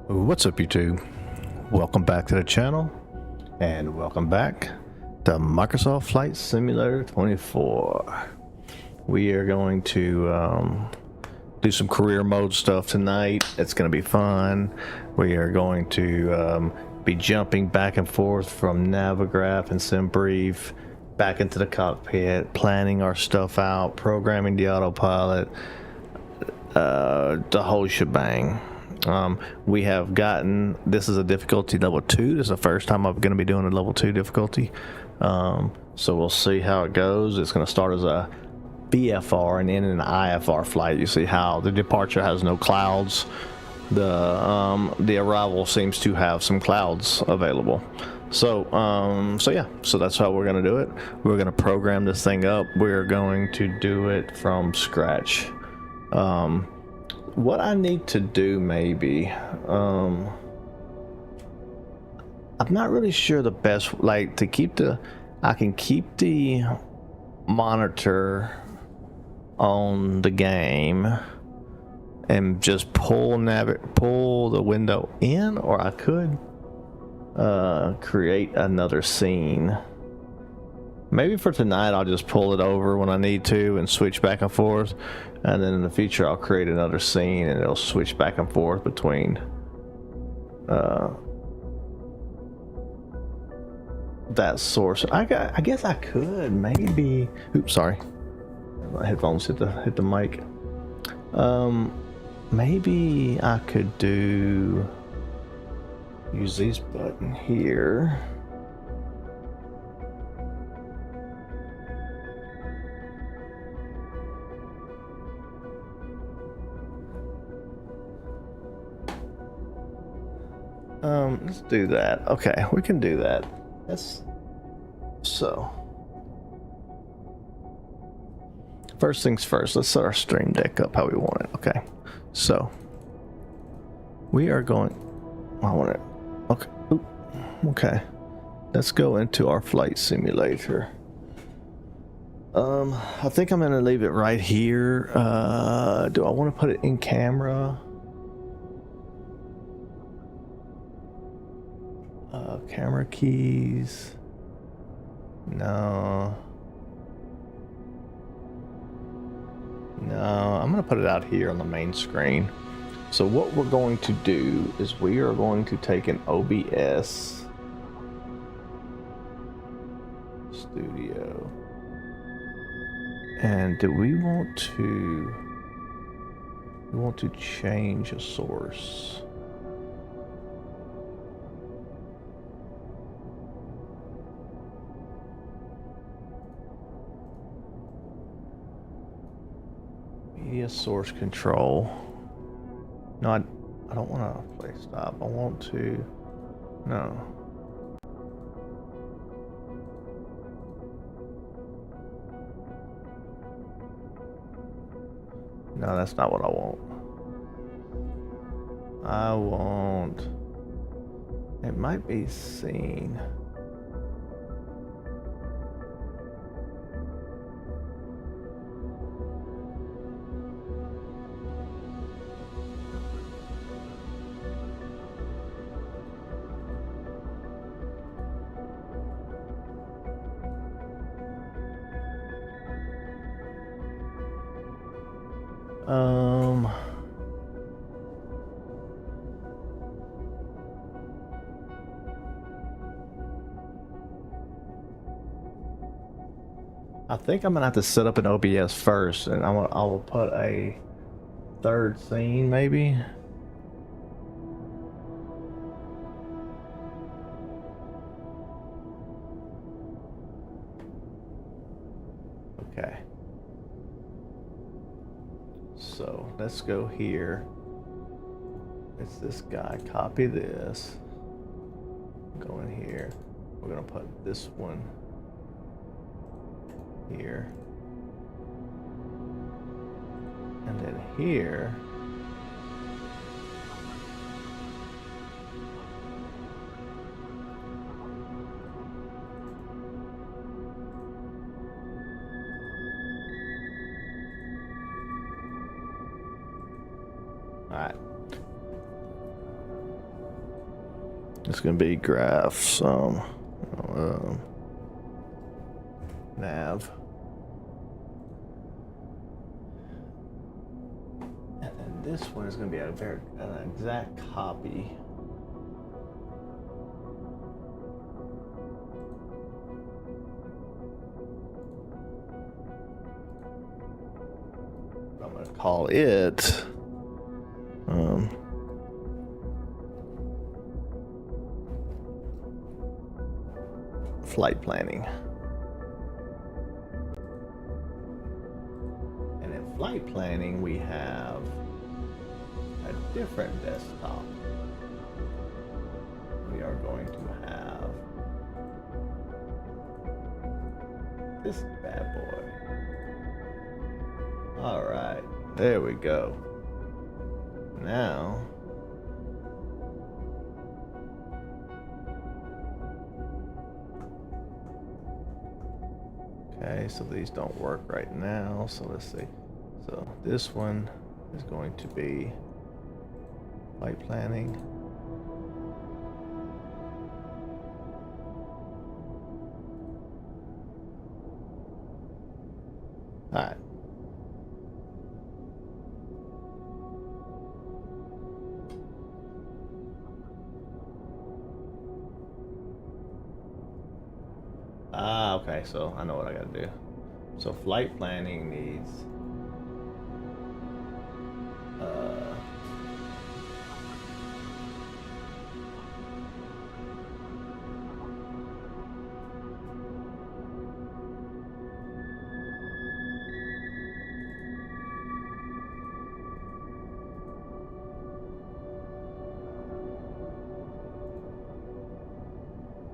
What's up, YouTube? Welcome back to the channel, and welcome back to Microsoft Flight Simulator 24. We are going to do some career mode stuff tonight. It's going to be fun. We are going to be jumping back and forth from Navigraph and SimBrief back into the cockpit, planning our stuff out, programming the autopilot, the whole shebang. We have gotten, this is a difficulty level 2. This is the first time I'm going to be doing a level 2 difficulty. So we'll see how it goes. It's going to start as a BFR and end in an IFR flight. You see how the departure has no clouds. The arrival seems to have some clouds available. So yeah, so that's how we're going to do it. We're going to program this thing up. We're going to do it from scratch. What I need to do, maybe, I'm not really sure the best, like, to keep the, I can keep the monitor on the game and just pull the window in, or I could create another scene. Maybe for tonight I'll just pull it over when I need to and switch back and forth, and then in the future I'll create another scene and it'll switch back and forth between that source. I guess I could maybe, oops, sorry, my headphones hit the mic. Maybe I could use this button here. Let's do that. Okay, we can do that. So first things first, let's set our stream deck up how we want it. Okay, so we are going, I want it, okay. Oop. Okay, let's go into our flight simulator. I think I'm gonna leave it right here. Do I want to put it in camera? Camera keys. No, I'm gonna put it out here on the main screen. So what we're going to do is we are going to take an OBS studio, and do we want to change a source? Media source control. No, I don't want to play stop. I want to, no. No, that's not what I want. I want, it might be scene. I think I'm gonna have to set up an OBS first, and I will put a third scene maybe. Okay. So let's go here. It's this guy. Copy this. Go in here. We're gonna put this one here, and then here. All right. it's gonna be graphs. Nav. And then this one is gonna be an exact copy. I'm gonna call it flight planning. And in flight planning, we have a different desktop. We are going to have this bad boy. All right, there we go. Now, okay, so these don't work right now. So let's see. So this one is going to be flight planning. All right. Okay, so I know what I gotta do. So flight planning needs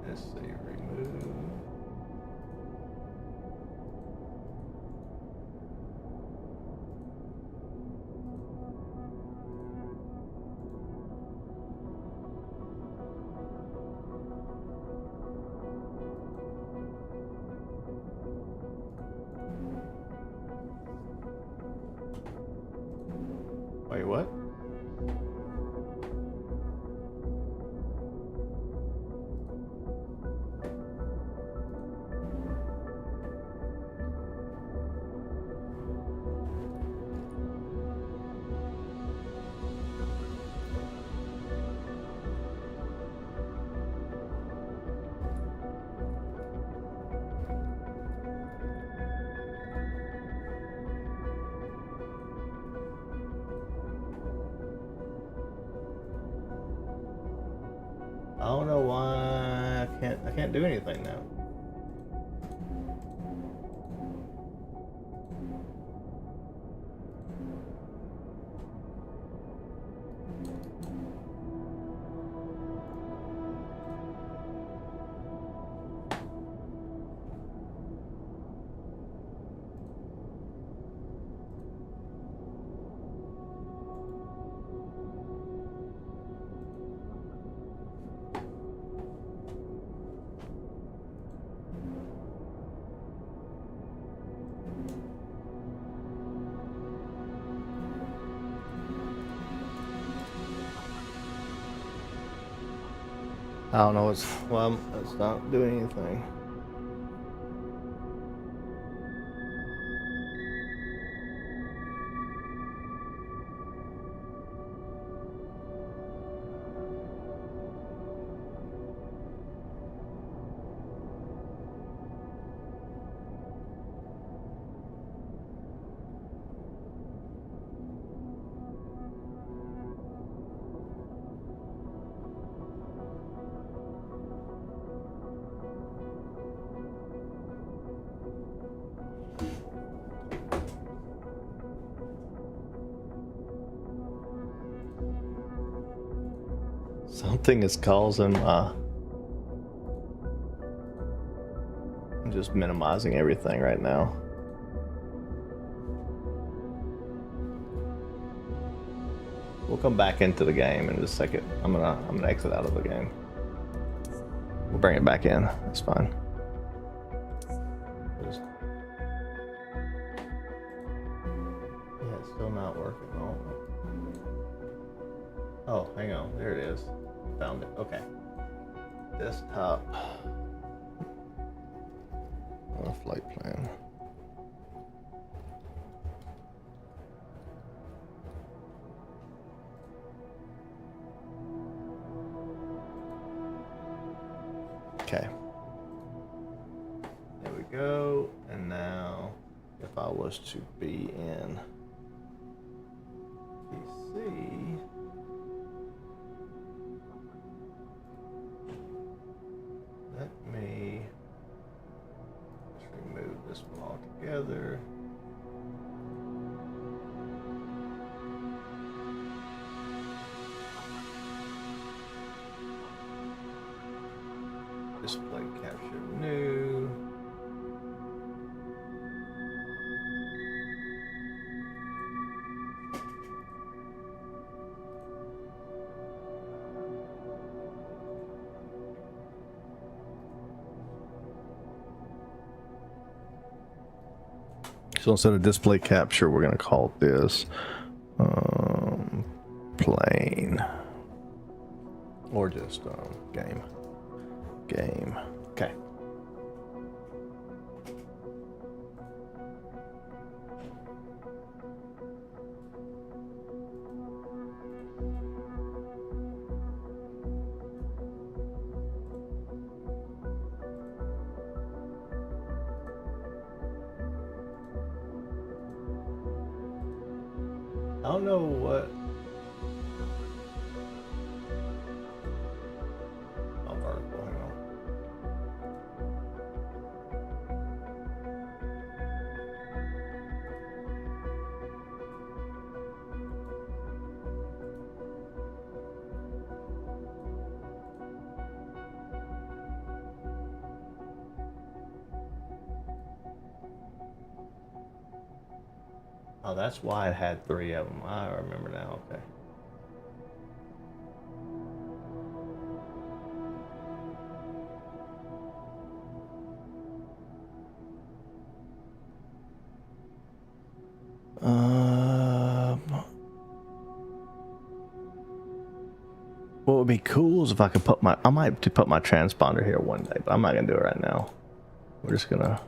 let's see, remove. Wait, what? I don't know why I can't do anything now. I don't know what's, well, it's not doing anything. Something is causing I'm just minimizing everything right now. We'll come back into the game in just a second. I'm gonna exit out of the game. We'll bring it back in. That's fine. Yeah, it's still not working. Oh, hang on. There it is. Found it. Okay. Desktop. Flight plan. Okay. There we go. And now, if I was to be in PC, let me just remove this one altogether. Display capture new. So instead of display capture, we're going to call this plane, or just game. Okay. I don't know what. Oh, vertical, hang on. Oh, that's why it had 3 of them. I remember now. Okay. What would be cool is if I could put I might have to put my transponder here one day, but I'm not gonna do it right now. We're just gonna.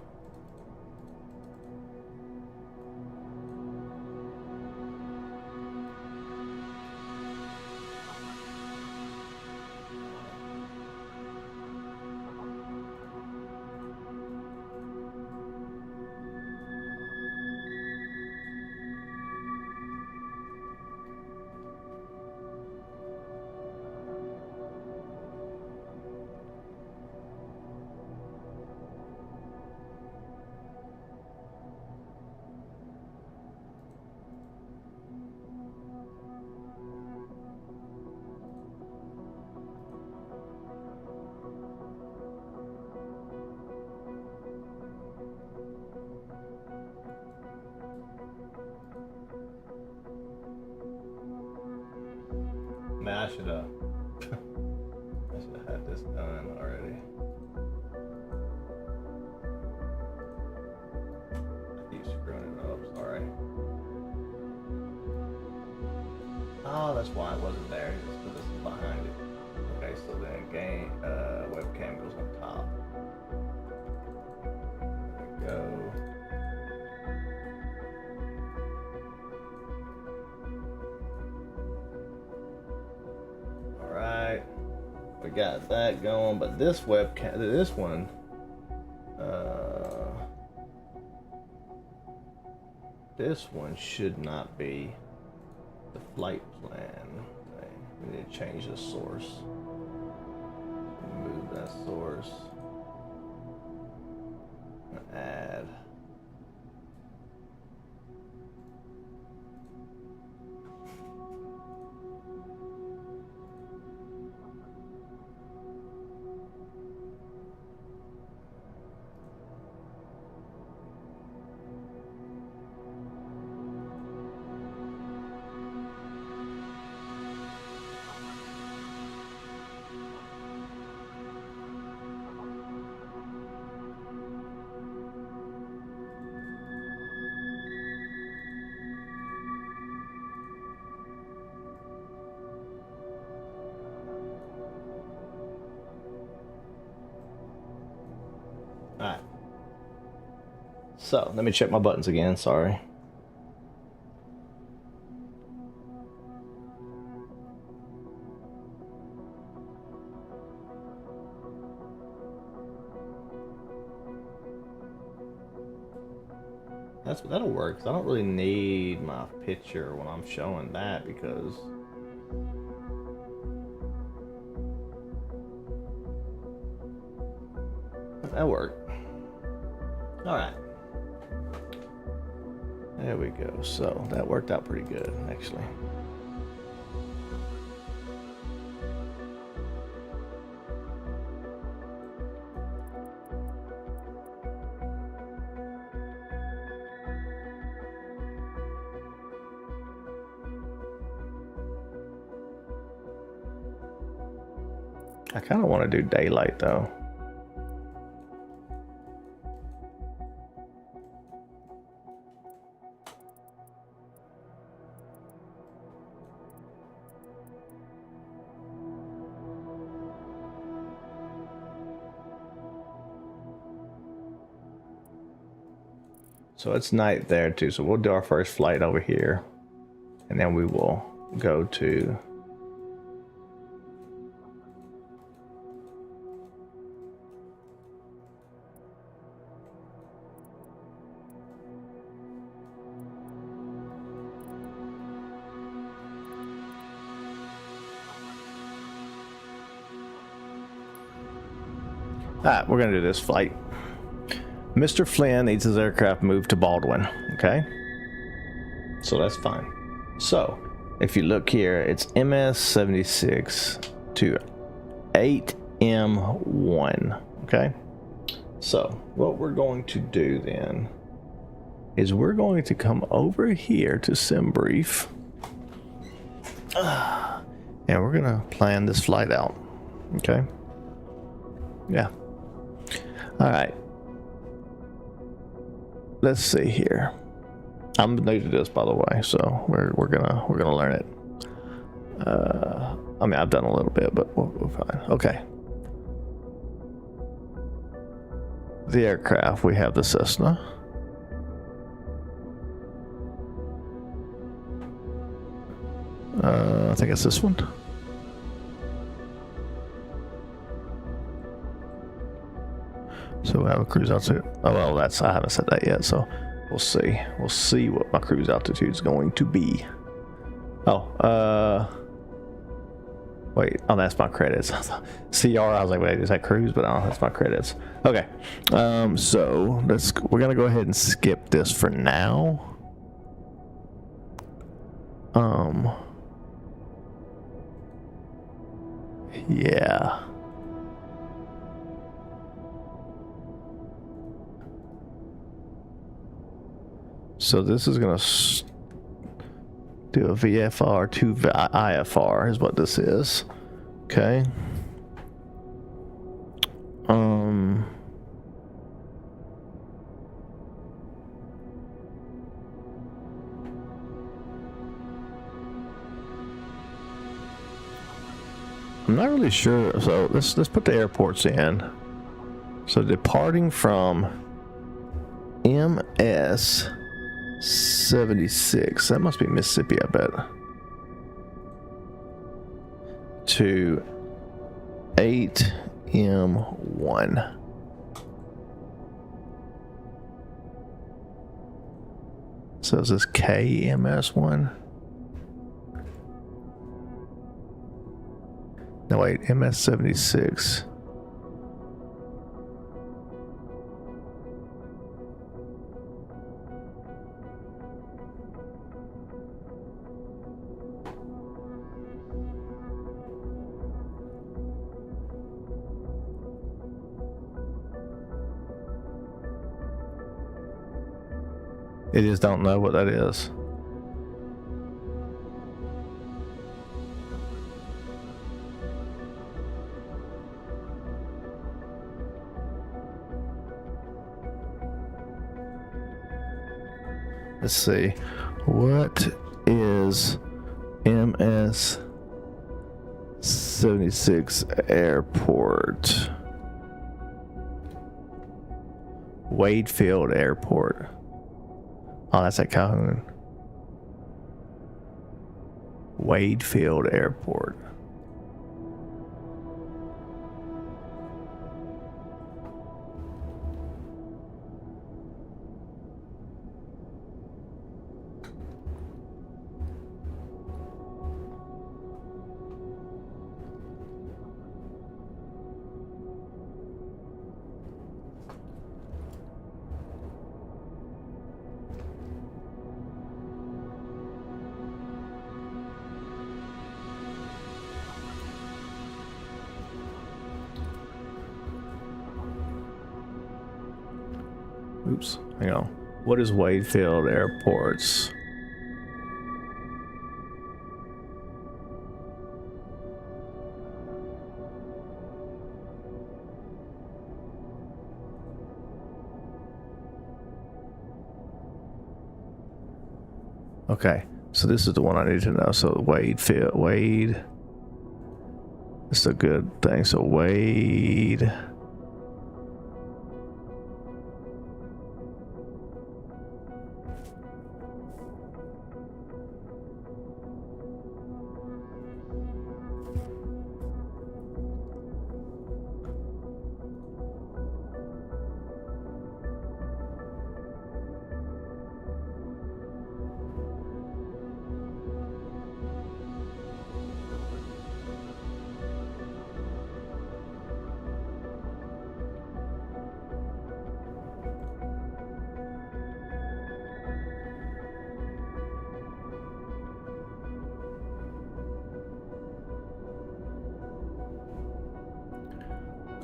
Man, I should have had this done already. I keep screwing it up, sorry. Oh, that's why it wasn't there, just because it's behind it. Okay, so then webcam goes on top. There we go. We got that going, but this webcam, this one, should not be the flight plan. Okay. We need to change the source. Remove that source. Add. So let me check my buttons again. Sorry. That'll work. 'Cause I don't really need my picture when I'm showing that because that'll work. All right. There we go. So that worked out pretty good, actually. I kind of want to do daylight though. So it's night there too. So we'll do our first flight over here, and then we will go to Alright, we're gonna do this flight. Mr. Flynn needs his aircraft moved to Baldwin, okay? So that's fine. So, if you look here, it's MS-76 to 8M1, okay? So, what we're going to do then is we're going to come over here to SimBrief, and we're gonna plan this flight out, okay? Yeah. All right. Let's see here. I'm new to this, by the way, so we're gonna learn it. I mean, I've done a little bit, but we're fine. Okay. The aircraft, we have the Cessna. I think it's this one. So we have a cruise altitude. Oh well, I haven't said that yet. So we'll see. We'll see what my cruise altitude is going to be. Oh, wait. Oh, that's my credits. CR. I was like, wait, is that cruise? But no, that's my credits. Okay. So we're gonna go ahead and skip this for now. Yeah. So this is gonna do a VFR to IFR is what this is. Okay. I'm not really sure. So let's put the airports in. So departing from MS-76, that must be Mississippi, I bet, to 8M1. So is this KMS1? No, wait, MS-76. They just don't know what that is. Let's see. What is MS-76 airport? Wade Field Airport. Oh, that's at Calhoun. Wade Field Airport. Oops, hang on. What is Wade Field Airports? Okay, so this is the one I need to know. So Wade Field, Wade. This is a good thing. So Wade.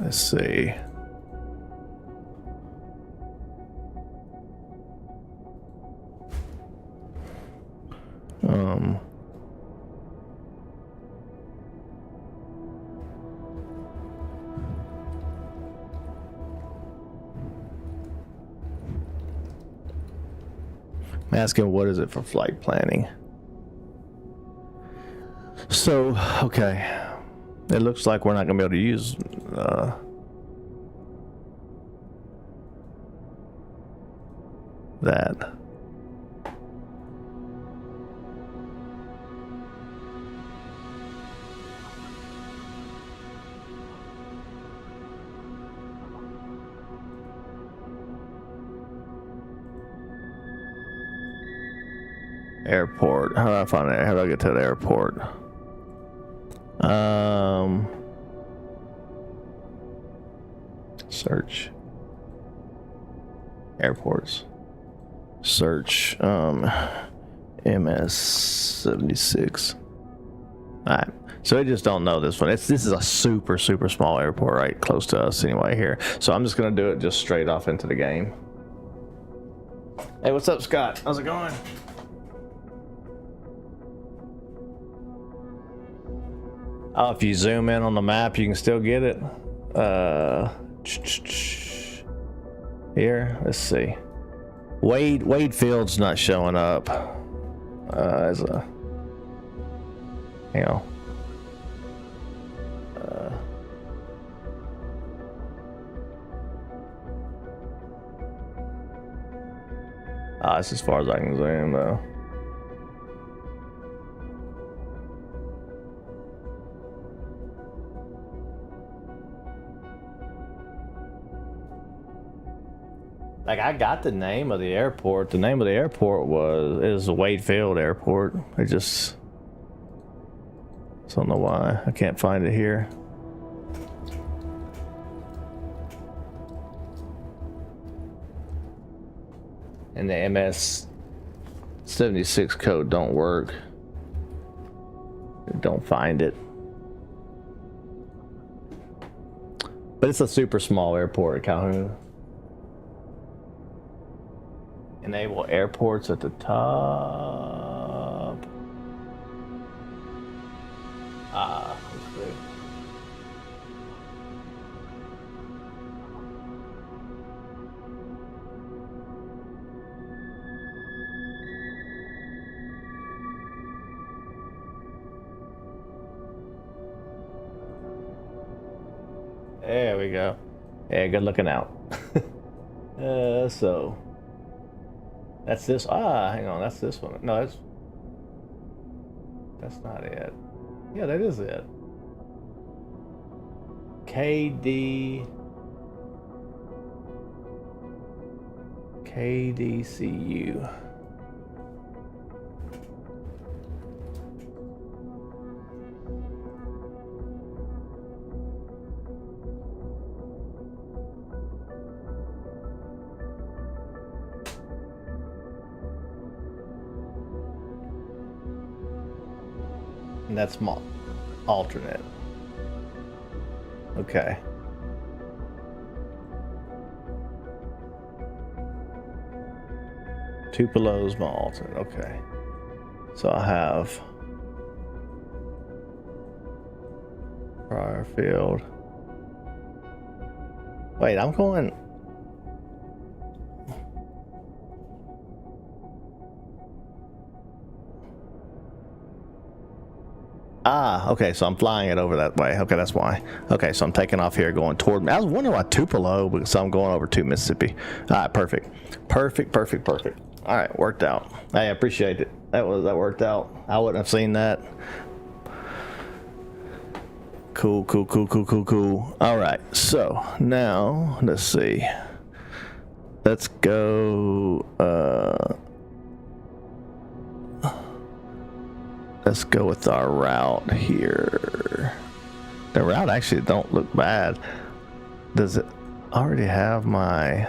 Let's see. I'm asking what is it for flight planning? So, okay. It looks like we're not going to be able to use that. Airport. How do I find it? How do I get to the airport? Search airports. Search MS-76. Alright, so I just don't know this one. This is a super small airport right close to us anyway here. So I'm just gonna do it just straight off into the game. Hey, what's up, Scott? How's it going? Oh, if you zoom in on the map, you can still get it. Here, let's see. Wade Field's not showing up as a, you know. That's as far as I can zoom though. Like, I got the name of the airport. The name of the airport is Wade Field Airport. I just don't know why I can't find it here. And the MS-76 code don't work. Don't find it. But it's a super small airport at Calhoun. Enable airports at the top. Let's see. There we go. Yeah, good looking out. So that's this. Hang on, that's this one. No, that's not it. Yeah, that is it. KDCU. And that's my alternate. Okay. Tupelo's my alternate. Okay. So I have prior field. Wait, I'm going. Okay, so I'm flying it over that way. Okay, that's why. Okay, so I'm taking off here going toward me. I was wondering why Tupelo, because I'm going over to Mississippi. All right, perfect. All right, worked out. Hey, I appreciate it. That worked out. I wouldn't have seen that. Cool. All right, so now let's see. Let's go. Let's go with our route here. The route actually don't look bad. Does it already have my...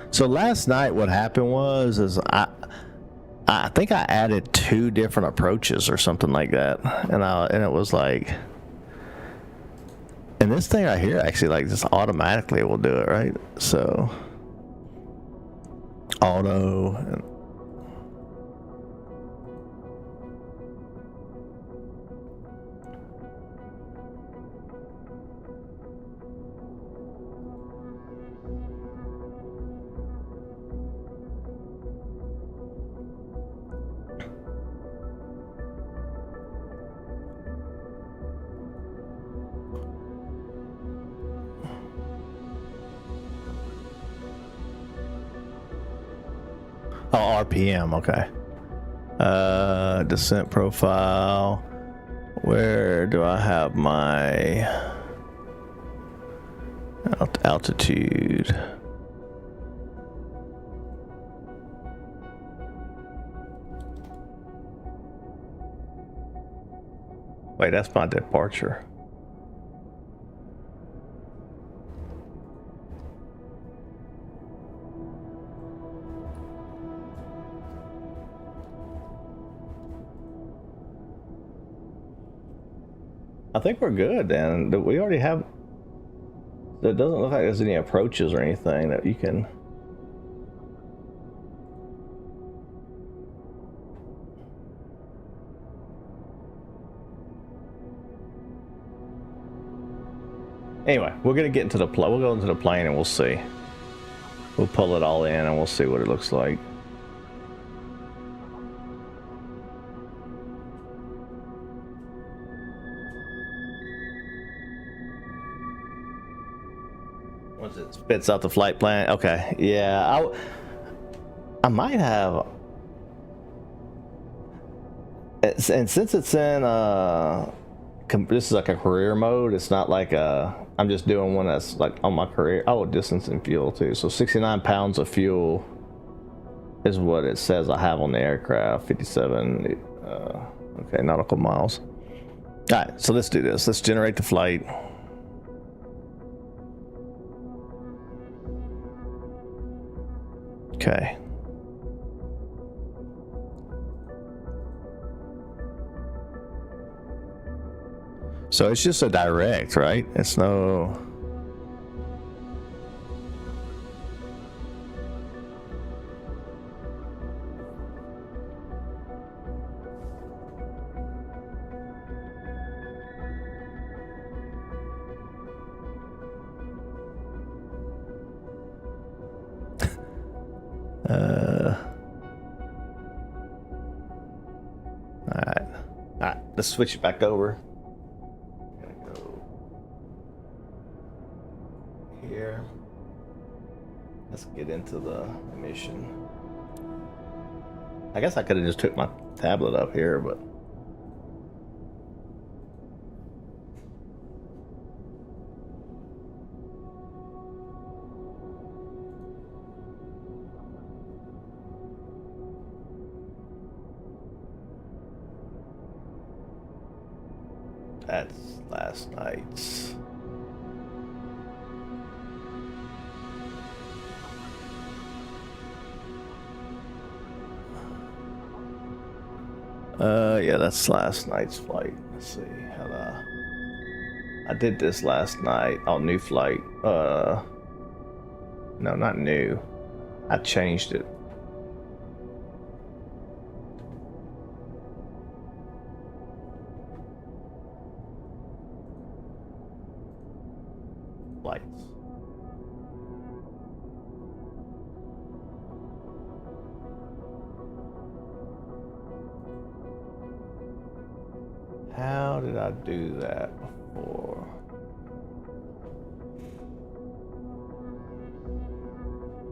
So last night what happened was I think I added 2 different approaches or something like that. And it was like... And this thing right here actually like just automatically will do it, right? So auto and RPM, okay. Descent profile. Where do I have my altitude? Wait, that's my departure. I think we're good, and we already have. It doesn't look like there's any approaches or anything that you can. Anyway, we're gonna get into the plane. We'll go into the plane and we'll see. We'll pull it all in and we'll see what it looks like. Once it spits out the flight plan. Okay, yeah, I might have. And since it's in this is like a career mode. It's not like I'm just doing one that's like on my career. Oh, distance and fuel too. So 69 pounds of fuel is what it says I have on the aircraft. 57. Okay, nautical miles. All right, so let's do this. Let's generate the flight. Okay. So it's just a direct, right? It's no... let's switch it back over. Gonna go here. Let's get into the mission. I guess I could have just took my tablet up here, but that's last night's. Yeah, that's last night's flight. Let's see how I did this last night on new flight. No, not new. I changed it. Flights. How did I do that before?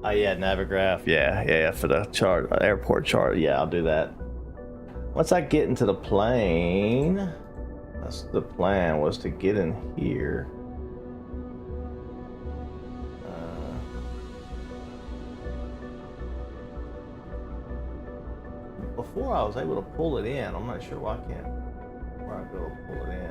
Oh yeah, Navigraph. Yeah, for the chart, airport chart. Yeah, I'll do that. Once I get into the plane, that's the plan, was to get in here. Before I was able to pull it in. I'm not sure why I can't. Where I go pull it in.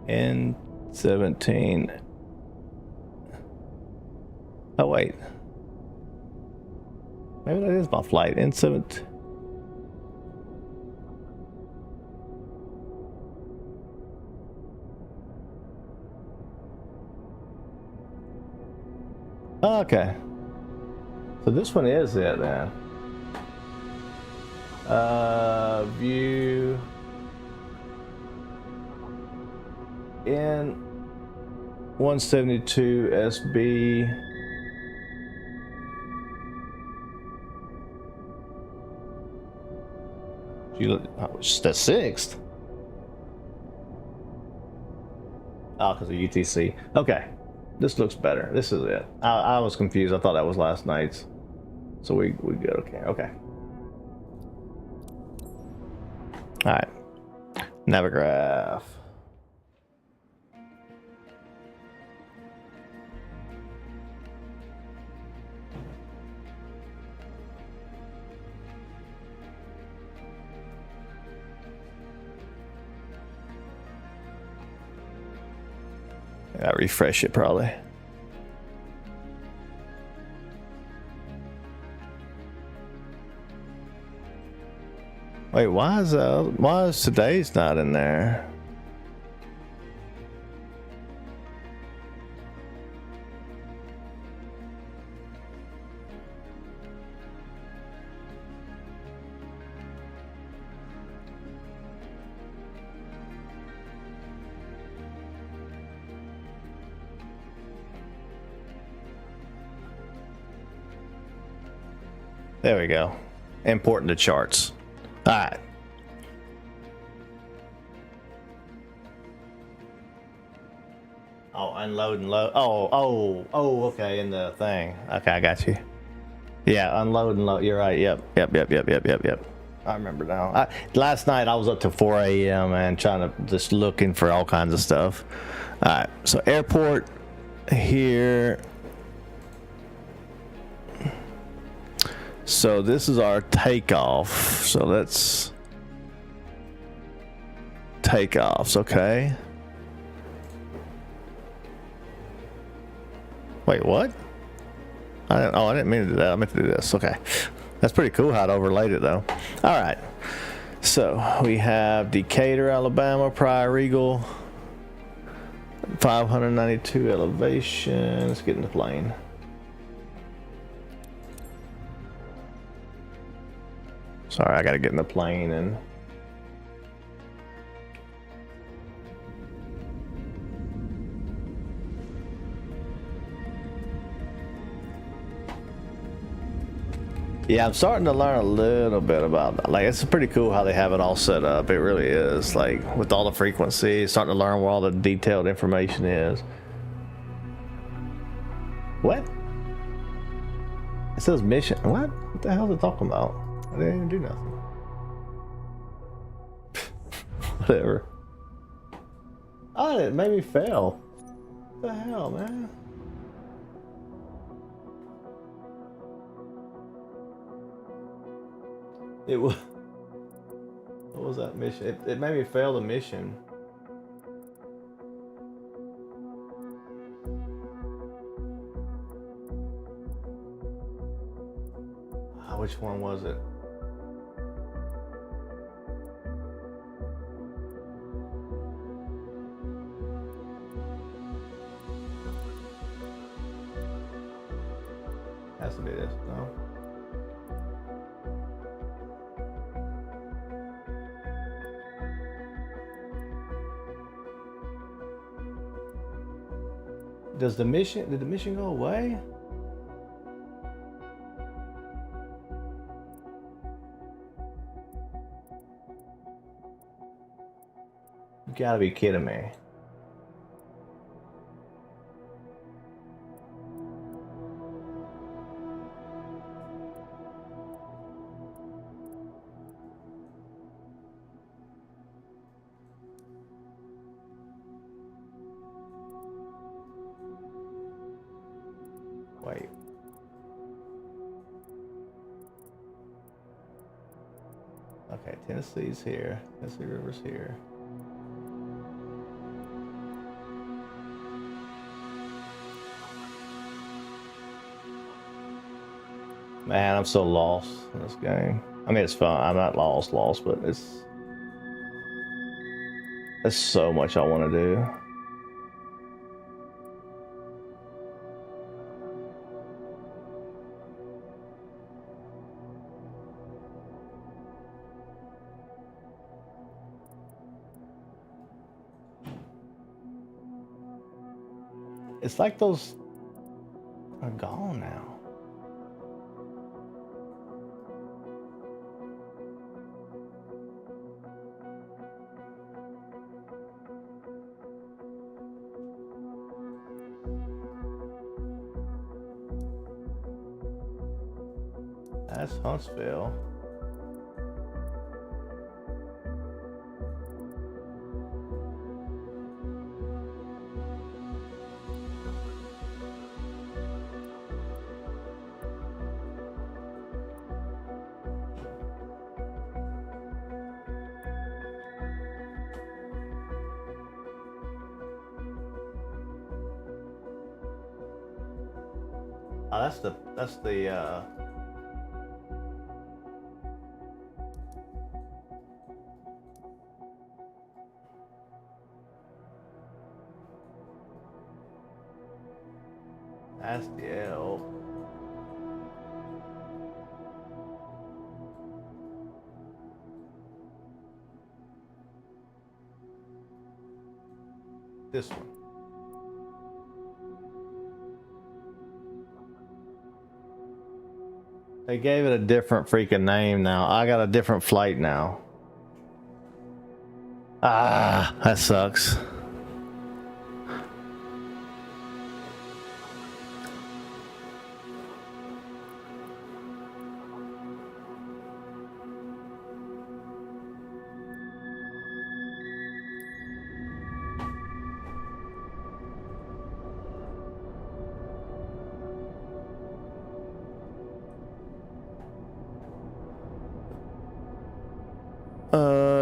And 17. Oh wait, maybe that is my flight. N7. Oh, okay, so this one is it then. View in 172 SB. It's the 6th. Oh, because of UTC. Okay, this looks better. This is it. I was confused. I thought that was last night's. So we good. Okay. All right. Navigraph. I refresh it probably. Wait, why is today's not in there? There we go. Important to charts. All right. Oh, unload and load. Oh, okay, in the thing. Okay, I got you. Yeah, unload and load. You're right. Yep. I remember now. Last night I was up to 4 a.m. and trying to just looking for all kinds of stuff. All right, so airport here. So this is our takeoff. So let's takeoffs, okay? Wait, what? I didn't mean to do that. I meant to do this. Okay. That's pretty cool how it overlaid it though. All right. So we have Decatur, Alabama, Pryor Eagle, 592 elevation. Let's get in the plane. Sorry, I gotta get in the plane and yeah, I'm starting to learn a little bit about that. Like, it's pretty cool how they have it all set up. It really is. Like, with all the frequencies, starting to learn where all the detailed information is. What? It says mission. What? What the hell is it talking about? I didn't even do nothing. Whatever. Oh, it made me fail. What the hell, man? It was. What was that mission? It made me fail the mission. Which one was it? Has to be this, no? Did the mission go away? You gotta be kidding me. Wait. Okay, Tennessee's here. Tennessee River's here. Man, I'm so lost in this game. I mean, it's fun. I'm not lost, but there's so much I want to do. It's like those are gone now. That's Huntsville. Oh, that's the that's the L. This one. They gave it a different freaking name now. I got a different flight now. Ah, that sucks.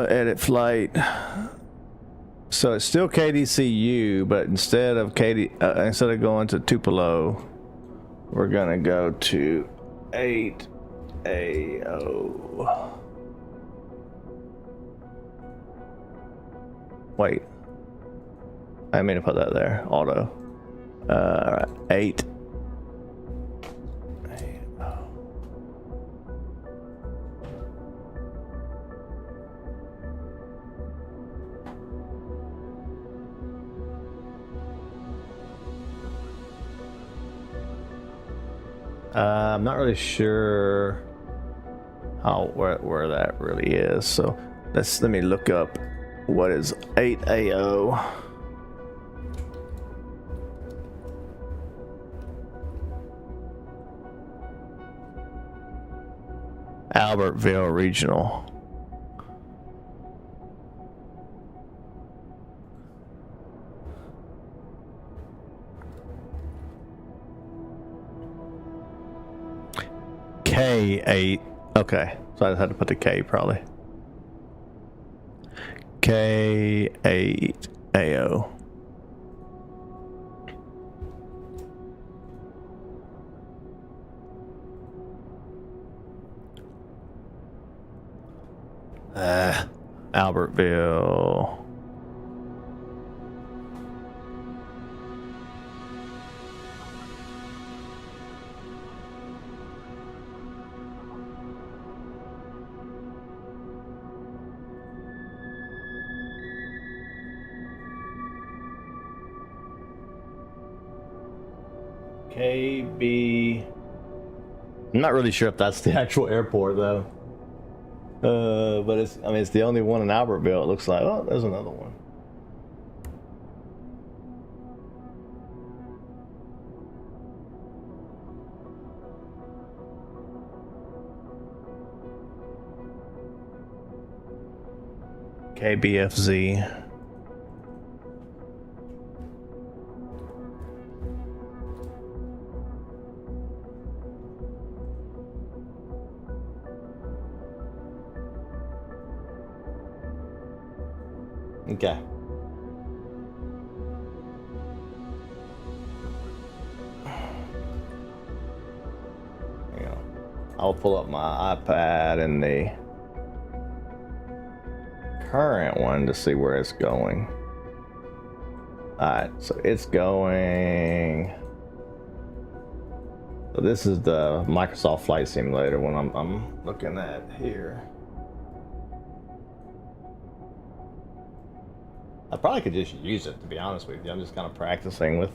Edit flight. So it's still KDCU, but instead of going to Tupelo, we're gonna go to 8AO. Wait, I mean to put that there. Auto. All right. 8. I'm not really sure how where that really is. So let me look up what is 8AO. Albertville Regional. K8. Okay, so I just had to put the K probably. K8AO. Albertville. KB. I'm not really sure if that's the actual airport though. But it's the only one in Albertville. It looks like. Oh, there's another one. KBFZ. Okay. Yeah. I'll pull up my iPad and the current one to see where it's going. Alright, so it's going. So this is the Microsoft Flight Simulator one I'm looking at here. I probably could just use it, to be honest with you. I'm just kind of practicing with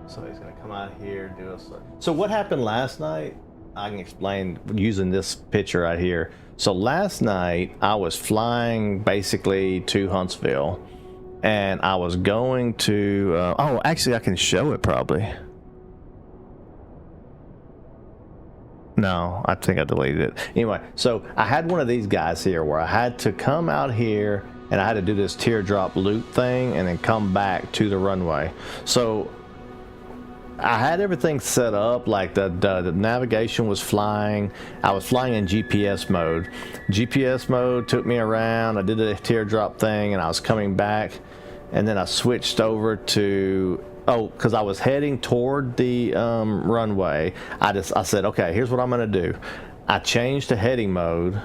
so he's gonna come out here, do a so what happened last night, I can explain using this picture right here. So last night I was flying basically to Huntsville, and I was going to oh, actually I can show it probably. No, I think I deleted it. Anyway, so I had one of these guys here where I had to come out here and I had to do this teardrop loop thing and then come back to the runway. So I had everything set up, like the navigation was flying. I was flying in GPS mode. GPS mode took me around. I did the teardrop thing and I was coming back, and then I switched over to because I was heading toward the runway. I said, okay, here's what I'm gonna do. I changed to heading mode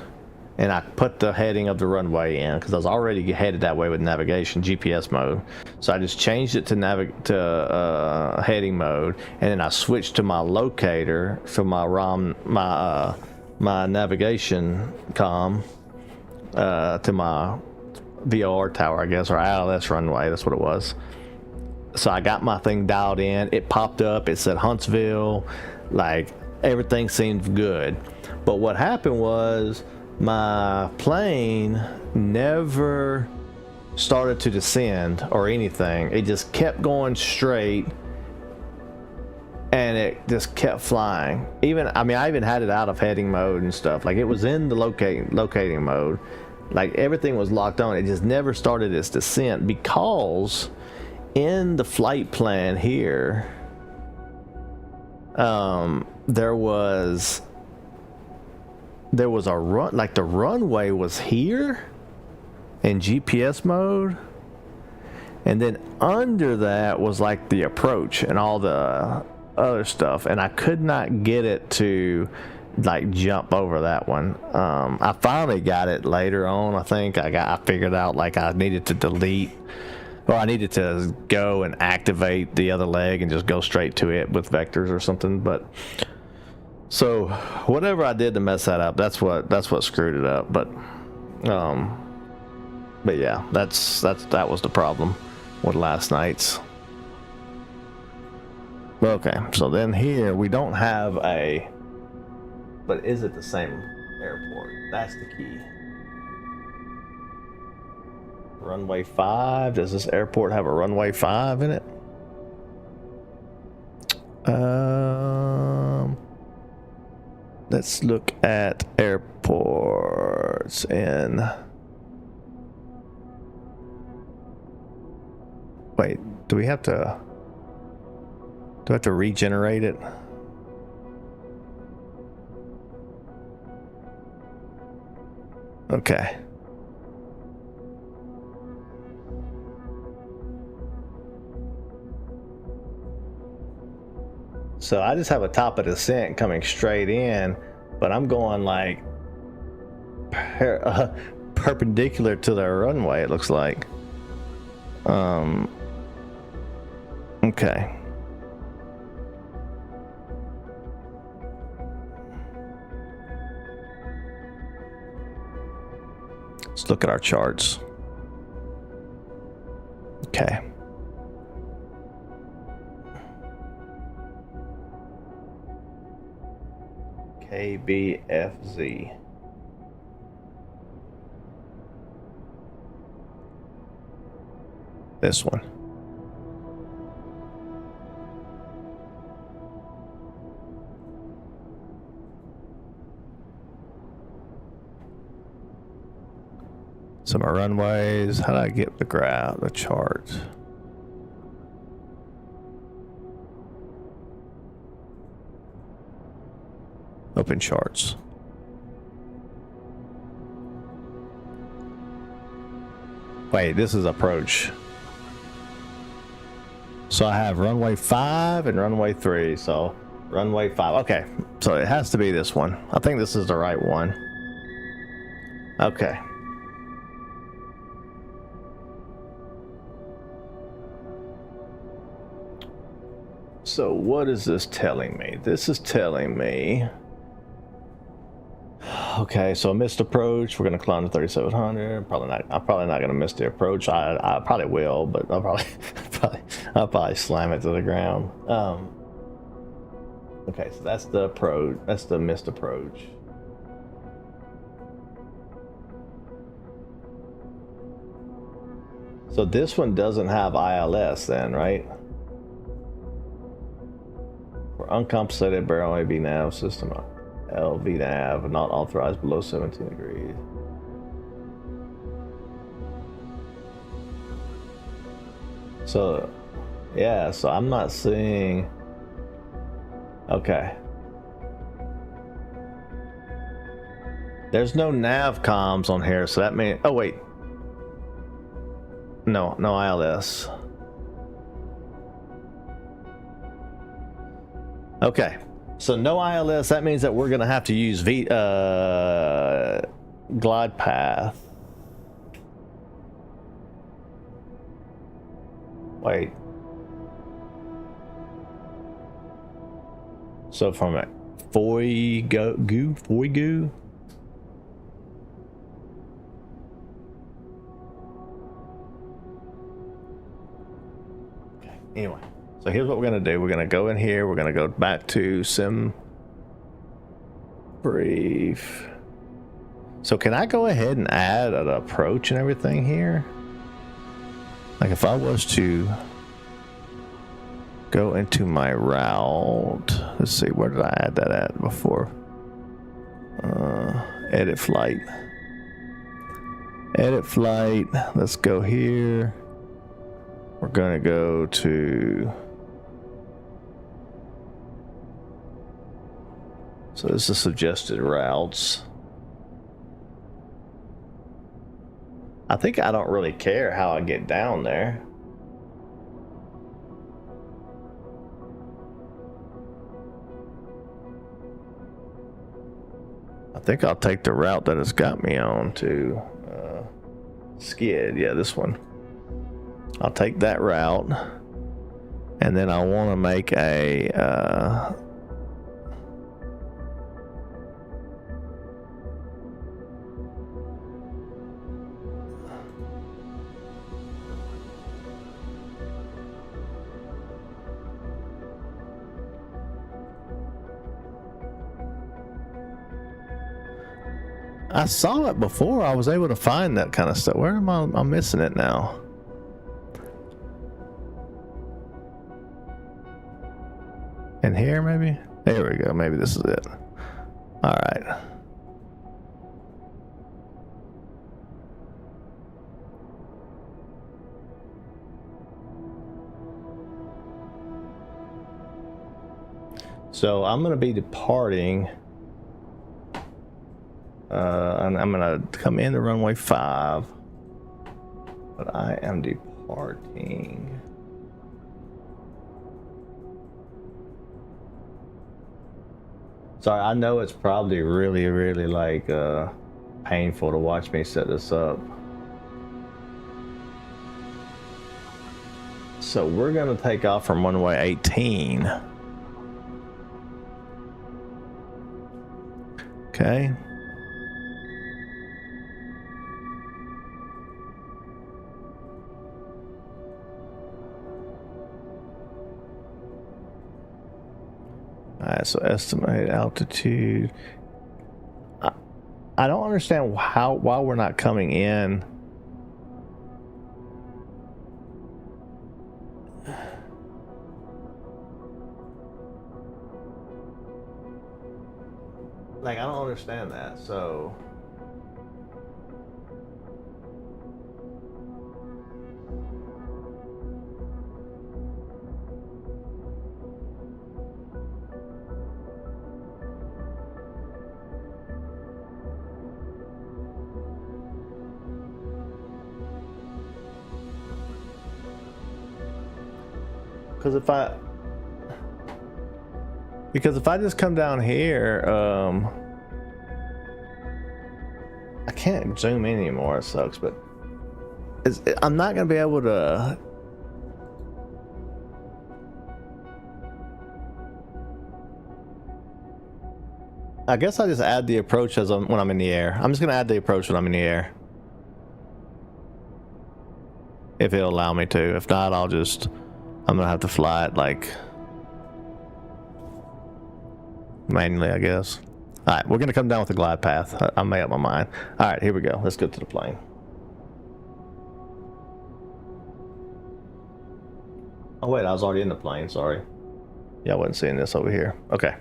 and I put the heading of the runway in because I was already headed that way with navigation, GPS mode. So I just changed it to heading mode, and then I switched to my locator, so my my navigation comm to my VOR tower, I guess, or ILS runway. That's what it was. So I got my thing dialed in. It popped up. It said Huntsville. Like, everything seemed good. But what happened was my plane never started to descend or anything. It just kept going straight, and it just kept flying. I even had it out of heading mode and stuff. Like, it was in the locating mode. Like, everything was locked on. It just never started its descent because in the flight plan here, there was a run, like the runway was here in GPS mode, and then under that was like the approach and all the other stuff, and I could not get it to like jump over that one. I finally got it later on. I think I figured out like I needed to delete, or I needed to go and activate the other leg and just go straight to it with vectors or something. But so whatever I did to mess that up, that's what screwed it up. But yeah, that was the problem with last night's. Okay, so then here we don't have a, but is it the same airport? That's the key. Runway 5, does this airport have a runway 5 in it? Let's look at airports in, wait, do I have to regenerate it? Okay. So I just have a top of descent coming straight in, but I'm going like perpendicular to the runway, it looks like. Okay. Let's look at our charts. Okay. KBFZ. This one. So my runways, how do I get the graph, the chart? Open charts. Wait, this is approach. So I have runway 5 and runway 3. So runway 5. Okay, so it has to be this one. I think this is the right one. Okay. So what is this telling me? This is telling me, okay, so missed approach. We're gonna climb to 3700. I'm probably not gonna miss the approach. I probably will, but I'll probably slam it to the ground. Okay, so that's the approach. That's the missed approach. So this one doesn't have ILS then, right? For uncompensated barrel AB nav system, LV nav not authorized below 17 degrees. So, yeah, so I'm not seeing. Okay. There's no nav comms on here, so that means. Oh wait. No ILS. Okay, so no ILS. That means that we're gonna have to use glide path. Wait. So from it, Foigu. Okay. Anyway. So here's what we're gonna do. We're gonna go in here. We're gonna go back to sim brief. So can I go ahead and add an approach and everything here? Like if I was to go into my route, let's see, where did I add that at before? Edit flight. Edit flight. Let's go here. We're gonna go to. So this is suggested routes. I think I don't really care how I get down there. I think I'll take the route that it's got me on to skid. Yeah, this one. I'll take that route, and then I want to make a I saw it before. I was able to find that kind of stuff. Where am I? I'm missing it now. In here, maybe? There we go. Maybe this is it. All right. So I'm going to be departing. I'm going to come into runway 5. But I am departing. Sorry, I know it's probably really, really like painful to watch me set this up. So we're going to take off from runway 18. Okay. Alright, so estimated altitude. I don't understand why we're not coming in. Like, I don't understand that, so... Because if I just come down here, I can't zoom in anymore. It sucks, but I'm not gonna be able to. I guess I just add the approach when I'm in the air. I'm just gonna add the approach when I'm in the air, if it'll allow me to. If not, I'm gonna have to fly it like manually, I guess. All right, we're gonna come down with a glide path. I made up my mind. All right, here we go. Let's go to the plane. Oh wait, I was already in the plane. Sorry. Yeah, I wasn't seeing this over here. Okay.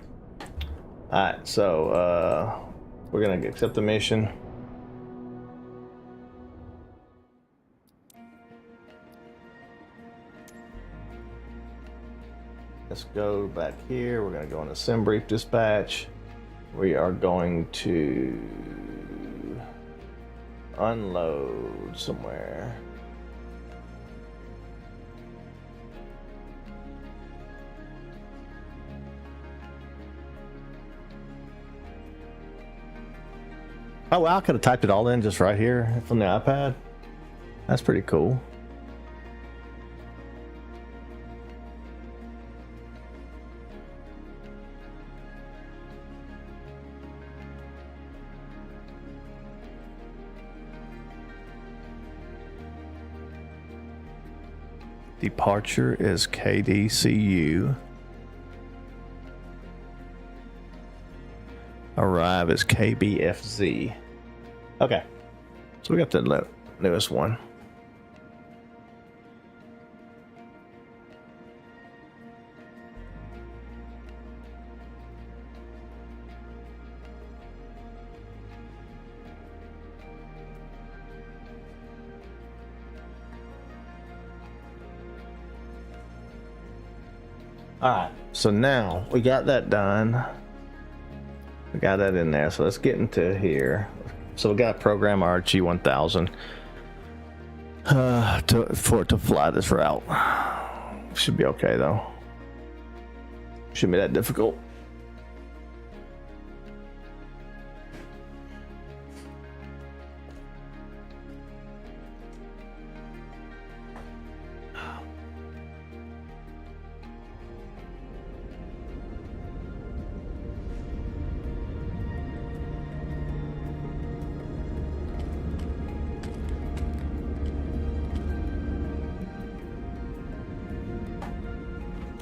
All right, so we're gonna accept the mission. Let's go back here. We're going to go into sim brief dispatch. We are going to unload somewhere. Oh, wow, I could have typed it all in just right here from the iPad. That's pretty cool. Departure is KDCU. Arrive is KBFZ. Okay, so we got the newest one. All right, so now we got that done. We got that in there, so let's get into here. So we got to program our G1000 for it to fly this route. Should be okay though. Shouldn't be that difficult.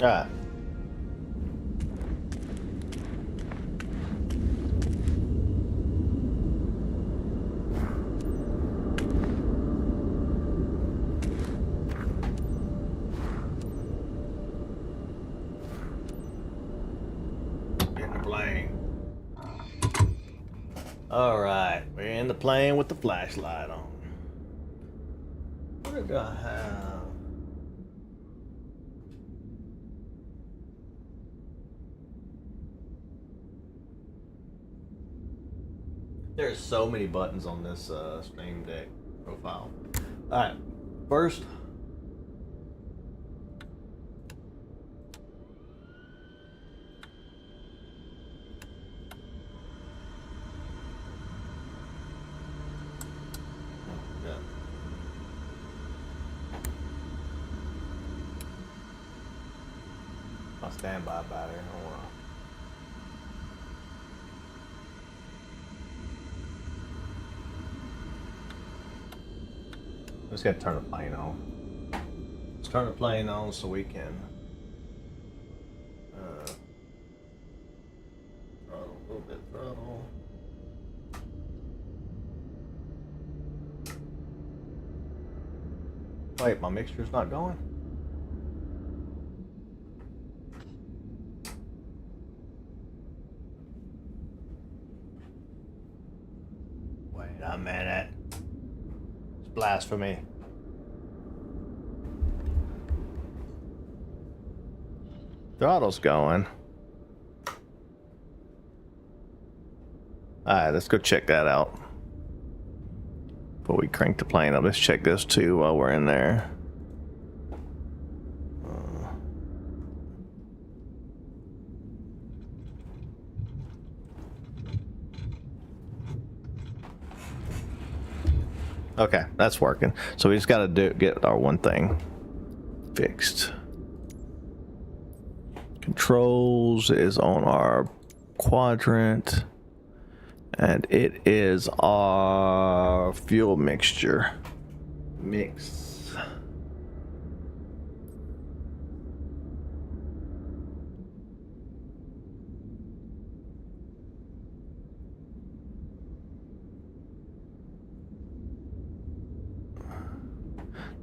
Alright. In the plane. Alright, we're in the plane with the flashlight on. What did I have? There's so many buttons on this Stream Deck profile. Alright, first. My standby battery. Hold on. Just gotta turn the plane on. Let's turn the plane on so we can throttle a little bit, throttle. Wait, my mixture's not going? Wait a minute. It's blasphemy. Throttle's going. Alright, let's go check that out. Before we crank the plane up, let's check this too while we're in there. Okay, that's working. So we just gotta get our one thing fixed. Controls is on our quadrant, and it is our fuel mixture. Mix.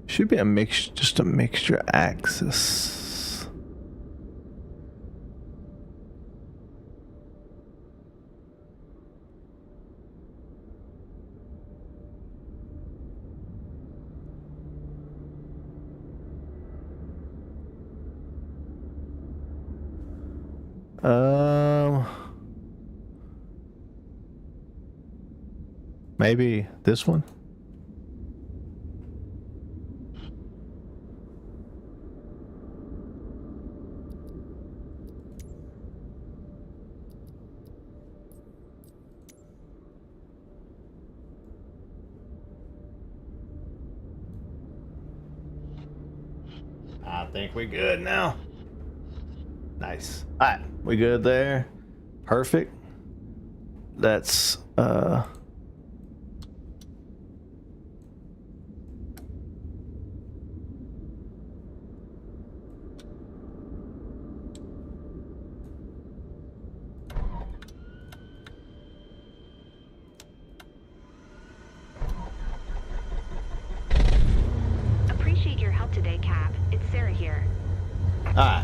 Should be a mix, just a mixture axis. Maybe this one. I think we're good now. Nice. All right, we good there. Perfect. Let's appreciate your help today, Cap. It's Sarah here. All right.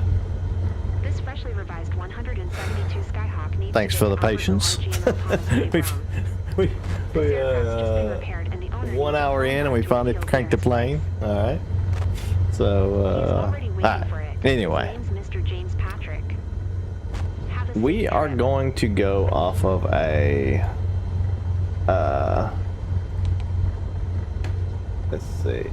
This freshly revised 172 Skyhawk needs Thanks for the patience. we 1 hour in and we finally cranked the plane. All right. So anyway, we are going to go off of a let's see.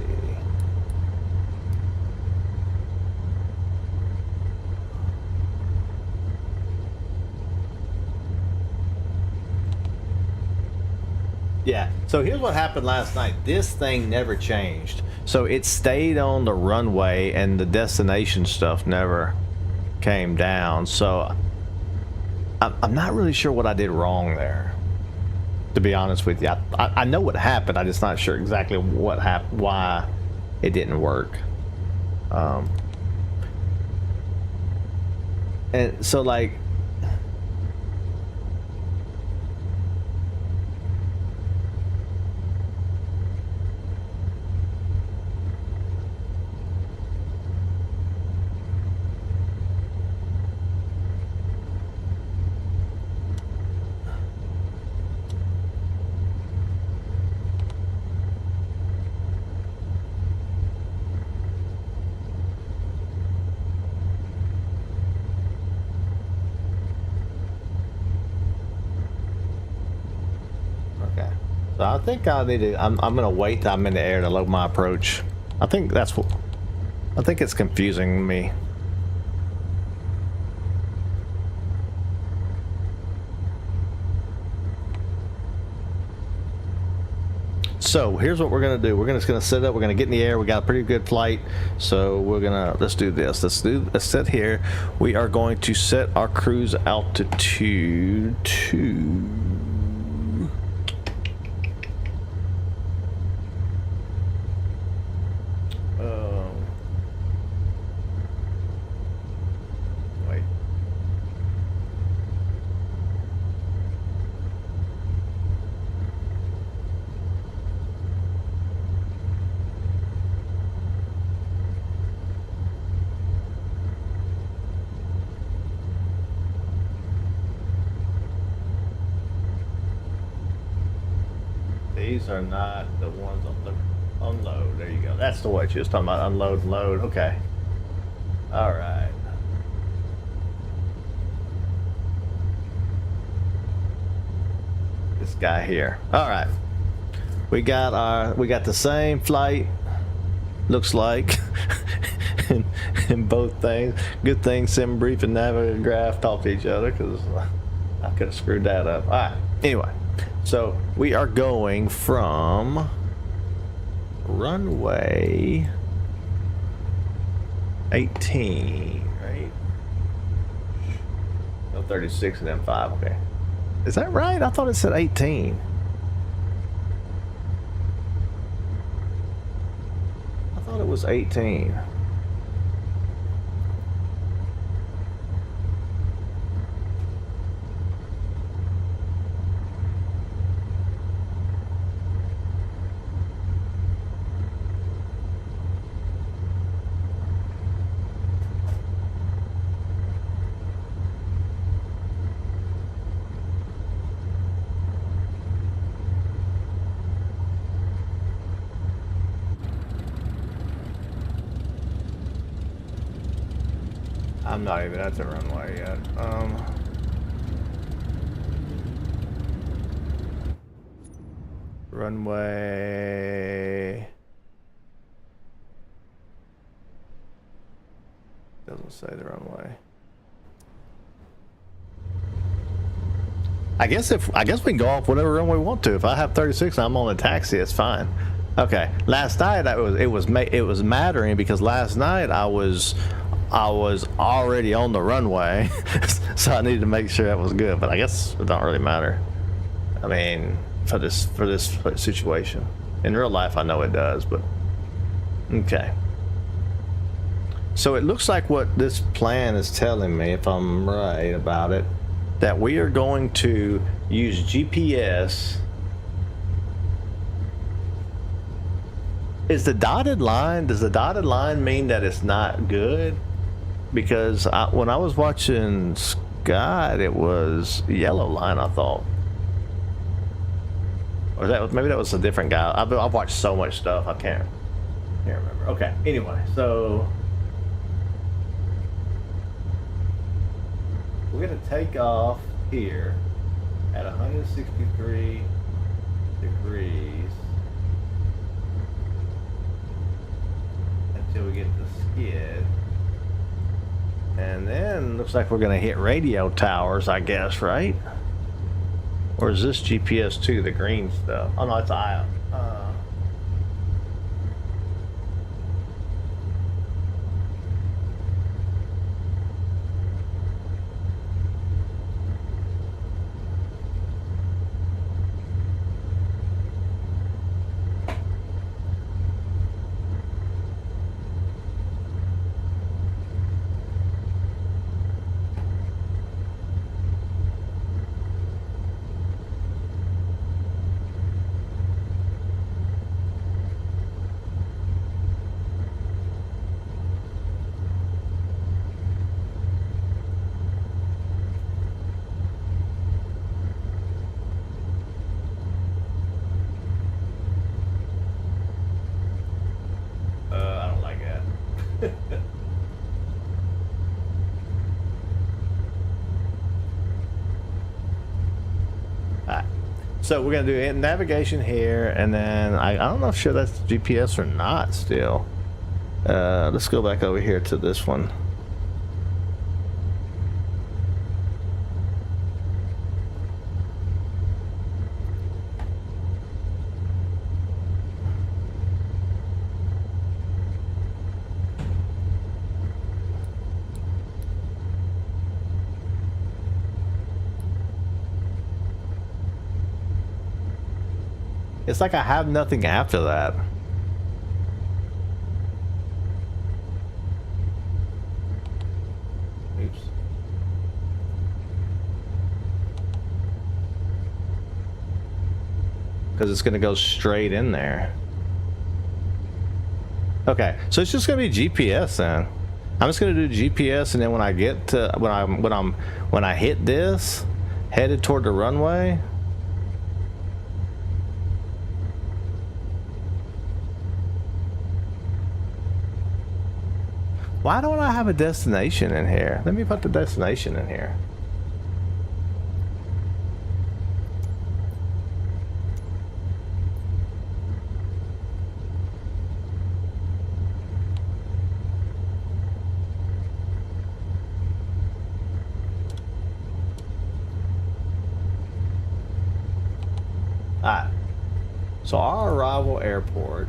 Yeah, so here's what happened last night. This thing never changed. So it stayed on the runway and the destination stuff never came down. So I'm not really sure what I did wrong there, to be honest with you. I know what happened. I'm just not sure exactly what happened, why it didn't work. And so like, okay. So I think I need to, I'm gonna wait till I'm in the air to load my approach. I think that's what, I think it's confusing me. So here's what we're gonna do. We're just gonna set up. We're gonna get in the air. We got a pretty good flight. So we're gonna, let's do this. Let's set here. We are going to set our cruise altitude to. Wait. These are not the ones on the unload. There you go. That's the one she was talking about. Unload and load. Okay. All right. This guy here. All right. We got the same flight. Looks like in both things. Good thing Sim Brief and Navigraph talk to each other, because I could have screwed that up. All right. Anyway. So we are going from runway 18, right? No, 36 and then 5, okay. Is that right? I thought it said 18. I thought it was 18. I'm not even at the runway yet. Runway doesn't say the runway. I guess we can go off whatever runway we want to. If I have 36 and I'm on a taxi, it's fine. Okay. Last night it was mattering because last night I was already on the runway, so I needed to make sure that was good. But I guess it don't really matter. I mean, for this situation, in real life, I know it does. But okay. So it looks like what this plan is telling me, if I'm right about it, that we are going to use GPS. Is the dotted line? Does the dotted line mean that it's not good? Because when I was watching Scott, it was yellow line, I thought. Or maybe that was a different guy. I've watched so much stuff, I can't remember. Okay, anyway, so we're gonna take off here at 163 degrees until we get to skid. And then looks like we're gonna hit radio towers, I guess, right? Or is this GPS 2, the green stuff? Oh no, it's IO. Alright. So we're gonna do navigation here, and then I don't know if sure that's GPS or not still. Let's go back over here to this one. It's like I have nothing after that. Oops. Because it's going to go straight in there. Okay, so it's just going to be GPS then. I'm just going to do GPS, and then when I get to when I hit this, headed toward the runway. Why don't I have a destination in here? Let me put the destination in here. Alright. So our arrival airport.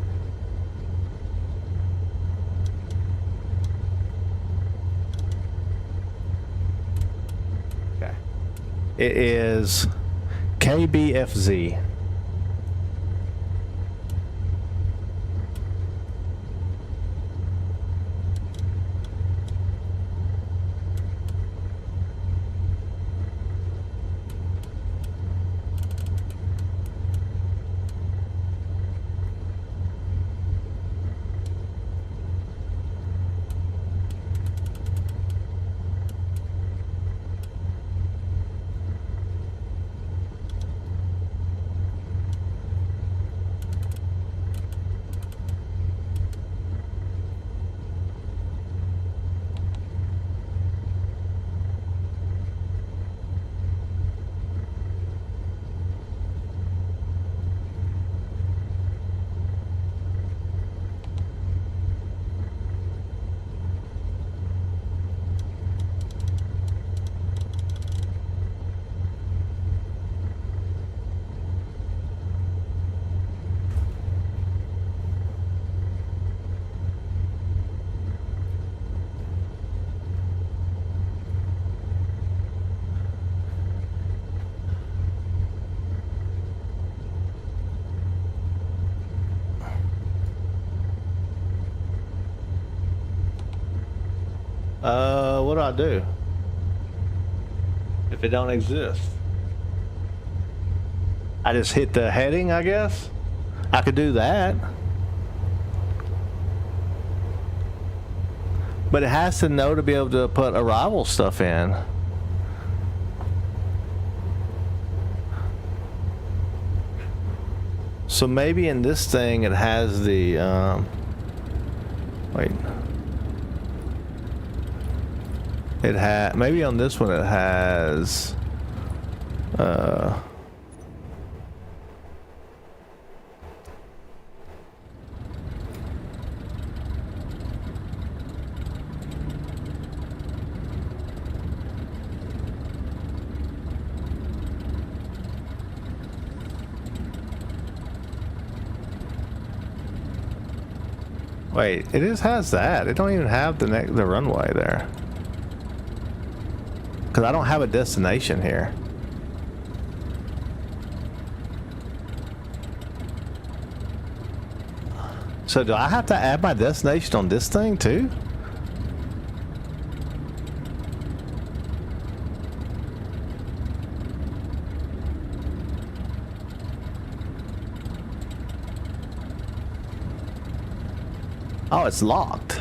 It is KBFZ. What do I do if it don't exist? I just hit the heading, I guess. I could do that, but it has to know to be able to put arrival stuff in. So maybe in this thing it has the wait. It had, maybe on this one it has wait, it just has that. It don't even have the runway there. Because I don't have a destination here. So do I have to add my destination on this thing too? Oh, it's locked.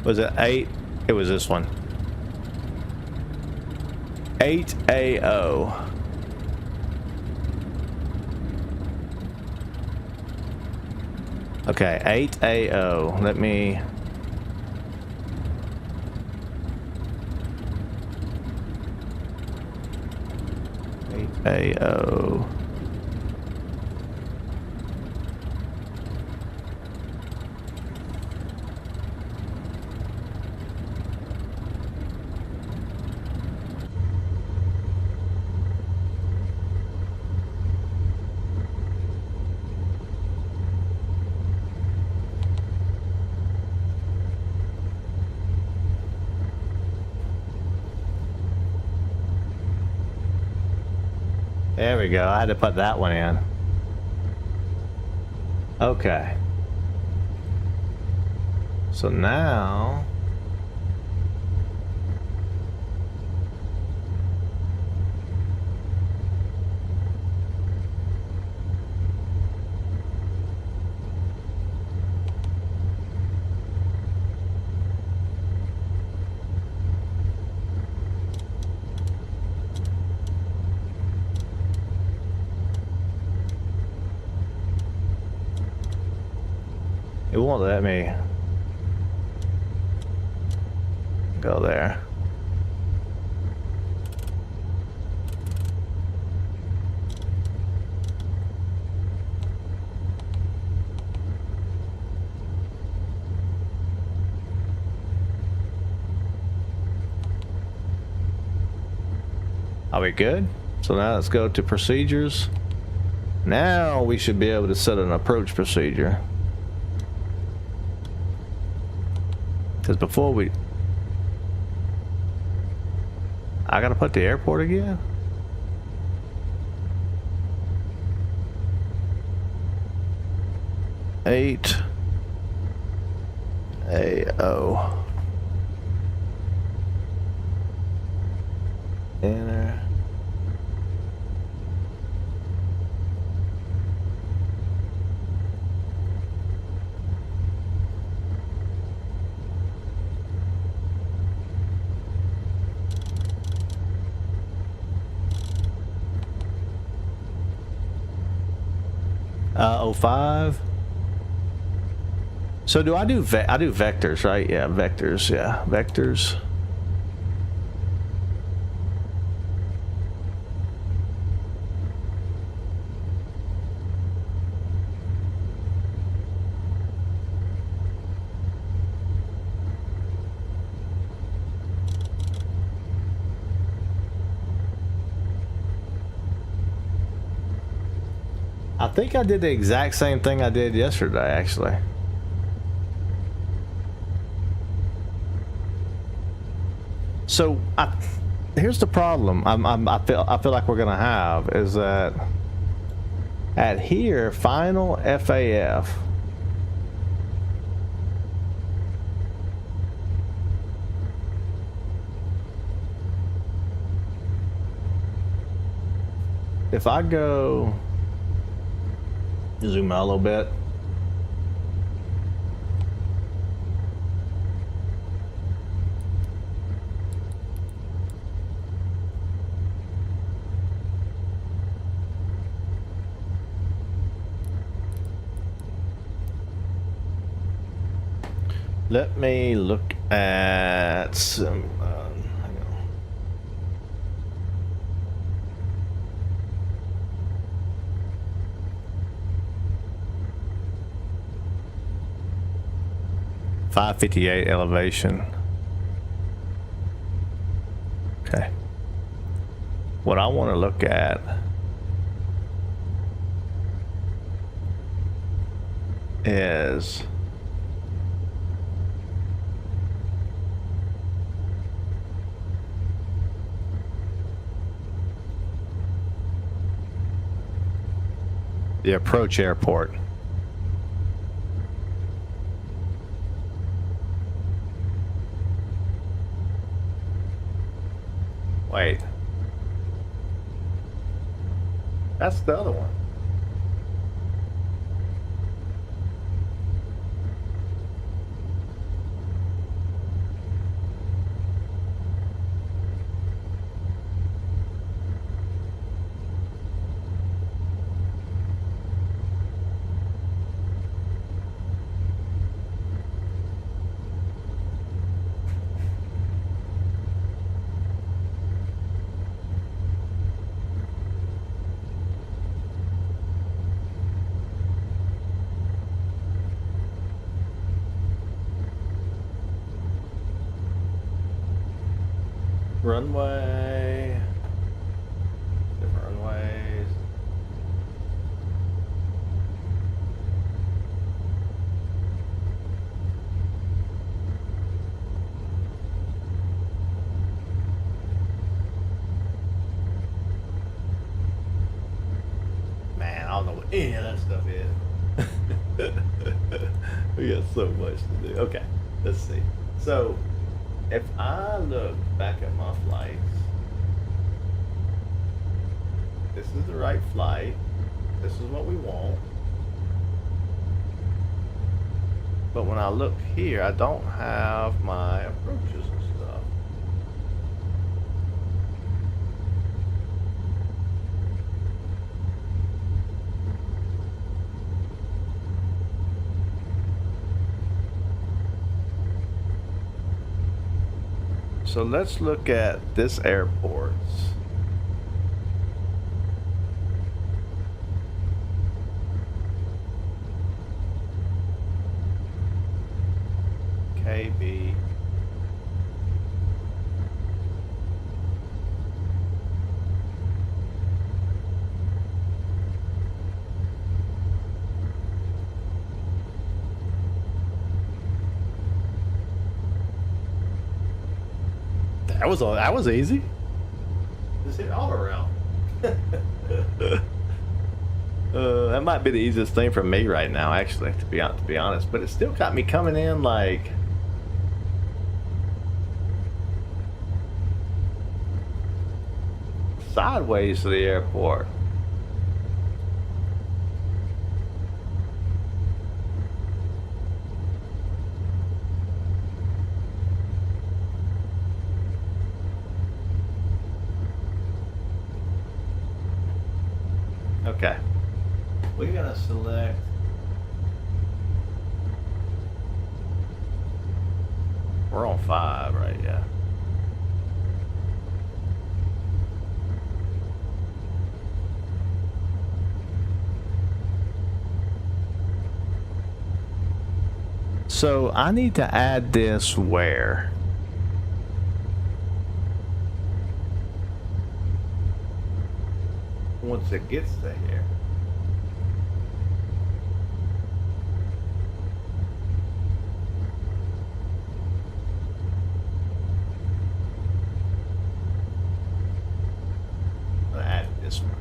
Was it 8? It was this one. 8AO. Okay, 8AO. Let me... AO. There we go. I had to put that one in. Okay. So now... It won't let me go there. Are we good? So now let's go to procedures. Now we should be able to set an approach procedure. Because before we... I gotta put the airport again? Eight AO. Enter. '05. So do I do I do vectors, right? Yeah, vectors. Yeah, vectors. I think I did the exact same thing I did yesterday, actually. So here's the problem. I feel like we're gonna have is that at here final FAF. If I go zoom out a little bit. Let me look at some. Hang on. .558 elevation. Okay. What I want to look at is the approach airport. Wait. That's the other one. Runway. Different runways. Man, I don't know what any of that stuff is. We got so much to do. Okay, let's see. So, if I look back at my flights, this is the right flight. This is what we want. But when I look here, I don't have my approaches and stuff. So let's look at this airport's. KB. That was easy. Just hit all around. That might be the easiest thing for me right now, actually, to be honest. But it still got me coming in like sideways to the airport. Okay, we're gonna select we're on 5, right? Yeah. So I need to add this where? Once it gets to here. I'm gonna add this one.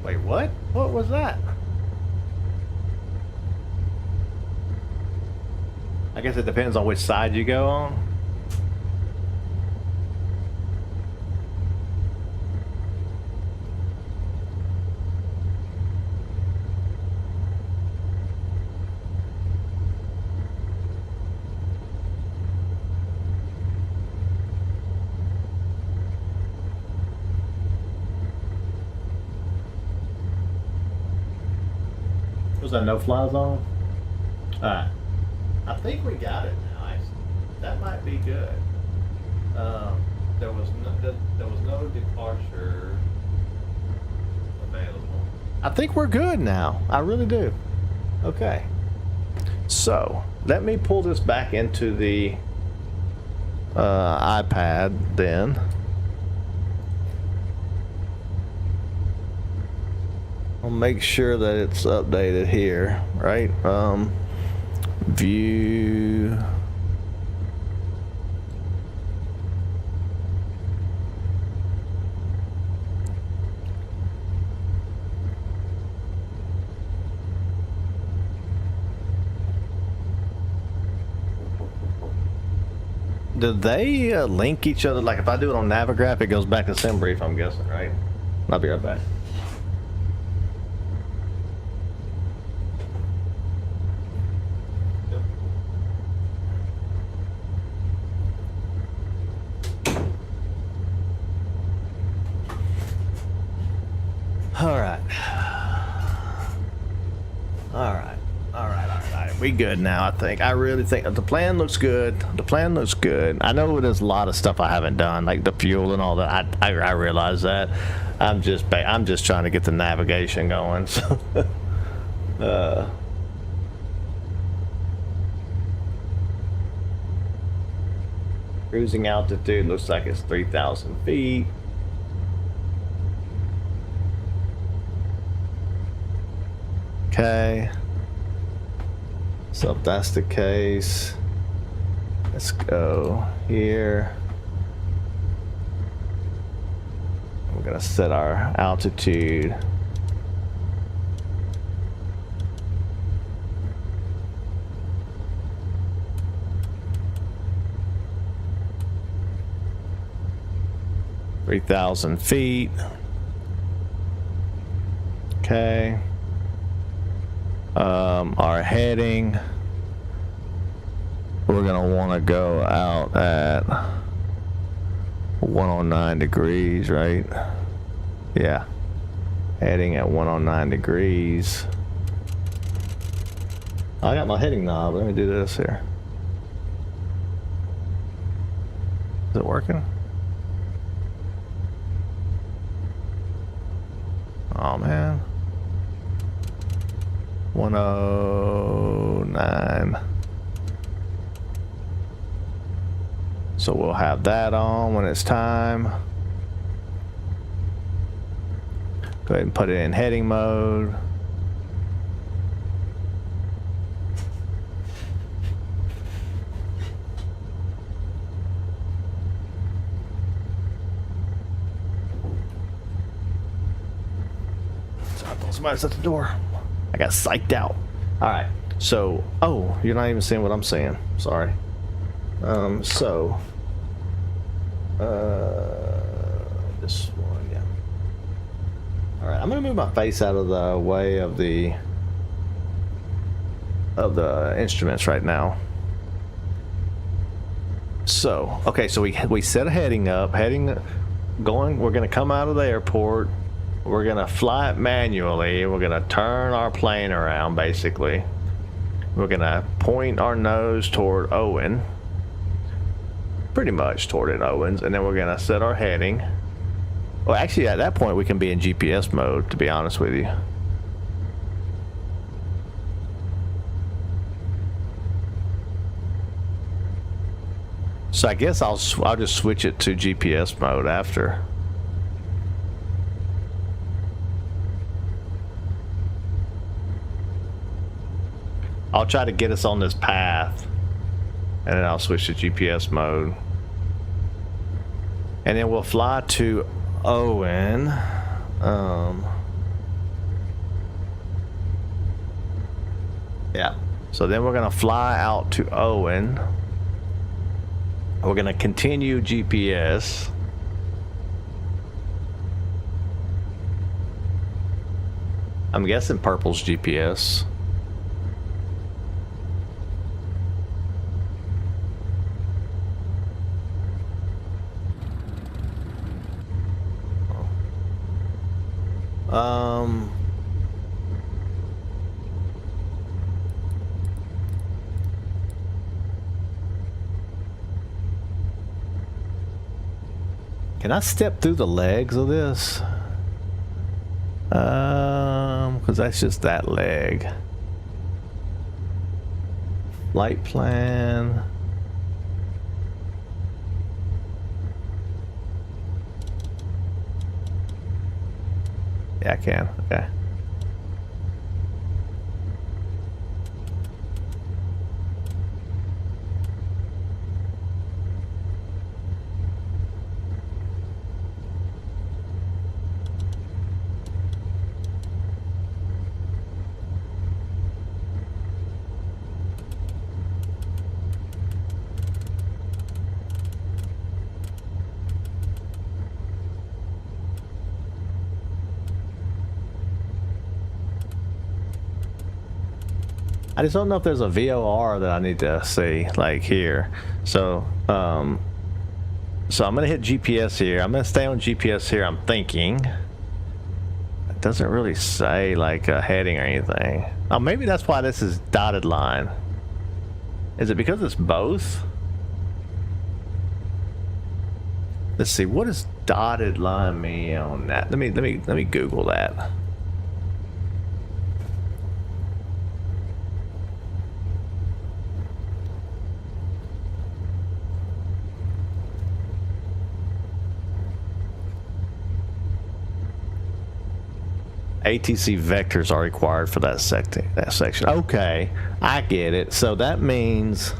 Wait, what? What was that? I guess it depends on which side you go on. Was that no fly zone? Alright. I think we got it now. That might be good. There was no departure available. I think we're good now. I really do. Okay. So let me pull this back into the iPad then. I'll make sure that it's updated here, right? View. Do they link each other? Like if I do it on Navigraph, it goes back to SimBrief, I'm guessing, right? I'll be right back. We good now, I think. I really think the plan looks good. The plan looks good. I know there's a lot of stuff I haven't done, like the fuel and all that. I realize that. I'm just trying to get the navigation going. So, Cruising altitude looks like it's 3,000 feet. Okay. So if that's the case, let's go here. We're gonna set our altitude. $3,000 feet. Okay. Our heading, we're gonna want to go out at 109 degrees, right? Yeah. Heading at 109 degrees. I got my heading knob. Let me do this here. Is it working? Oh man. 109. So we'll have that on when it's time. Go ahead and put it in heading mode. Sorry, somebody's at the door. I got psyched out. All right. So, oh, you're not even seeing what I'm saying. Sorry. This one, yeah. All right. I'm gonna move my face out of the way of the instruments right now. So, okay. So we set a heading up. Going. We're gonna come out of the airport. We're gonna fly it manually. We're gonna turn our plane around, basically. We're gonna point our nose toward Owen. Pretty much toward it, Owens. And then we're gonna set our heading. Well, actually, at that point, we can be in GPS mode, to be honest with you. So I guess I'll just switch it to GPS mode after. I'll try to get us on this path, and then I'll switch to GPS mode. And then we'll fly to Owen. Yeah. So then we're gonna fly out to Owen. We're gonna continue GPS. I'm guessing purple's GPS. Can I step through the legs of this? Because that's just that leg. Flight plan. Yeah, I can. Okay. I just don't know if there's a VOR that I need to see, like here. So I'm gonna hit GPS here. I'm gonna stay on GPS here, I'm thinking. It doesn't really say like a heading or anything. Oh, maybe that's why this is dotted line. Is it because it's both? Let's see, what does dotted line mean on that? Let me Google that. ATC vectors are required for that section. Okay, I get it. So that means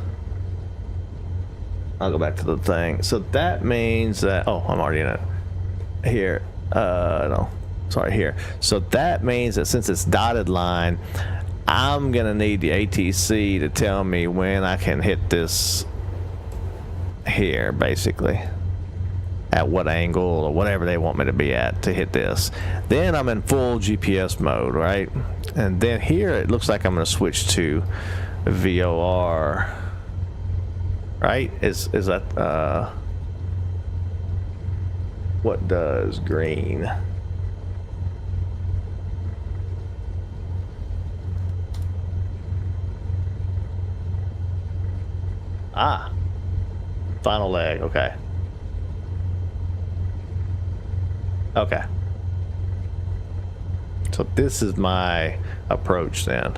I'll go back to the thing. So that means that I'm already in it. Here, no, sorry, here. So that means that since it's dotted line, I'm gonna need the ATC to tell me when I can hit this here, basically. At what angle or whatever they want me to be at to hit this. Then I'm in full GPS mode, right? And then here it looks like I'm going to switch to VOR, right? Is that what does green? Final leg. Okay. Okay. So this is my approach then.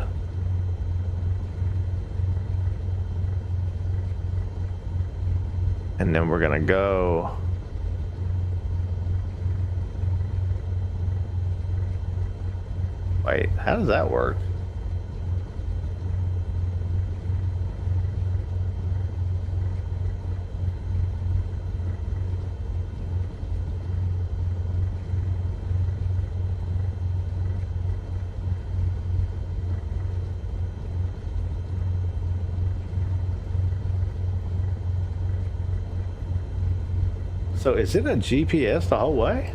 And then we're gonna go. Wait, how does that work? So is it a GPS the whole way?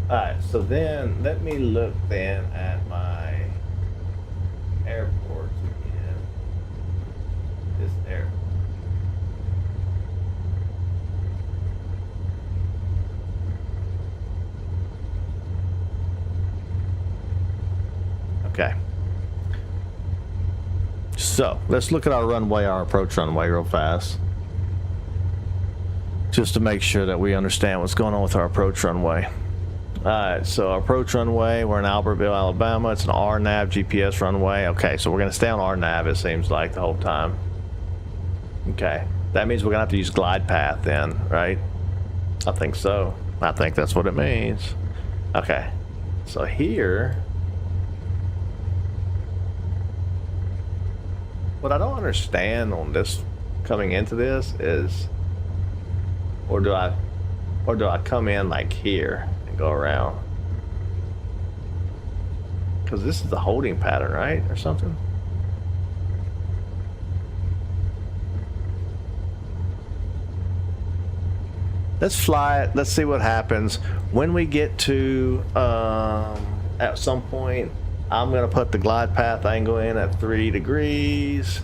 Alright, so then let me look then at my airports again. This airport. Okay. So let's look at our runway, our approach runway real fast. Just to make sure that we understand what's going on with our approach runway. Alright, so our approach runway, we're in Albertville, Alabama. It's an RNAV GPS runway. Okay, so we're going to stay on RNAV, it seems like, the whole time. Okay, that means we're going to have to use glide path then, right? I think so. I think that's what it means. Okay, so here... What I don't understand on this, coming into this, is... Or do I come in like here? Go around, because this is the holding pattern, right, or something. Let's fly it. Let's see what happens when we get to at some point. I'm gonna put the glide path angle in at 3 degrees.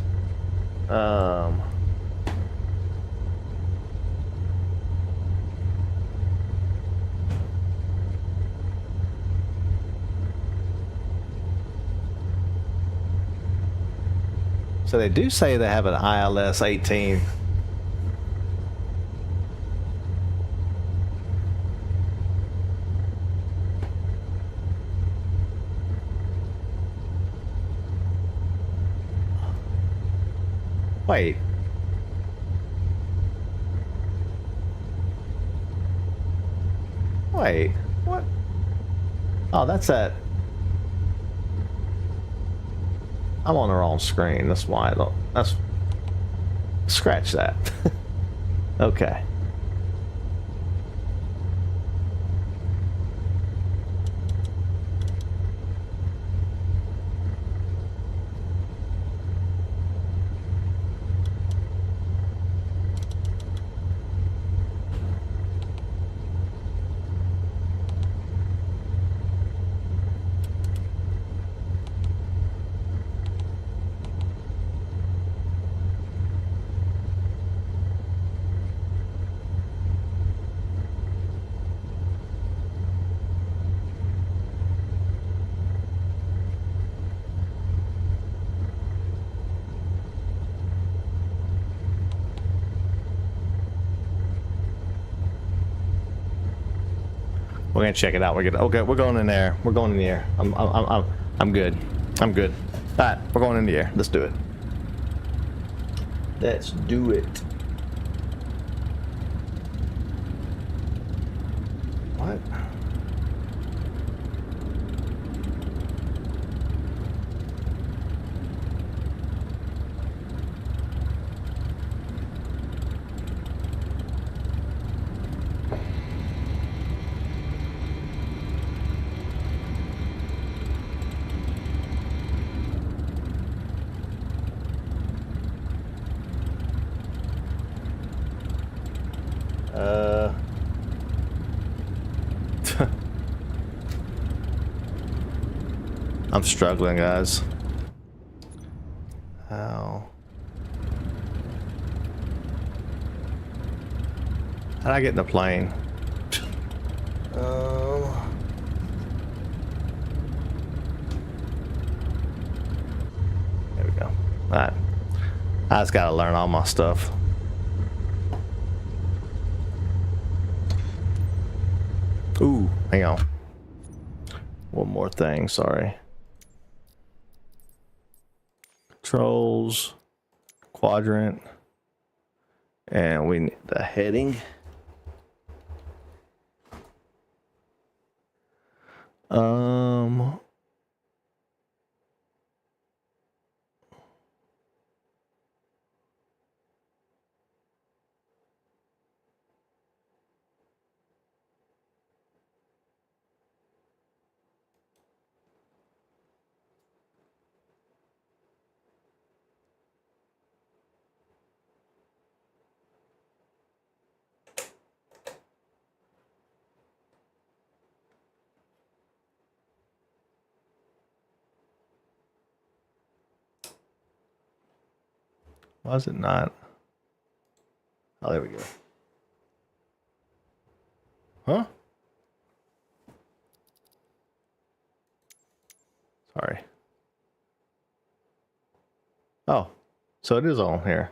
So they do say they have an ILS 18. Wait. Wait. What? Oh, that's at... I'm on the wrong screen. That's why I don't... That's... Scratch that. Okay. We're gonna check it out. We're good. Okay, we're going in there. We're going in the air. I'm good. I'm good. All right, we're going in the air. Let's do it. Let's do it. What? I'm struggling, guys. How? How'd I get in the plane? There we go. Alright. I just gotta learn all my stuff. Ooh, hang on. One more thing, sorry. Controls, quadrant, and we need the heading. Why is it not? Oh, there we go. Huh? Sorry. Oh, so it is on here.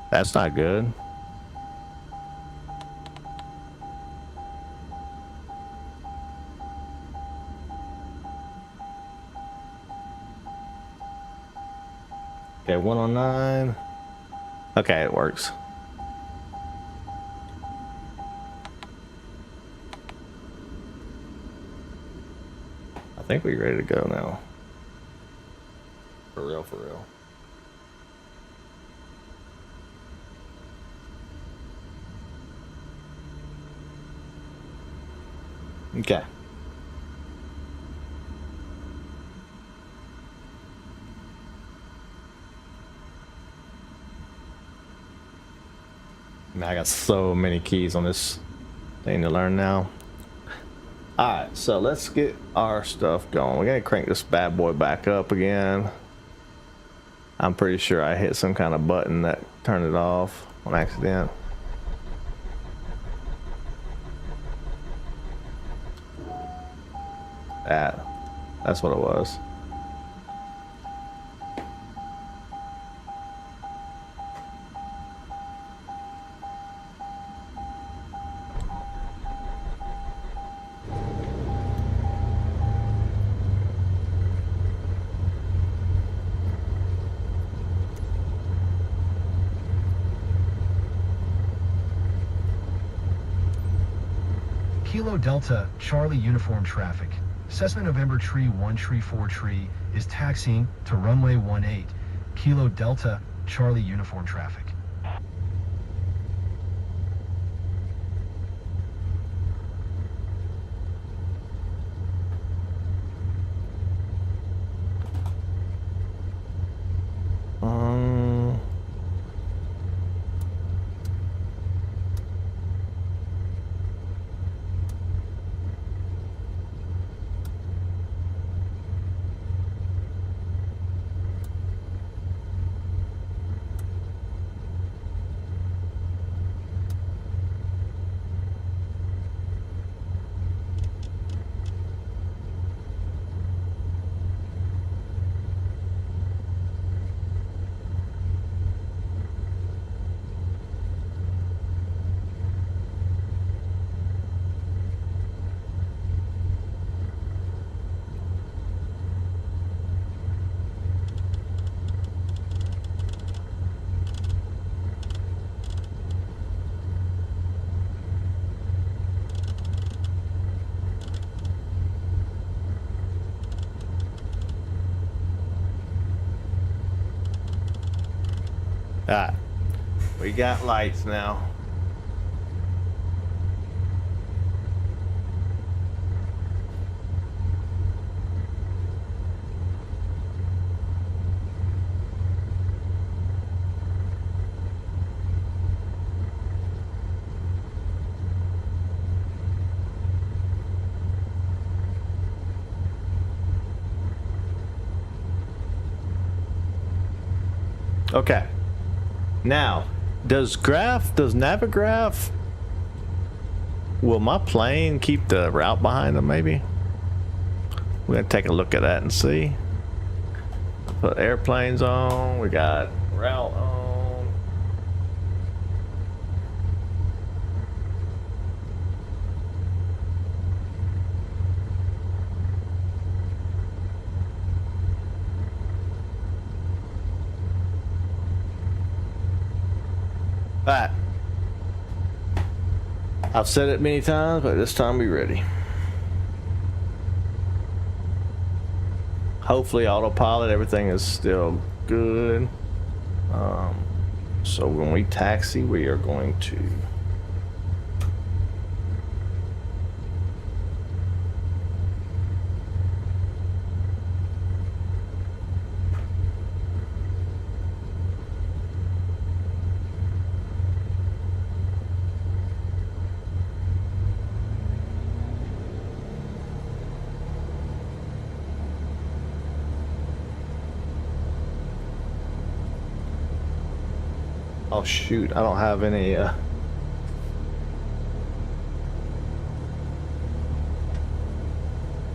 That's not good. Okay, 109. Okay, it works. I think we're ready to go now. For real, for real. Okay. Man, I got so many keys on this thing to learn now. Alright, so let's get our stuff going. We're gonna crank this bad boy back up again. I'm pretty sure I hit some kind of button that turned it off on accident. That's what it was. Kilo Delta, Charlie Uniform Traffic. Cessna November Tree 1 Tree 4 Tree is taxiing to runway 18. Kilo Delta, Charlie Uniform Traffic. Alright. We got lights now. Okay. Now, does Navigraph, will my plane keep the route behind them maybe? We're gonna take a look at that and see. Put airplanes on, we got route on. Alright. I've said it many times, but this time be ready. Hopefully autopilot, everything is still good. So when we taxi, we are going to oh shoot, I don't have any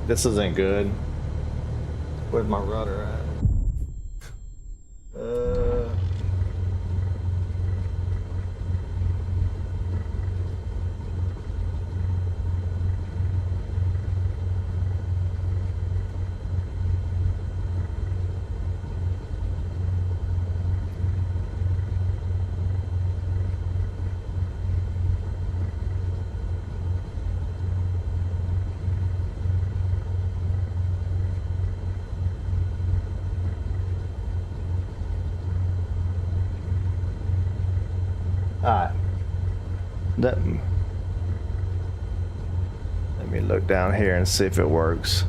this isn't good. Where's my rudder at? Alright. Let me look down here and see if it works.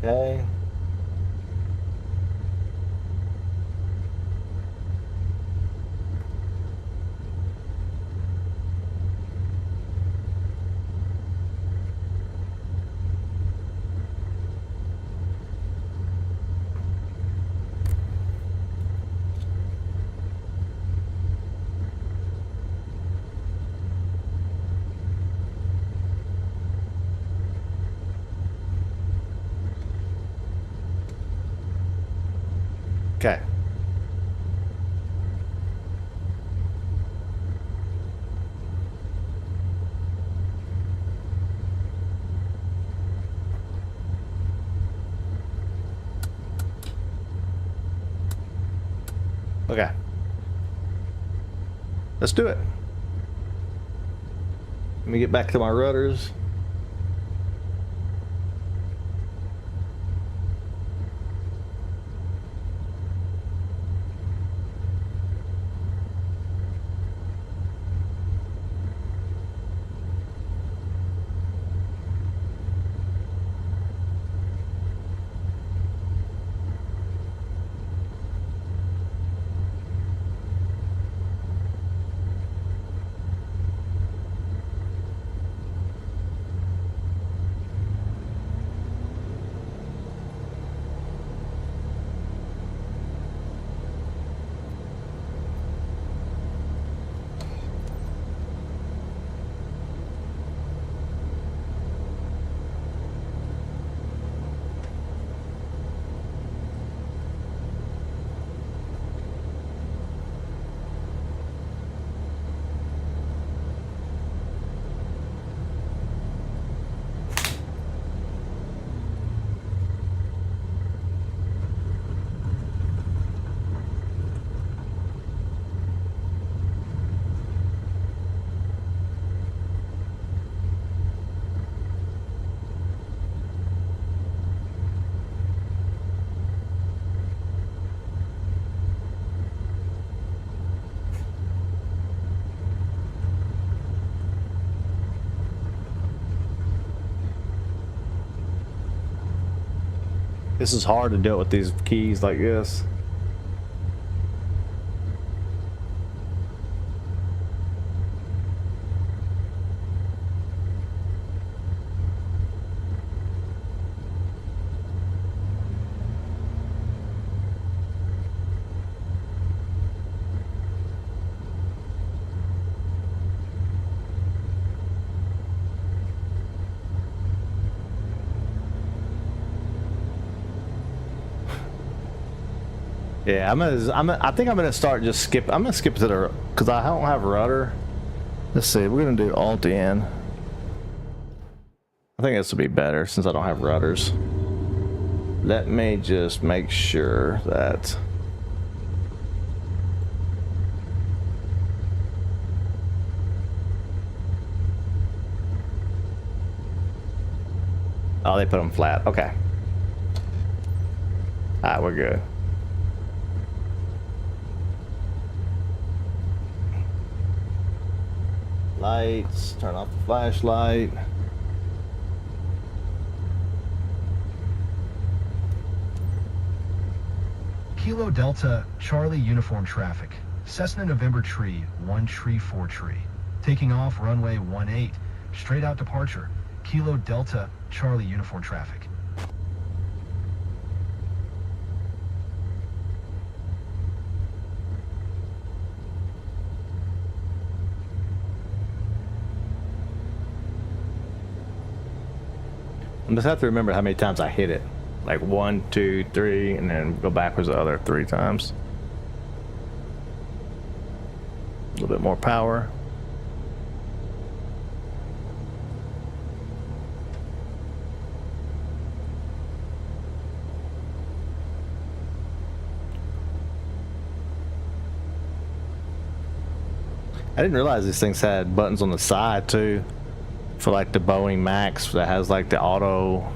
Okay. Okay. Okay. Let's do it. Let me get back to my rudders. This is hard to do it with these keys like this. Yeah, I think I'm gonna start just skip. I'm gonna skip to the, because I don't have rudder. Let's see. We're gonna do Alt N. I think this will be better since I don't have rudders. Let me just make sure that. Oh, they put them flat. Okay. All right, we're good. Lights, turn off the flashlight. Kilo Delta, Charlie uniform traffic. Cessna November tree, 134 tree. Taking off runway 18. Straight out departure. Kilo Delta, Charlie uniform traffic. I just have to remember how many times I hit it. Like 1, 2, 3, and then go backwards the other 3 times. A little bit more power. I didn't realize these things had buttons on the side too. For like the Boeing Max that has like the auto.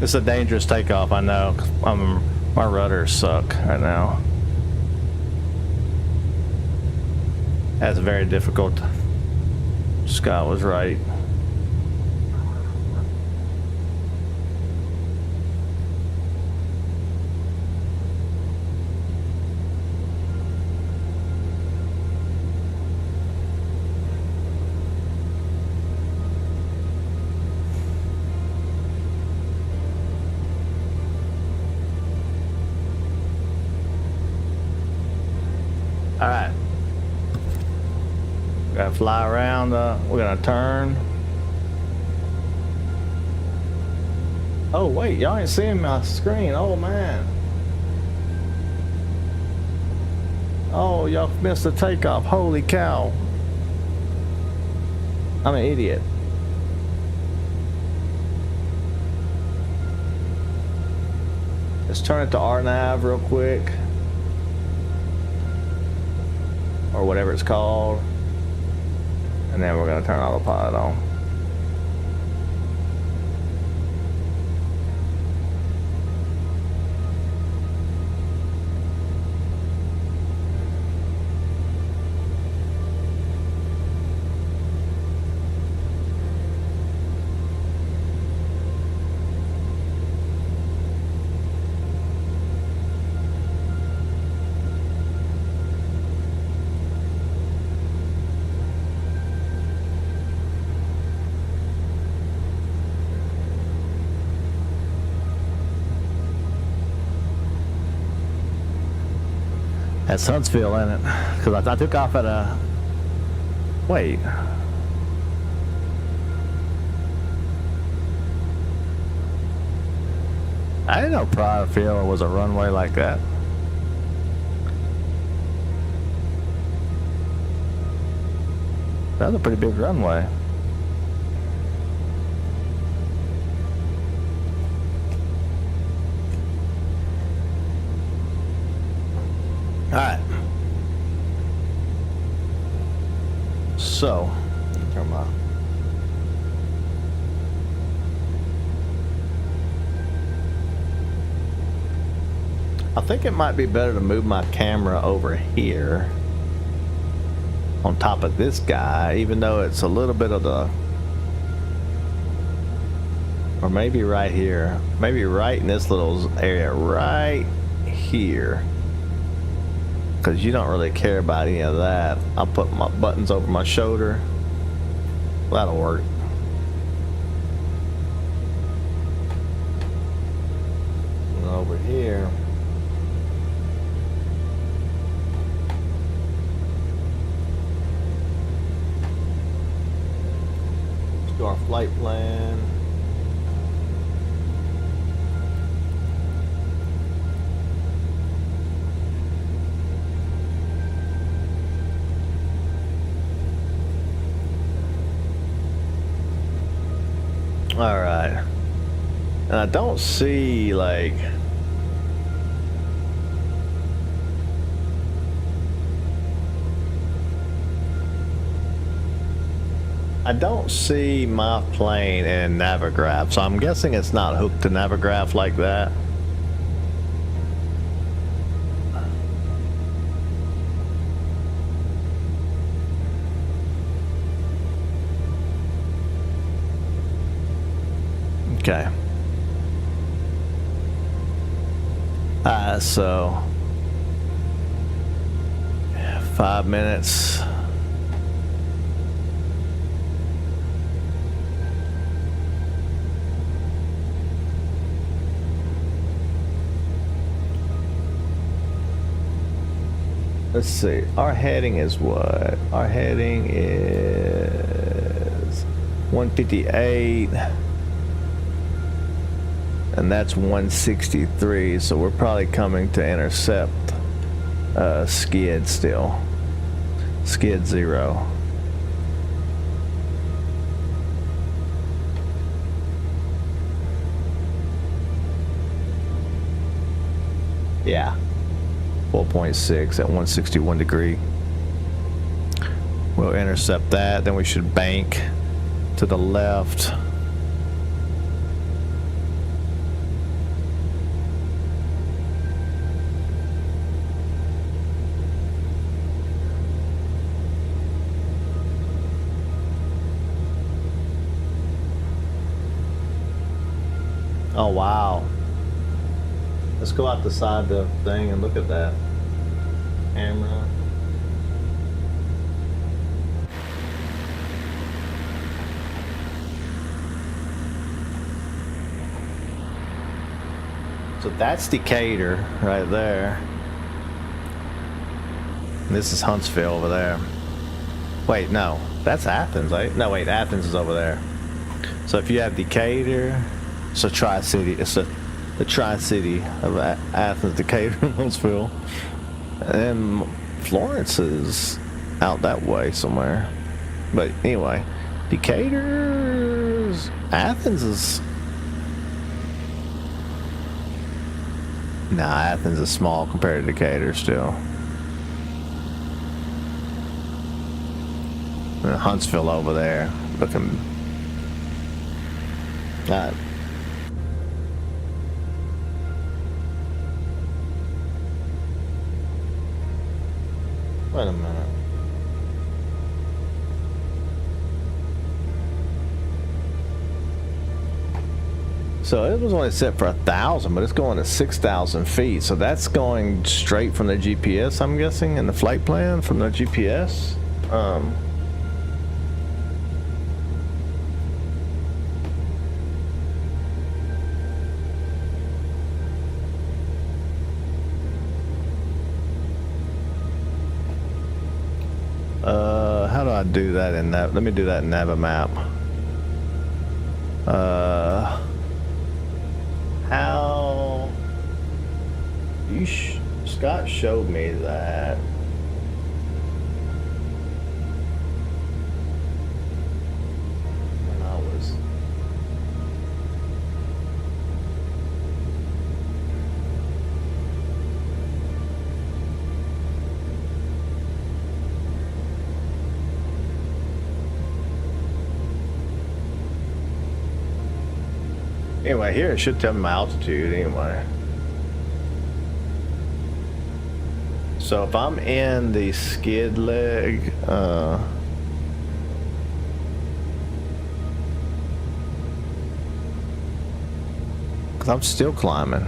It's a dangerous takeoff, I know. My rudders suck right now. That's very difficult. Scott was right. Alright. Gotta fly around, we're gonna turn. Oh wait, y'all ain't seeing my screen, oh man. Oh, y'all missed the takeoff, holy cow. I'm an idiot. Let's turn it to RNAV real quick. Or whatever it's called, and then we're gonna turn autopilot on. That's Huntsville, ain't it? Because I took off at a... Wait. I didn't know Pryor Field was a runway like that. That was a pretty big runway. Alright. So, come on. I think it might be better to move my camera over here on top of this guy, even though it's a little bit of the, or maybe right here, maybe right in this little area right here, because you don't really care about any of that. I'll put my buttons over my shoulder. That'll work. And over here, let's do our flight plan. All right, and I don't see like I don't see my plane in Navigraph, so I'm guessing it's not hooked to Navigraph like that. Okay. So 5 minutes. Let's see. Our heading is what? Our heading is 158. And that's 163, so we're probably coming to intercept skid still. Skid 0. Yeah. 4.6 at 161 degree. We'll intercept that, then we should bank to the left. Oh wow. Let's go out the side of the thing and look at that camera. So that's Decatur right there. And this is Huntsville over there. Wait, no, that's Athens, right? No, wait, Athens is over there. So if you have Decatur, it's a tri-city. It's the tri-city of Athens, Decatur, and Huntsville. And Florence is out that way somewhere. But anyway, Decatur's, Athens is, nah, Athens is small compared to Decatur still. And Huntsville over there, looking. Wait a minute. So it was only set for 1,000, but it's going to 6,000 feet. So that's going straight from the GPS, I'm guessing, in the flight plan from the GPS. How do I do that in that? Let me do that in Navimap. How? Scott showed me that. When I was. Anyway, here it should tell me my altitude anyway. So if I'm in the skid leg, because I'm still climbing.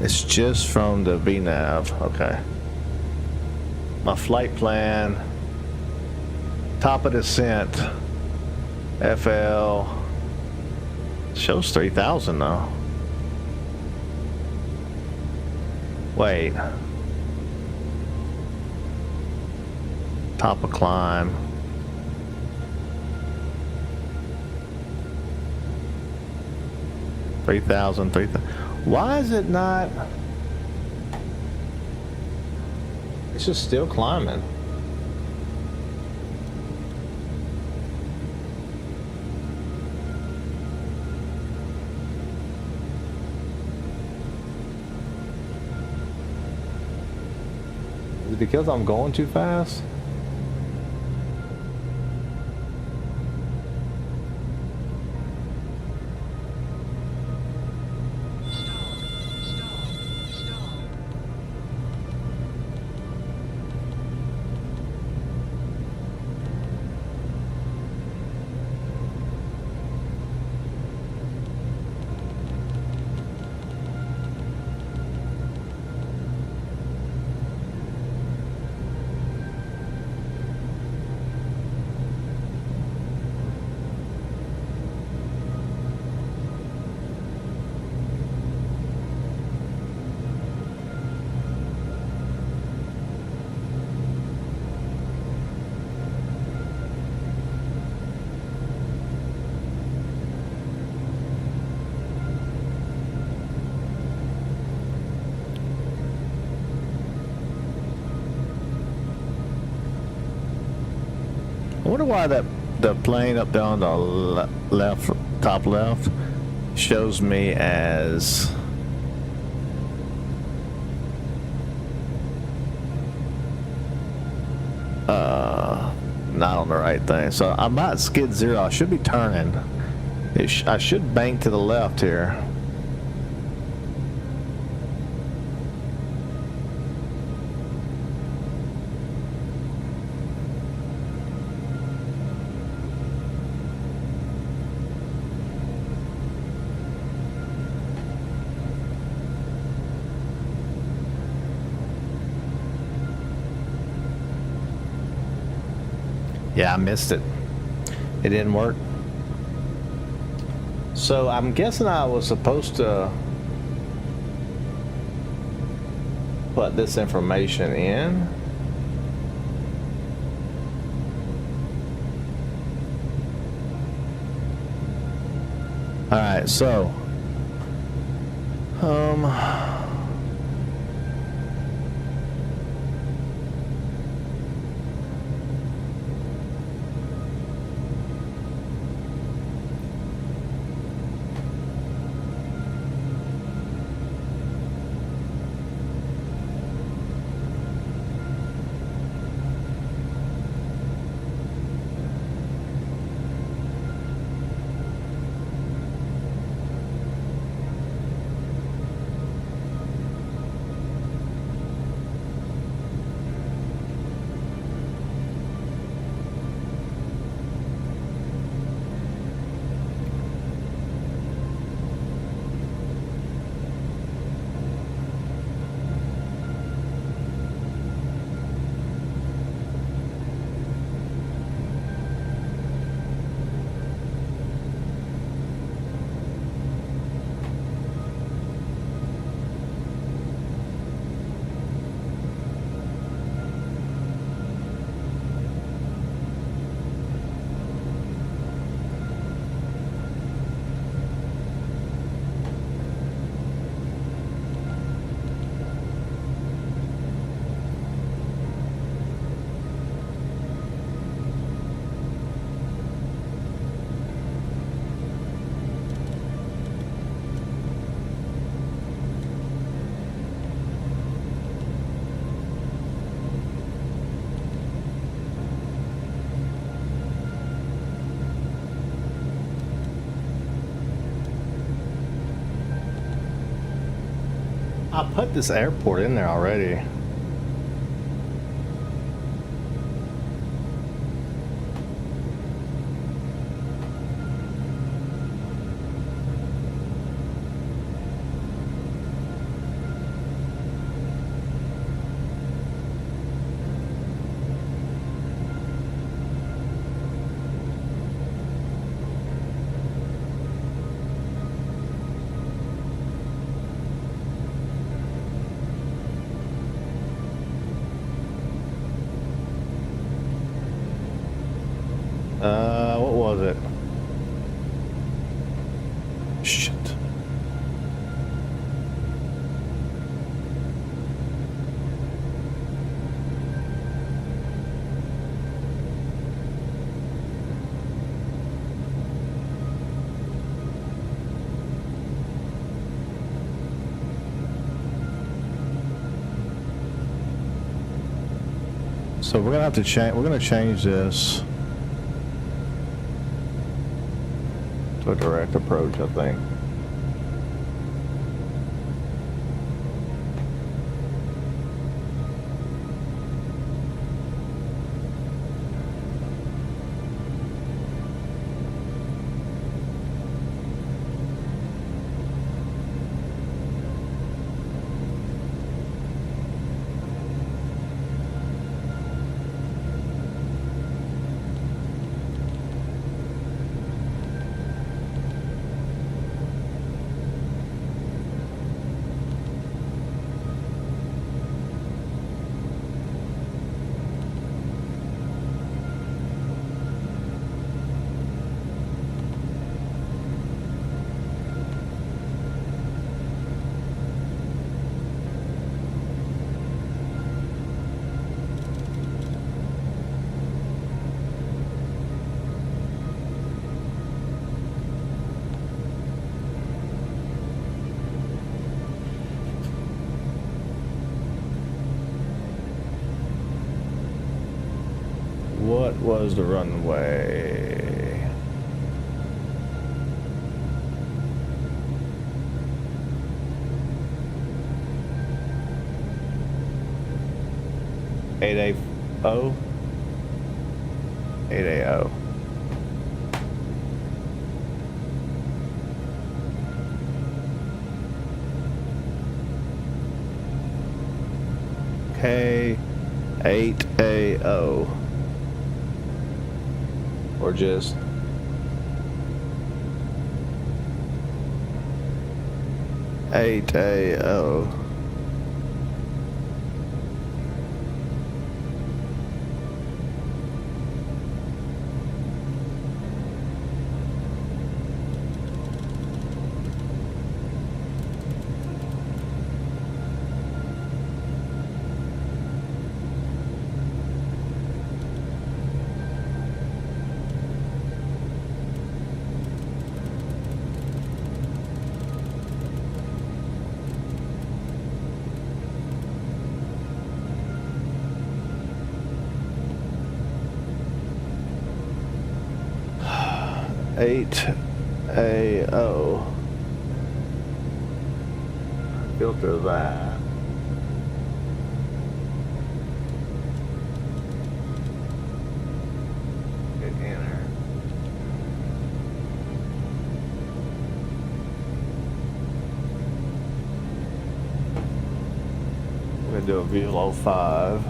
It's just from the VNav. Okay. My flight plan. Top of descent. FL. Shows 3,000 though. Wait. Top of climb. Three thousand. Why is it not? It's just still climbing. Is it because I'm going too fast? I wonder why the plane up there on the left, top left, shows me as not on the right thing. So I'm at skid zero. I should be turning. I should bank to the left here. Yeah, I missed it. It didn't work. So I'm guessing I was supposed to put this information in. All right, so I put this airport in there already. What was it? Shit. So we're gonna have to change. We're gonna change this to a direct approach, I think. What was the runway? Eight A-O? 8AO. K8AO. Or just K8AO. AO. Filter that. Hit enter. We're gonna do a velo 5.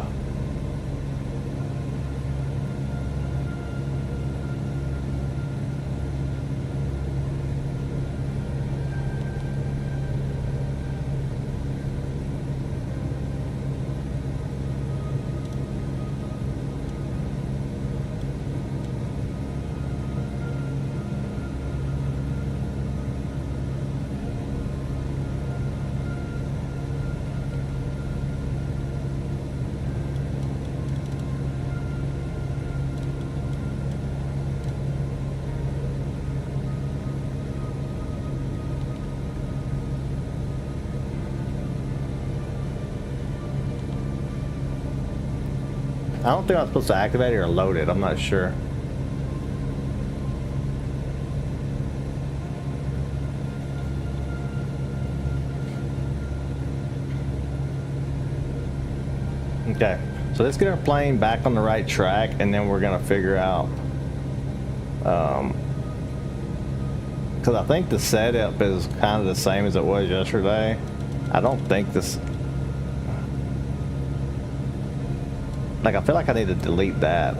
I don't think I'm supposed to activate it or load it. I'm not sure. Okay, so let's get our plane back on the right track, and then we're gonna figure out. Because I think the setup is kind of the same as it was yesterday. I don't think this. Like, I feel like I need to delete that.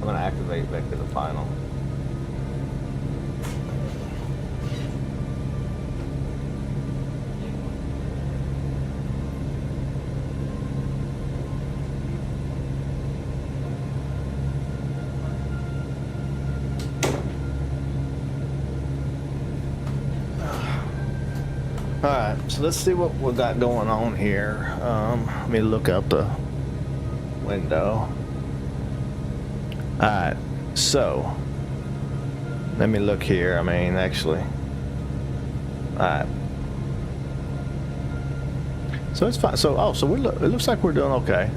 I'm gonna activate back to the final. Alright, so let's see what we got going on here. Let me look out the window. Alright, so let me look here. I mean, actually. Alright. So it's fine. So, oh, so it looks like we're doing okay.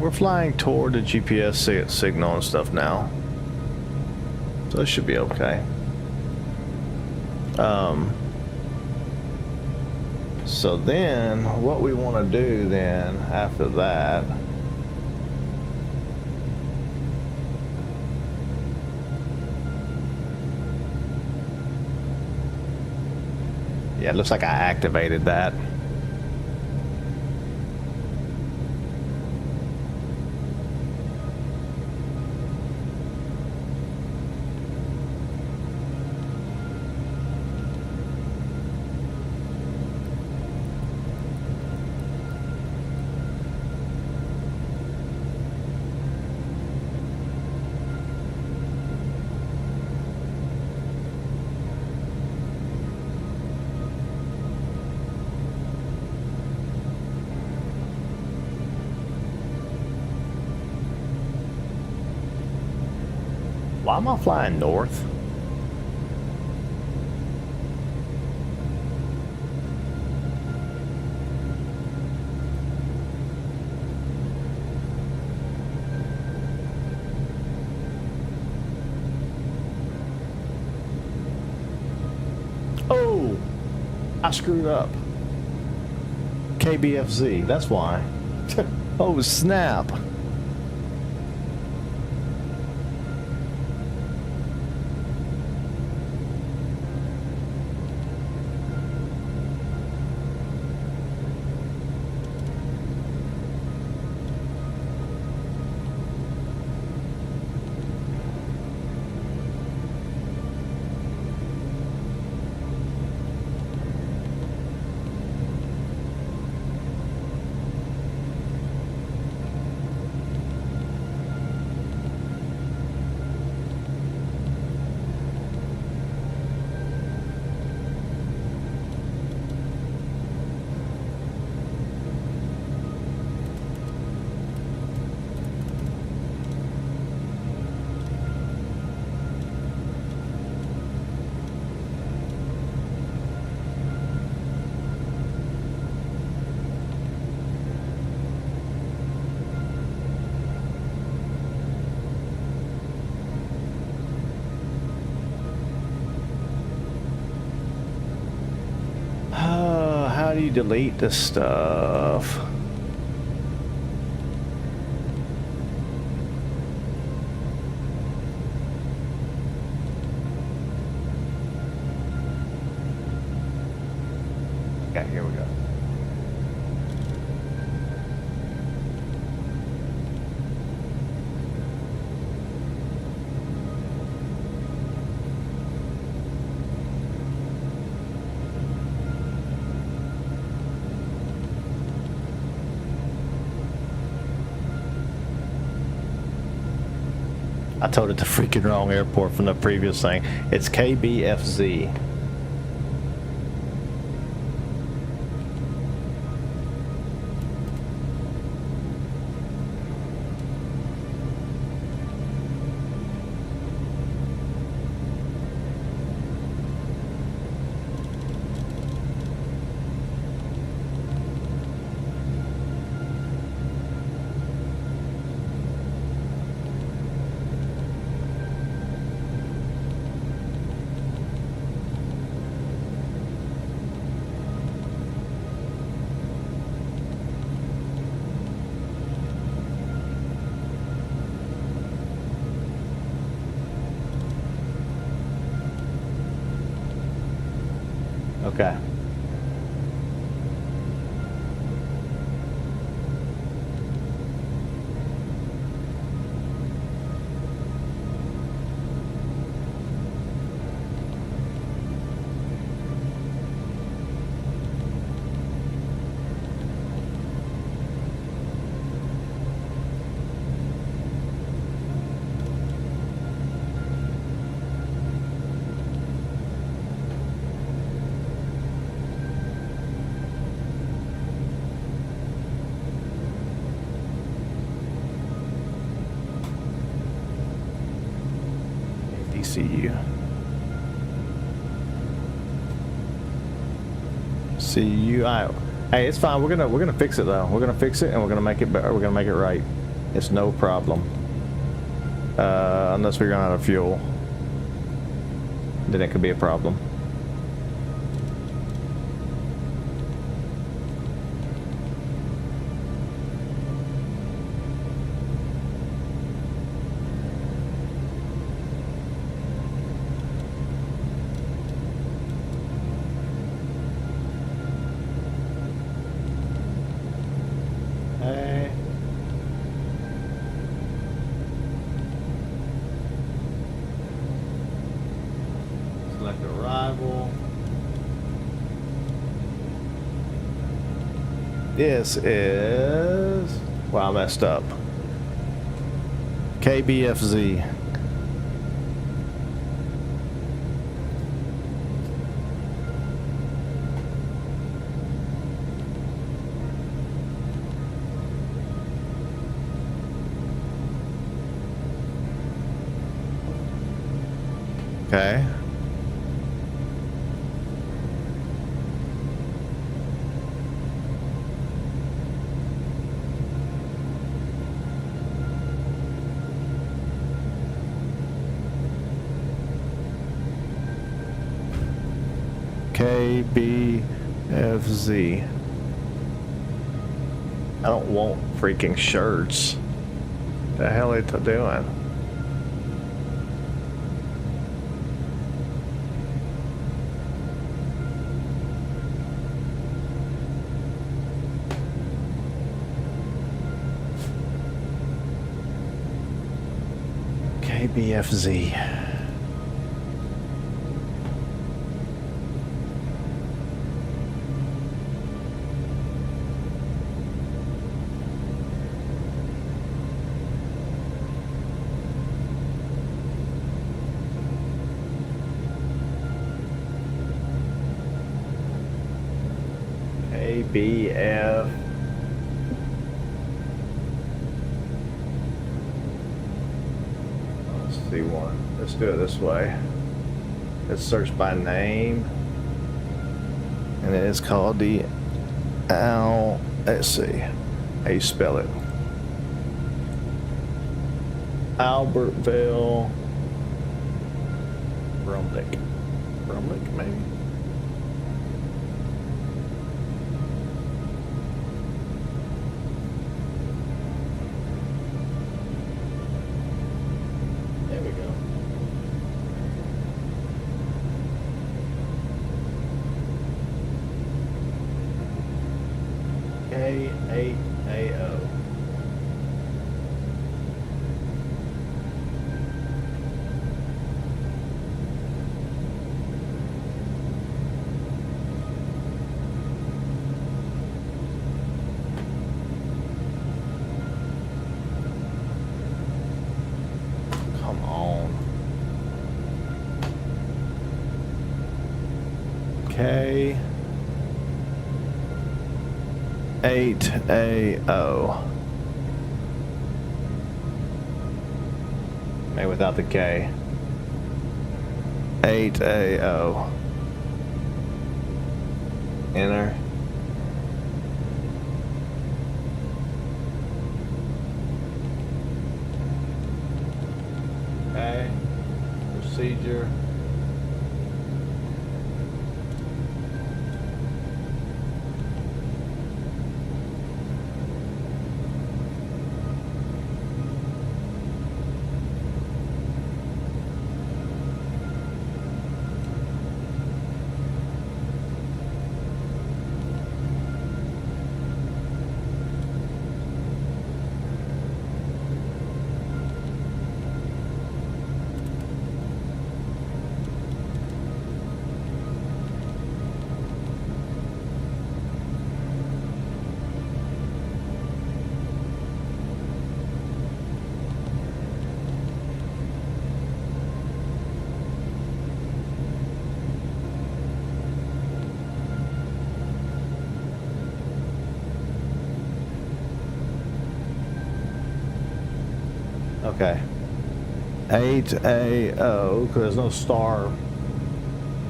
We're flying toward the GPS signal and stuff now. So it should be okay. So then what we want to do then after that, yeah, it looks like I activated that. Why am I flying north? Oh, I screwed up. KBFZ, that's why. Oh, snap. How do you delete this stuff? Okay, here we go. I told it the freaking wrong airport from the previous thing. It's KBFZ. Okay. DCU. CU. Hey, it's fine. We're gonna fix it though. We're gonna fix it and we're gonna make it better. We're gonna make it right. It's no problem. Unless we run out of fuel, then it could be a problem. Hey. Select arrival. This is... Wow, I messed up. KBFZ. Okay. KBFZ. I don't want freaking shirts. The hell are they doing? KBFZ. KBF. See one. Let's do it this way. Let's search by name, and it is called the let's see how you spell it. Albertville Brumlick maybe. K8AO. Come on. K8AO. Maybe without the K. 8AO. Enter. Okay. Procedure. Okay. 8AO, because there's no star.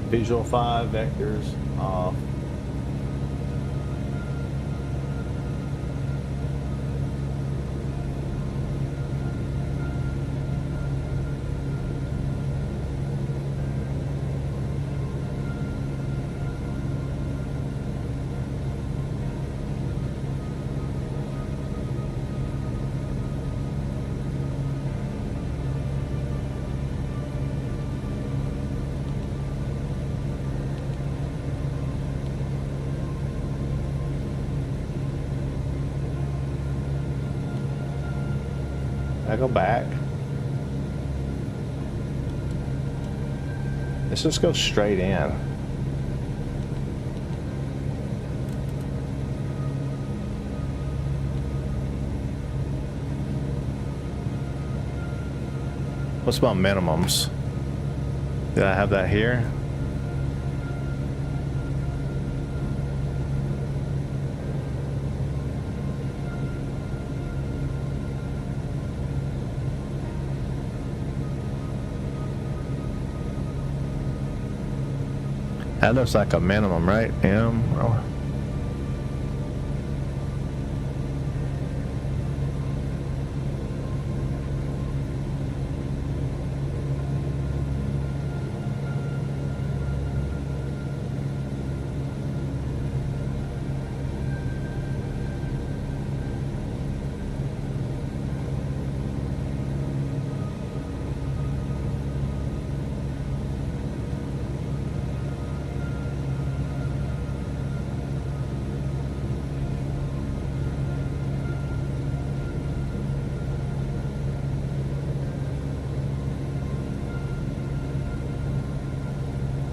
Visual 5 vectors off. I go back. Let's just go straight in. What's about minimums? Did I have that here? That looks like a minimum, right? M. Oh.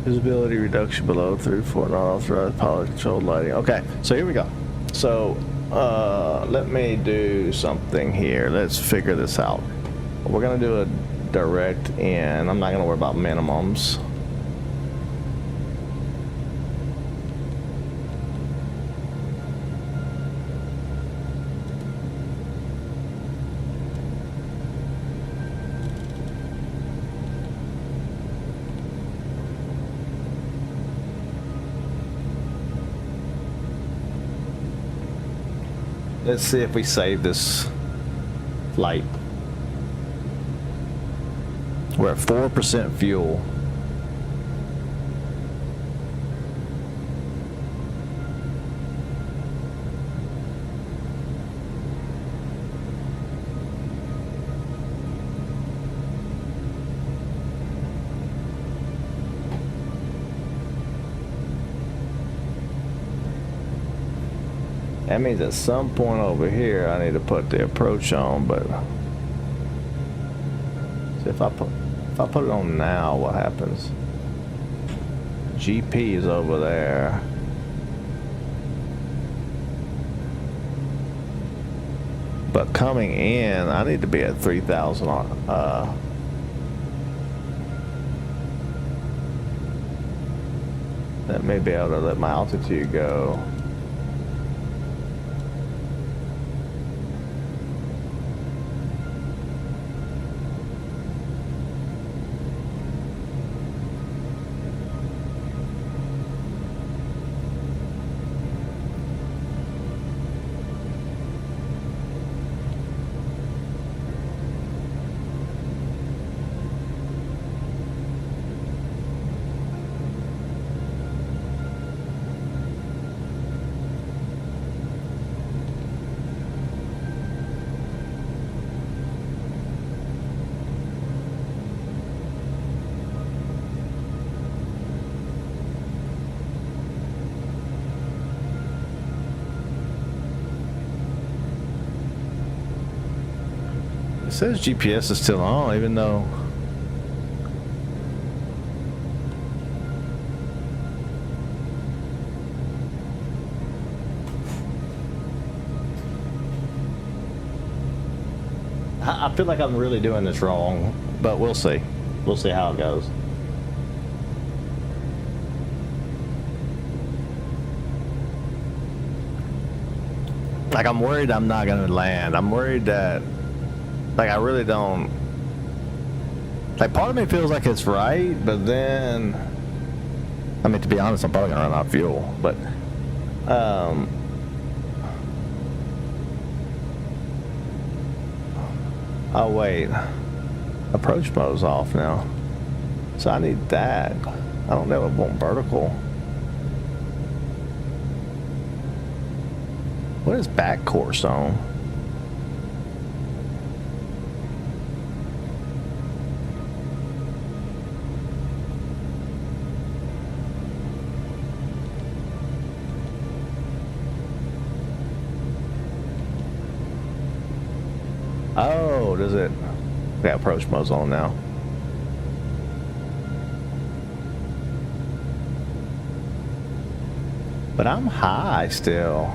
Visibility reduction below 3-4 non-authorized pilot controlled lighting. Okay, so here we go. So let me do something here. Let's figure this out. We're gonna do a direct in. I'm not gonna worry about minimums. Let's see if we save this flight. We're at 4% fuel. That means at some point over here I need to put the approach on, but see if I put it on now, what happens? GP is over there. But coming in, I need to be at 3,000 that may be able to let my altitude go. It says GPS is still on, even though I feel like I'm really doing this wrong, but we'll see. We'll see how it goes. Like, I'm worried I'm not gonna land. I'm worried that Like, I really don't. Like, part of me feels like it's right, but then, I mean, to be honest, I'm probably gonna run out of fuel. But, oh wait, approach mode's off now, so I need that. I don't know, it won't vertical. What is back course on? Oh, does it? Yeah, approach mode's on now. But I'm high still.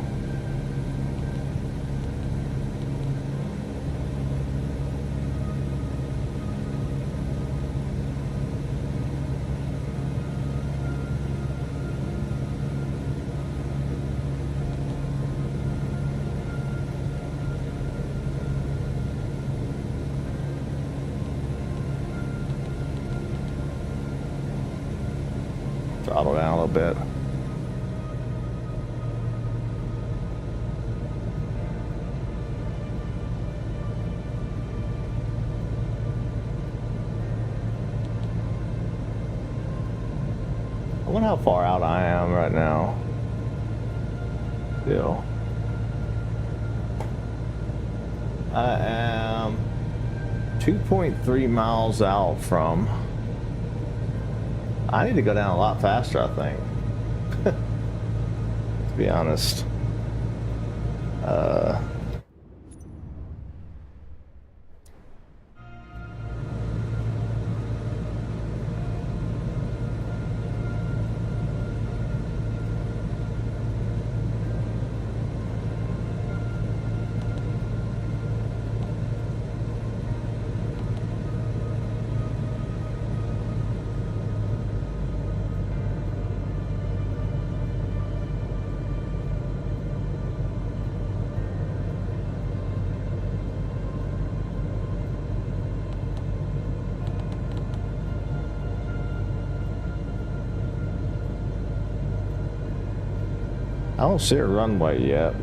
Throttle down a little bit. I wonder how far out I am right now. Still. I am 2.3 miles out from. I need to go down a lot faster, I think. To be honest. I don't see a runway yet.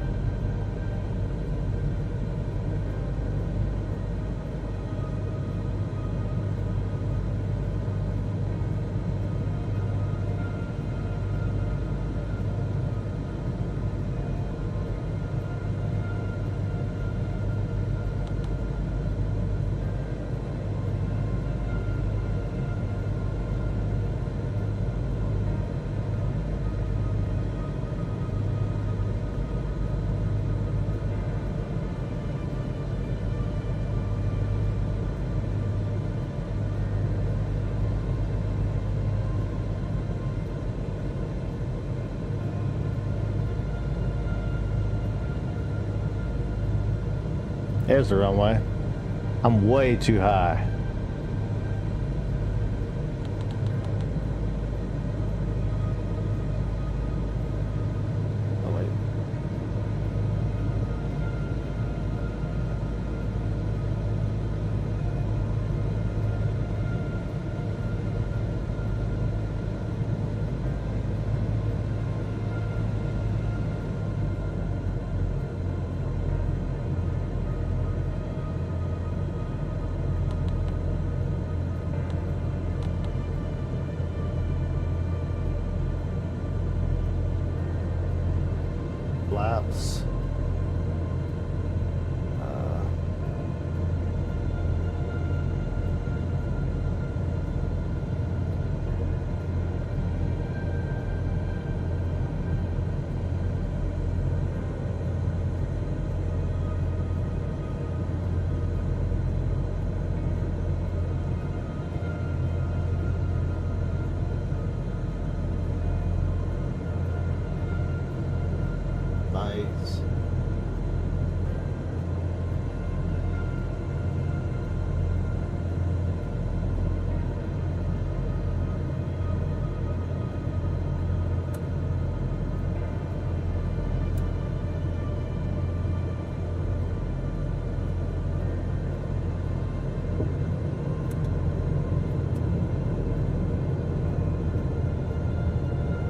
There's the runway. I'm way too high. Oh, wait.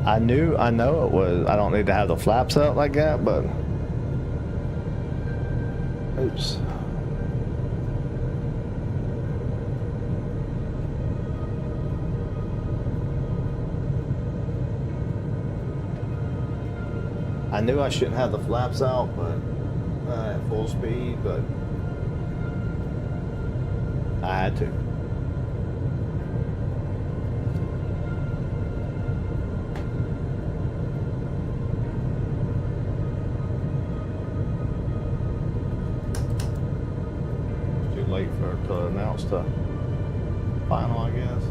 I know it was, I don't need to have the flaps out like that, but oops. I knew I shouldn't have the flaps out, but at full speed, but I had to. Too late for her to announce the final, I guess.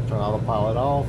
Turn autopilot off.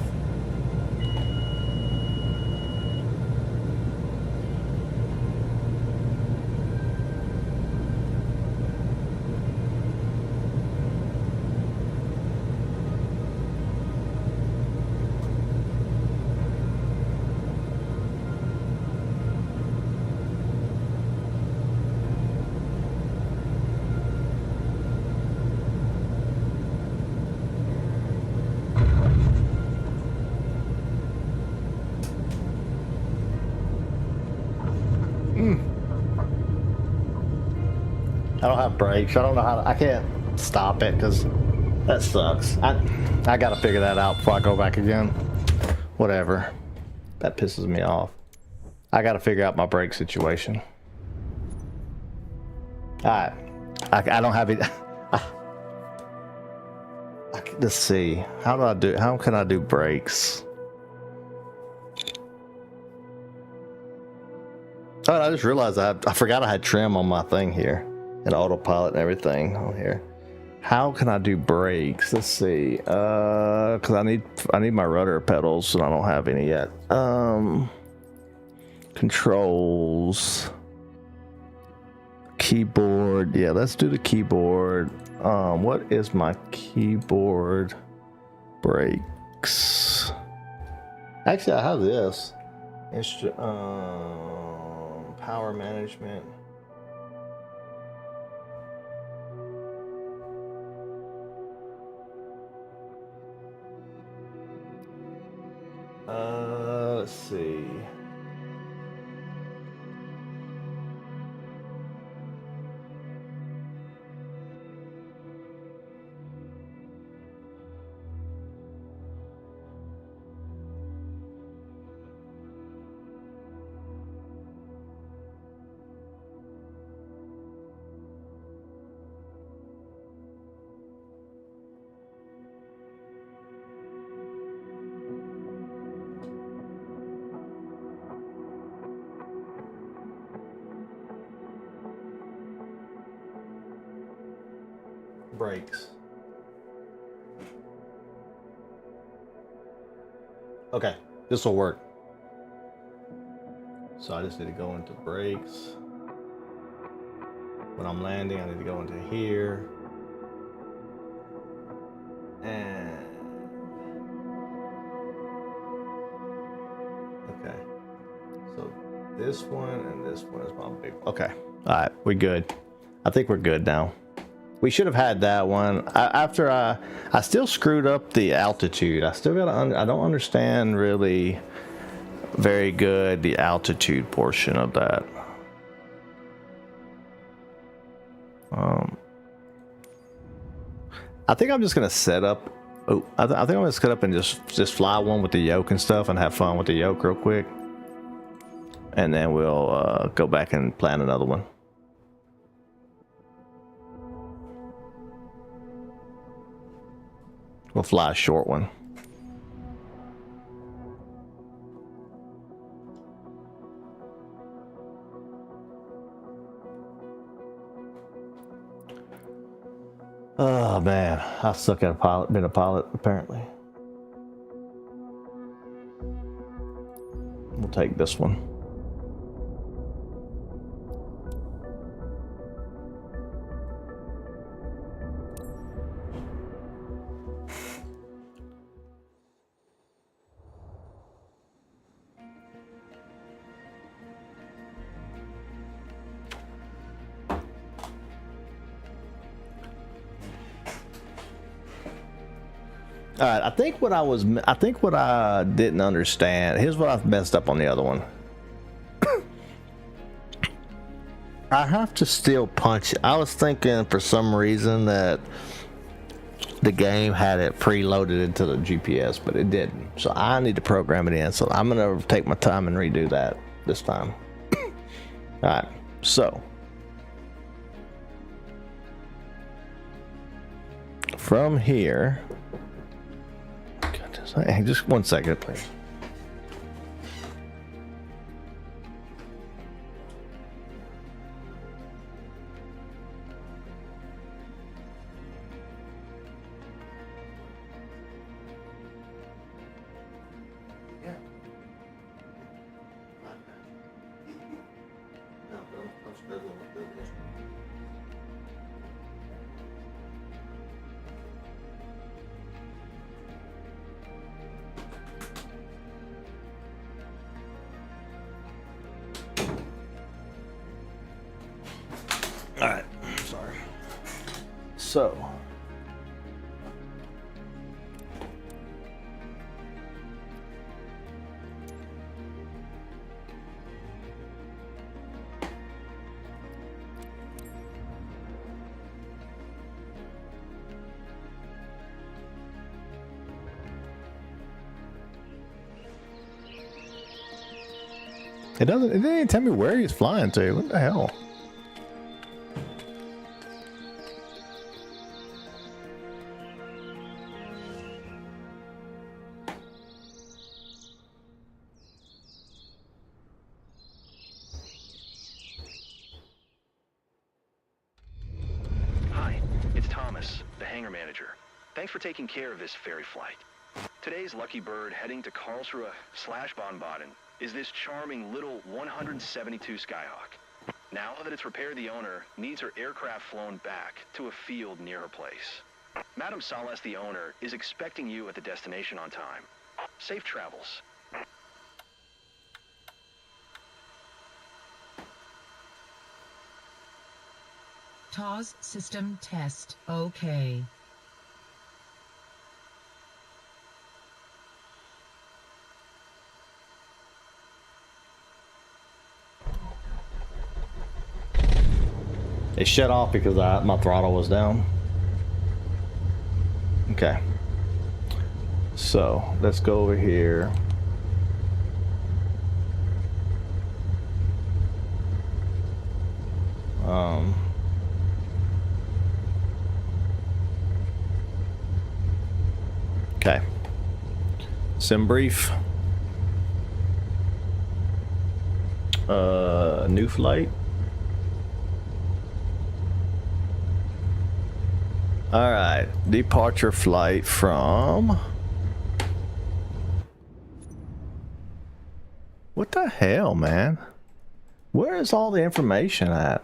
I don't have brakes. I don't know how to, I can't stop it because that sucks. I gotta figure that out before I go back again. Whatever. That pisses me off. I gotta figure out my brake situation. Alright. I don't have it. Let's see. How can I do brakes? Oh, I just realized I forgot I had trim on my thing here. And autopilot and everything on here. How can I do brakes? Let's see. Cause I need my rudder pedals and I don't have any yet. Controls. Keyboard. Yeah, let's do the keyboard. What is my keyboard brakes? Actually, I have this. Power management. Let's see. Brakes. Okay, this will work. So I just need to go into brakes. When I'm landing, I need to go into here. And okay. So this one and this one is my big one. Okay. All right, we're good. I think we're good now. We should have had that one. After I still screwed up the altitude. I still got I don't understand really very good the altitude portion of that. I think I'm just gonna set up. Oh, I think I'm gonna set up and just fly one with the yoke and stuff and have fun with the yoke real quick. and then we'll go back and plan another one. We'll fly a short one. Oh man, I suck at a pilot. Been a pilot apparently. We'll take this one. All right, I think what I didn't understand. Here's what I've messed up on the other one. I have to still punch. I was thinking for some reason that the game had it preloaded into the GPS, but it didn't. So I need to program it in. So I'm gonna take my time and redo that this time. All right, so from here. Hey, just 1 second, please. All right, sorry. So, it didn't even tell me where he's flying to. What the hell? Thanks for taking care of this ferry flight. Today's lucky bird heading to Karlsruhe/Bonn-Baden is this charming little 172 Skyhawk. Now that it's repaired, the owner needs her aircraft flown back to a field near her place. Madam Salas, the owner, is expecting you at the destination on time. Safe travels. TOS system test. Okay. It shut off because my throttle was down. Okay. So let's go over here. Okay. Sim brief. New flight. All right, departure flight from... What the hell, man? Where is all the information at?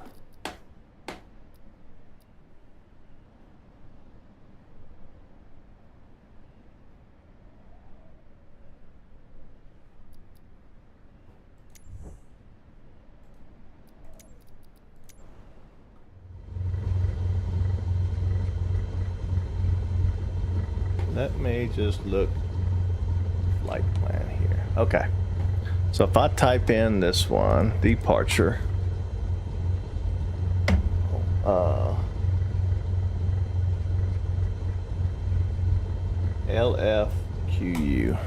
Let me just look flight plan here. Okay. So if I type in this one, departure, LFQU.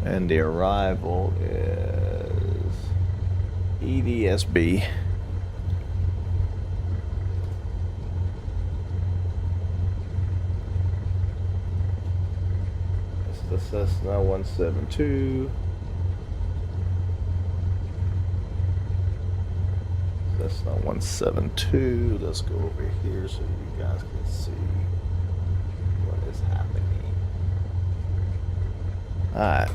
And the arrival is EDSB. This is the Cessna 172. Cessna 172. Let's go over here so you guys can see what is happening. Alright.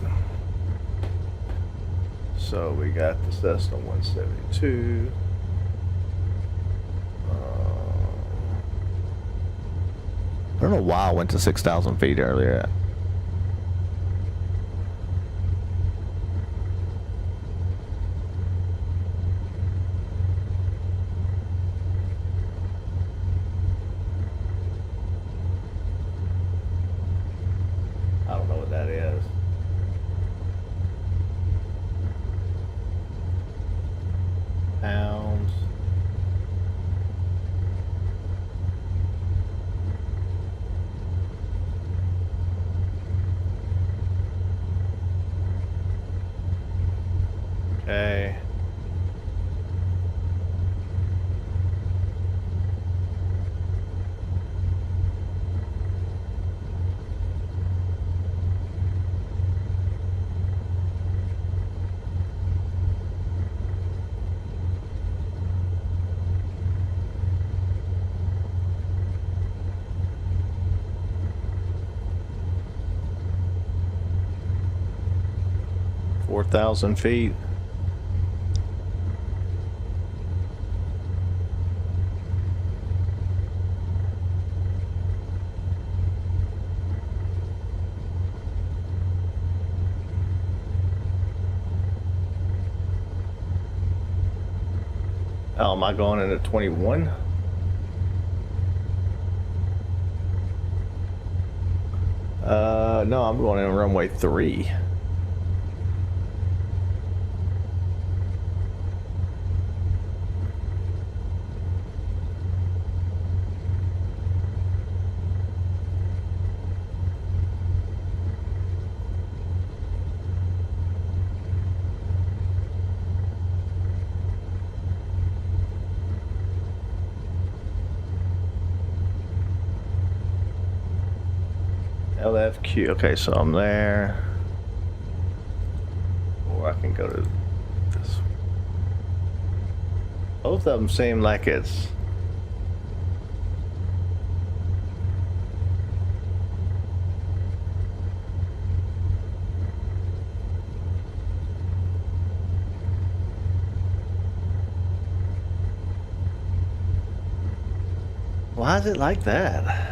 So we got the Cessna 172. I don't know why I went to 6,000 feet earlier. I don't know what that is. Pounds. Okay. Four 4,000 feet. Oh, am I going into 21? No, I'm going in runway 3. LFQ. Okay, so I'm there. Or I can go to this. Both of them seem like it's why is it like that?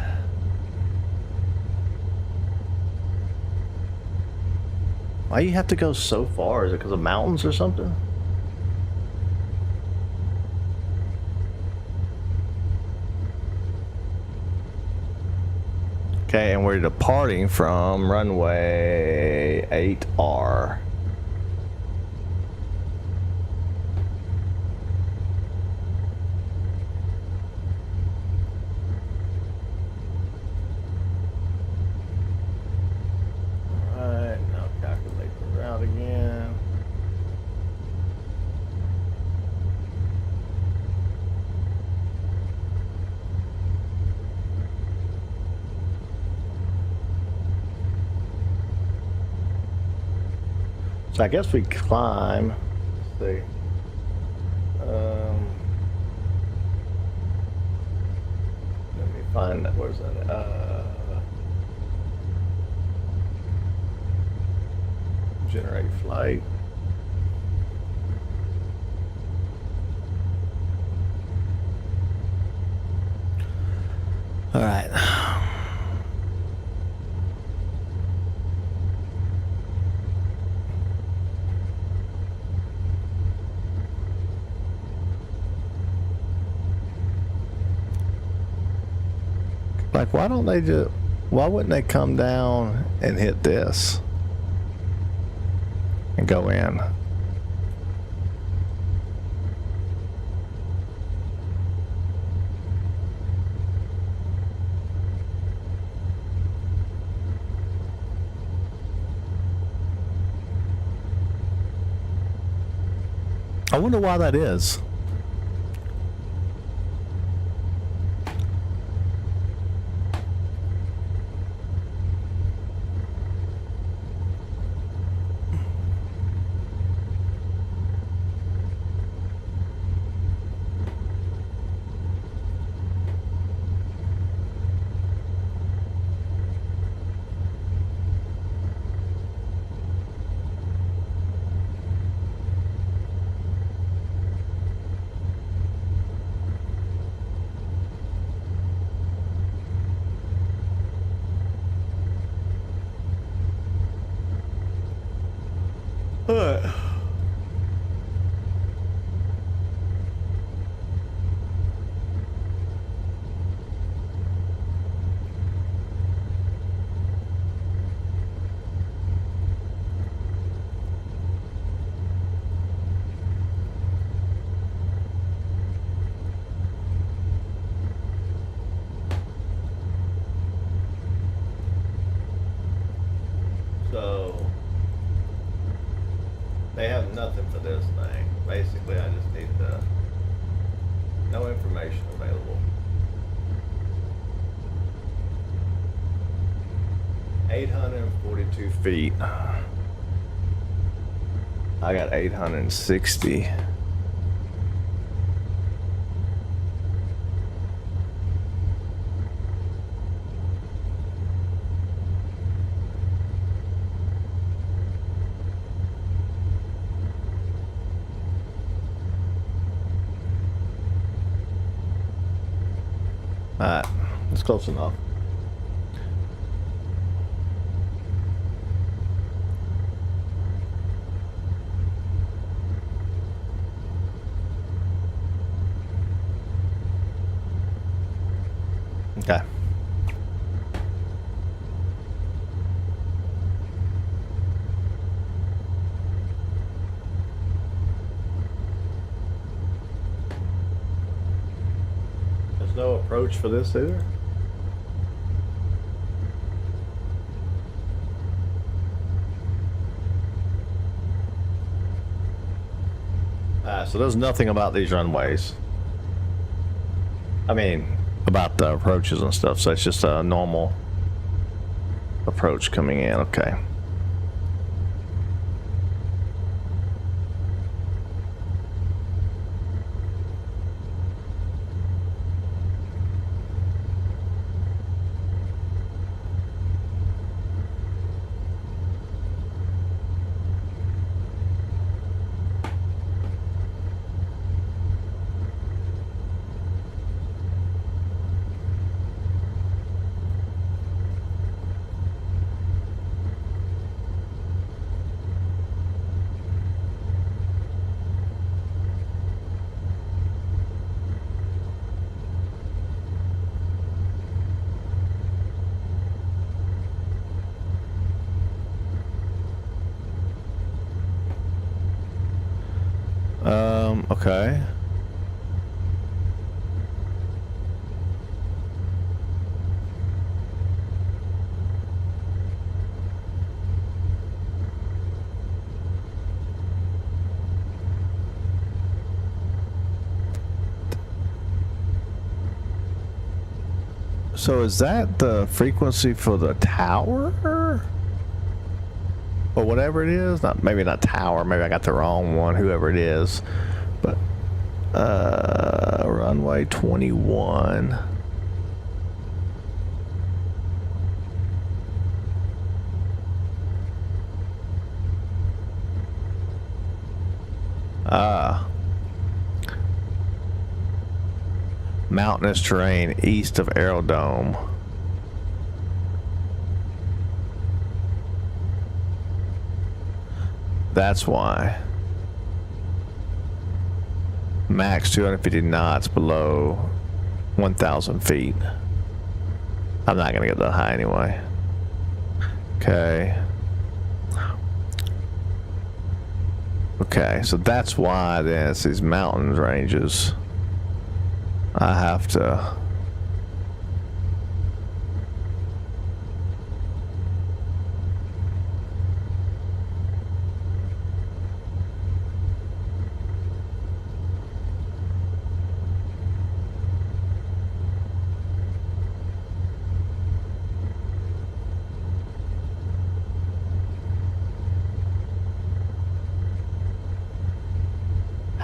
Why you have to go so far? Is it because of mountains or something? Okay, and we're departing from runway 8R. Alright, now calculate the route again. So I guess we climb. Let's see. Let me find that. Where's that? Generate flight. All right. Like, why don't they just, why wouldn't they come down and hit this and go in? I wonder why that is. Alright. So they have nothing for this thing. Basically, I just need no information available. 842 feet. I got 860. Alright, that's close enough. Okay. There's no approach for this either? So there's nothing about these runways. I mean, about the approaches and stuff, so it's just a normal approach coming in, okay. Okay. So is that the frequency for the tower? Or whatever it is? Not, maybe not tower, maybe I got the wrong one, whoever it is. But runway 21. Mountainous terrain east of Aerodrome. That's why. Max 250 knots below 1,000 feet. I'm not gonna get that high anyway. Okay. Okay, so that's why then it's these mountains ranges. I have to.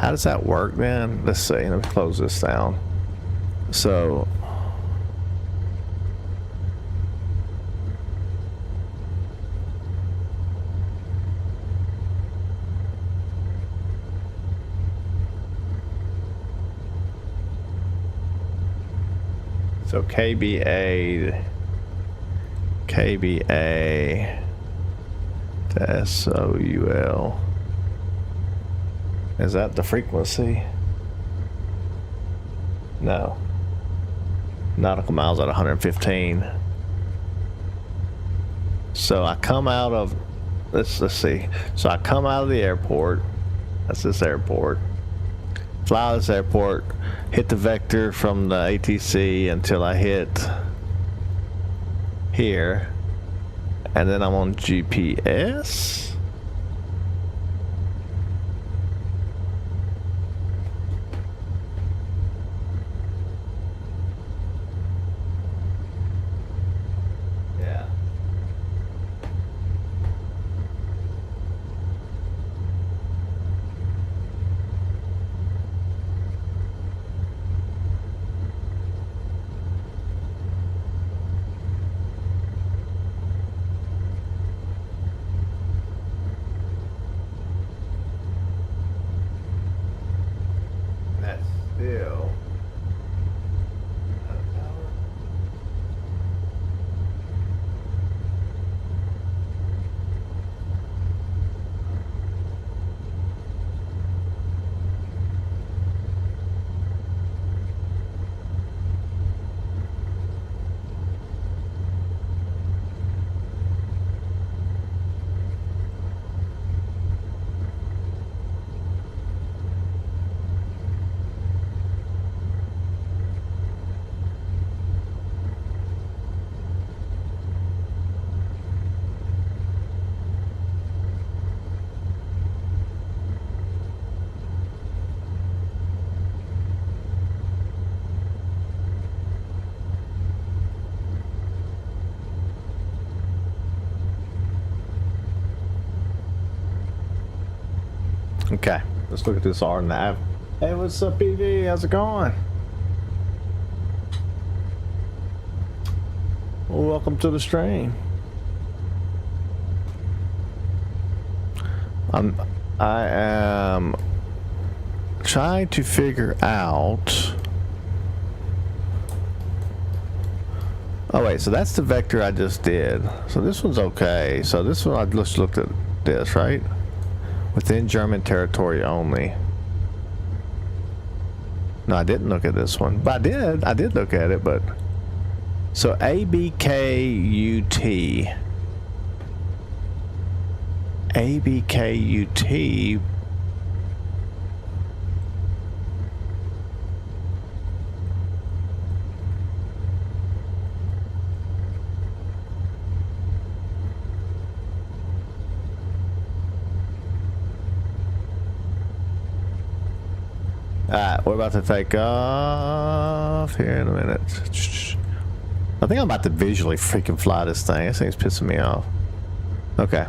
how does that work then? Let's see. Let me close this down. So KBA to SOUL. Is that the frequency? No. Nautical miles at 115. So I come out of, let's see. So I come out of the airport. That's this airport. Fly out of this airport, hit the vector from the ATC until I hit here, and then I'm on GPS. Yeah. That's still okay. Let's look at this R nav. Hey, what's up, PV? How's it going? Well, welcome to the stream. I am trying to figure out. Oh wait, so that's the vector I just did. So this one's okay. So this one I just looked at this, right? Within German territory only. No, I didn't look at this one, but I did look at it, but so ABKUT. ABKUT. Alright, we're about to take off here in a minute. I think I'm about to visually freaking fly this thing. This thing's pissing me off. Okay.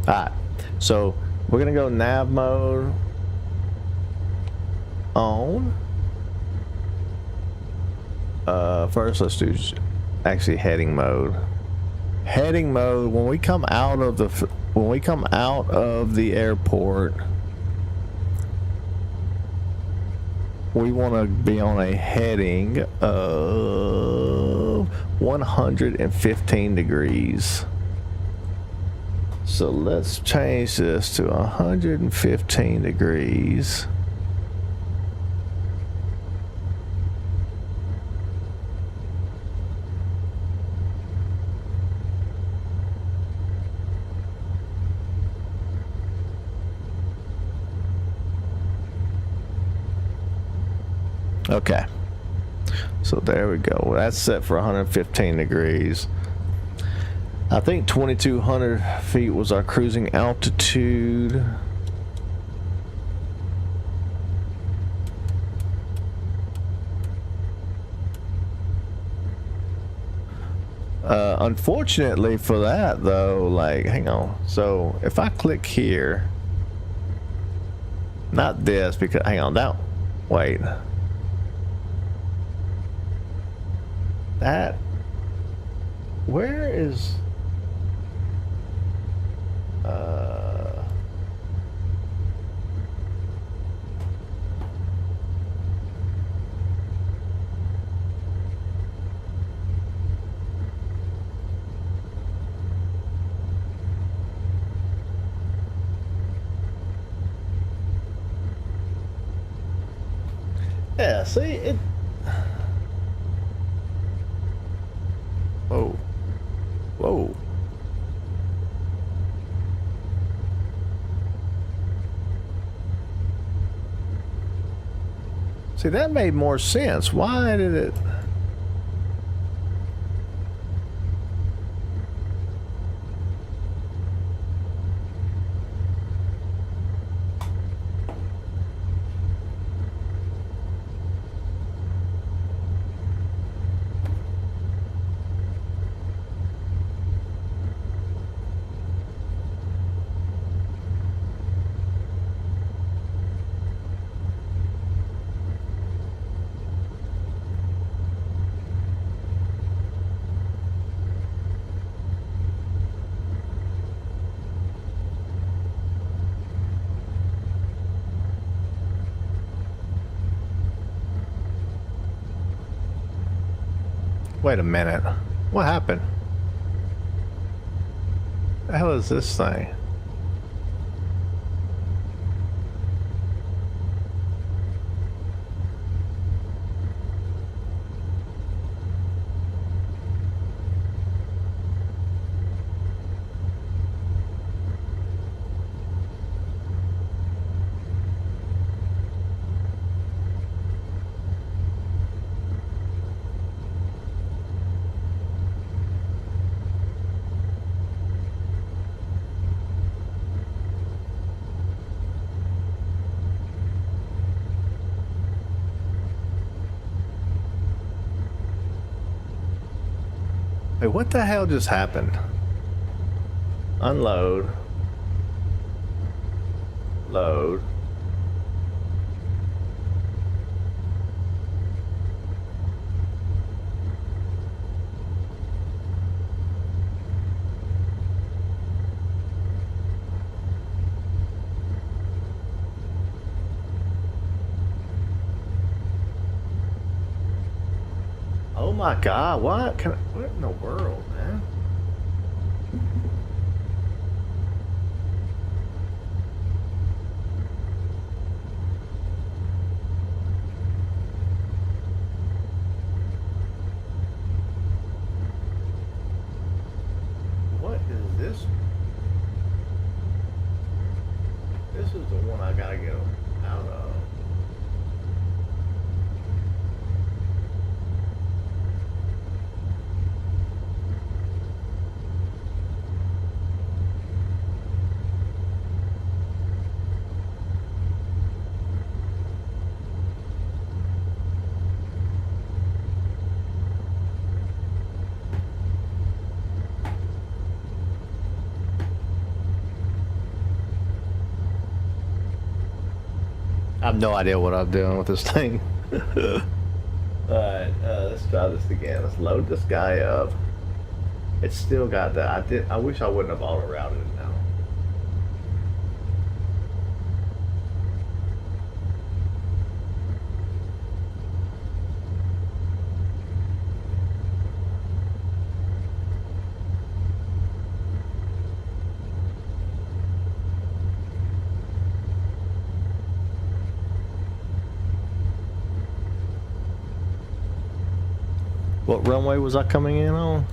Alright. So we're gonna go nav mode on. First let's do actually heading mode. Heading mode, when we come out of the airport, we want to be on a heading of 115 degrees. So let's change this to 115 degrees. Okay, so there we go. That's set for 115 degrees. I think 2,200 feet was our cruising altitude. Unfortunately for that though, like, hang on. So if I click here, Not this, because hang on, that. Wait. That. Where is? Yeah, see it. Whoa. Whoa. See, that made more sense. Why did it? Wait a minute. What happened? The hell is this thing? Wait, what the hell just happened? Unload. Load. Oh my God, what in the world, man? What is this? This is the one I gotta get out of. I have no idea what I'm doing with this thing. Alright, let's try this again. Let's load this guy up. It's still got that. I wish I wouldn't have auto routed it now. What runway was I coming in on?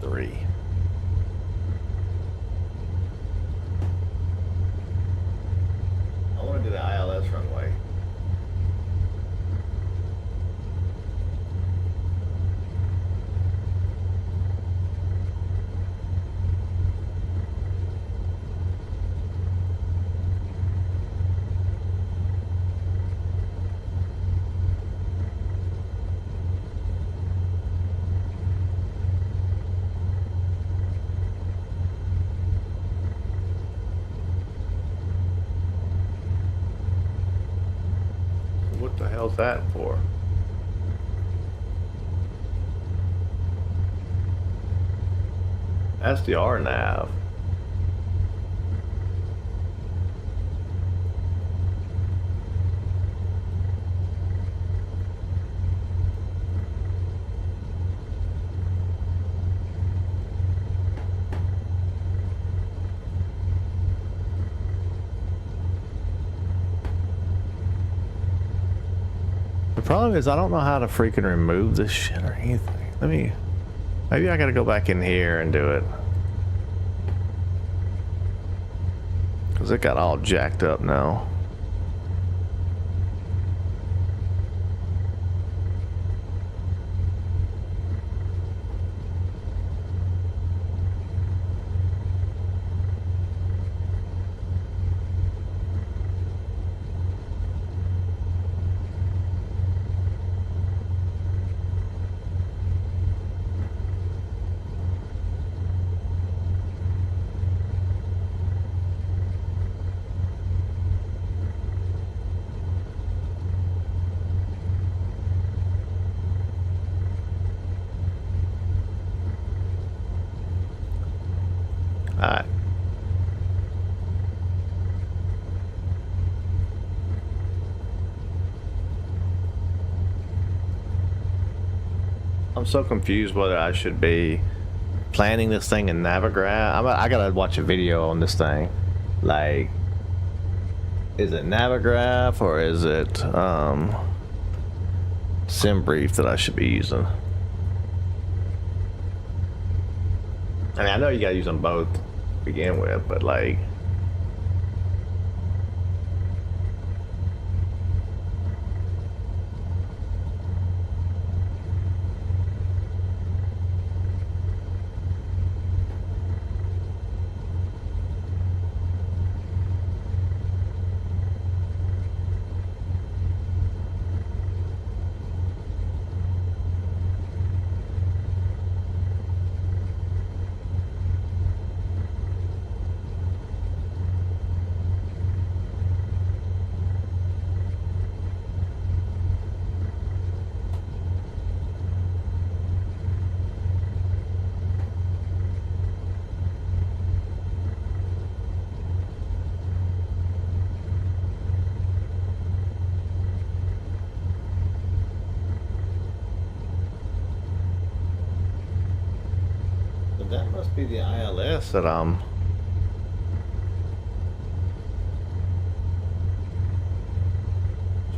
Three. I want to do the ILS runway. What the hell's that for? That's the RNAV. The problem is I don't know how to freaking remove this shit or anything. Maybe I gotta go back in here and do it. Cause it got all jacked up now. Alright. I'm so confused whether I should be planning this thing in Navigraph. I gotta watch a video on this thing. Like, is it Navigraph or is it SimBrief that I should be using? I mean, I know you gotta use them both to begin with, but like, that must be the ILS that I'm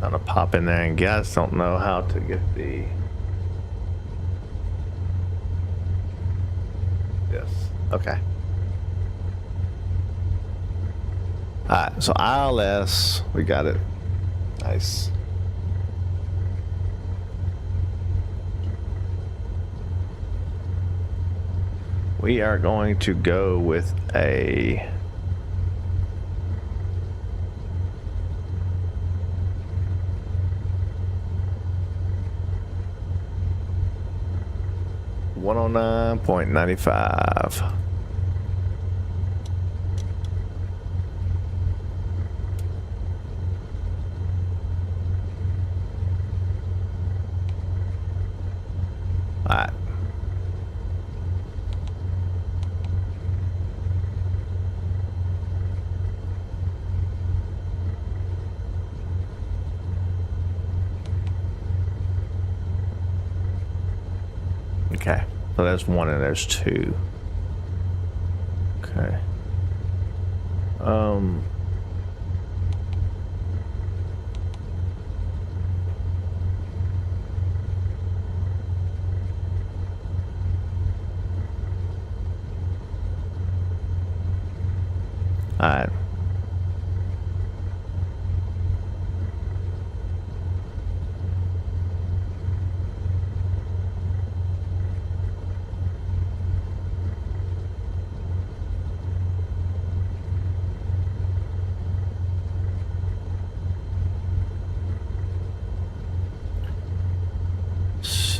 trying to pop in there and get. I just don't know how to get the... Yes. Okay. Alright, so ILS, we got it. Nice. We are going to go with a $109.95. All right. Okay, so there's one and there's two. Okay. All right.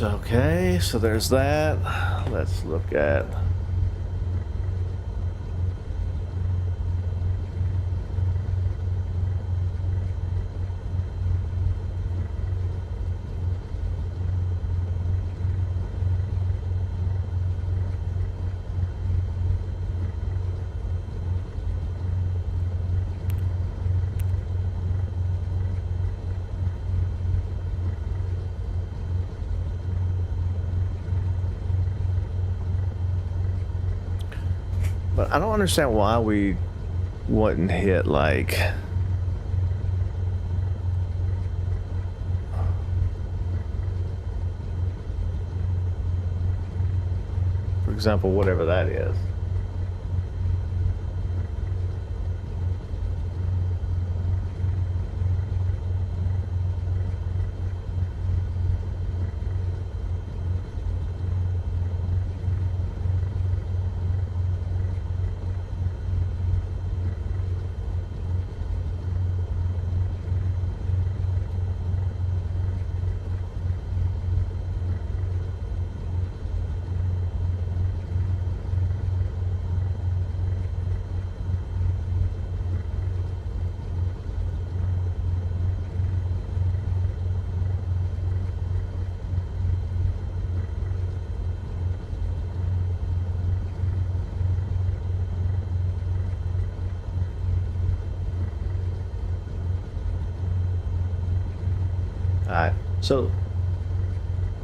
Okay, so there's that. Let's look at But I don't understand why we wouldn't hit like. For example, whatever that is. Alright, so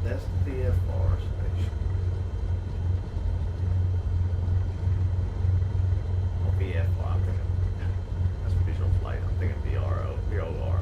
that's the VFR station. Oh, VFR, I'm thinking, that's visual flight, I'm thinking VRO, VOR.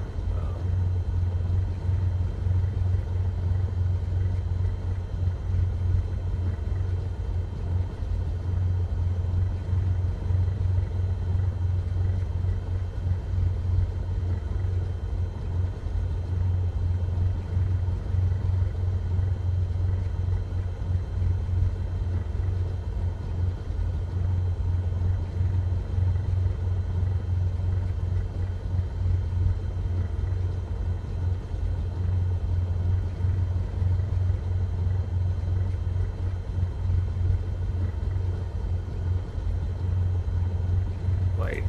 Wait.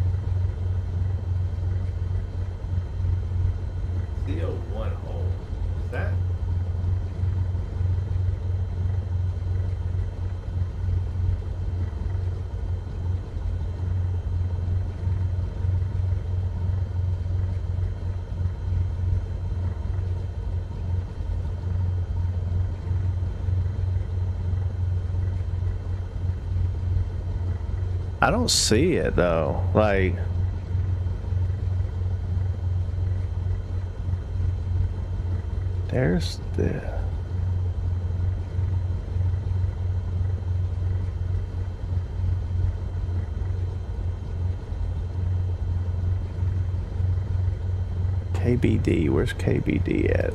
CO1 hole. Is that? I don't see it though. Like, there's the. KBD, where's KBD at?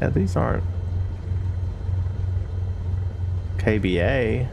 Yeah, these aren't KBA.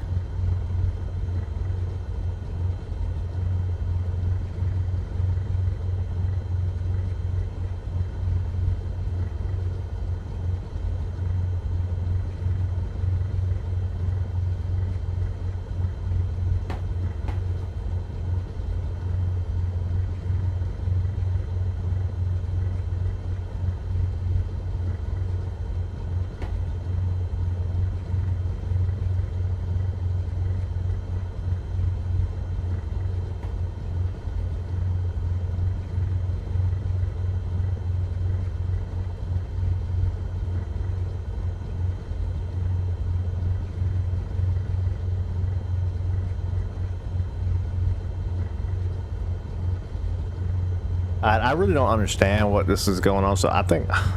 I really don't understand what this is going on, so I think I'm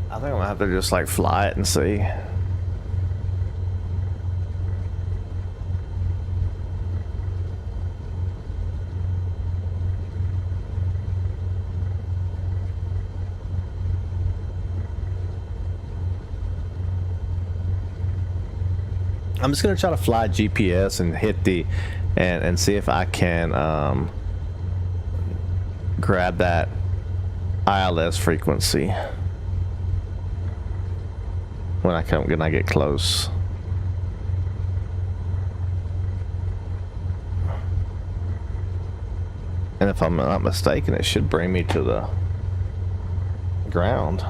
gonna have to just like fly it and see. I'm just gonna try to fly GPS and hit the and see if I can grab that ILS frequency when I get close. And if I'm not mistaken, it should bring me to the ground.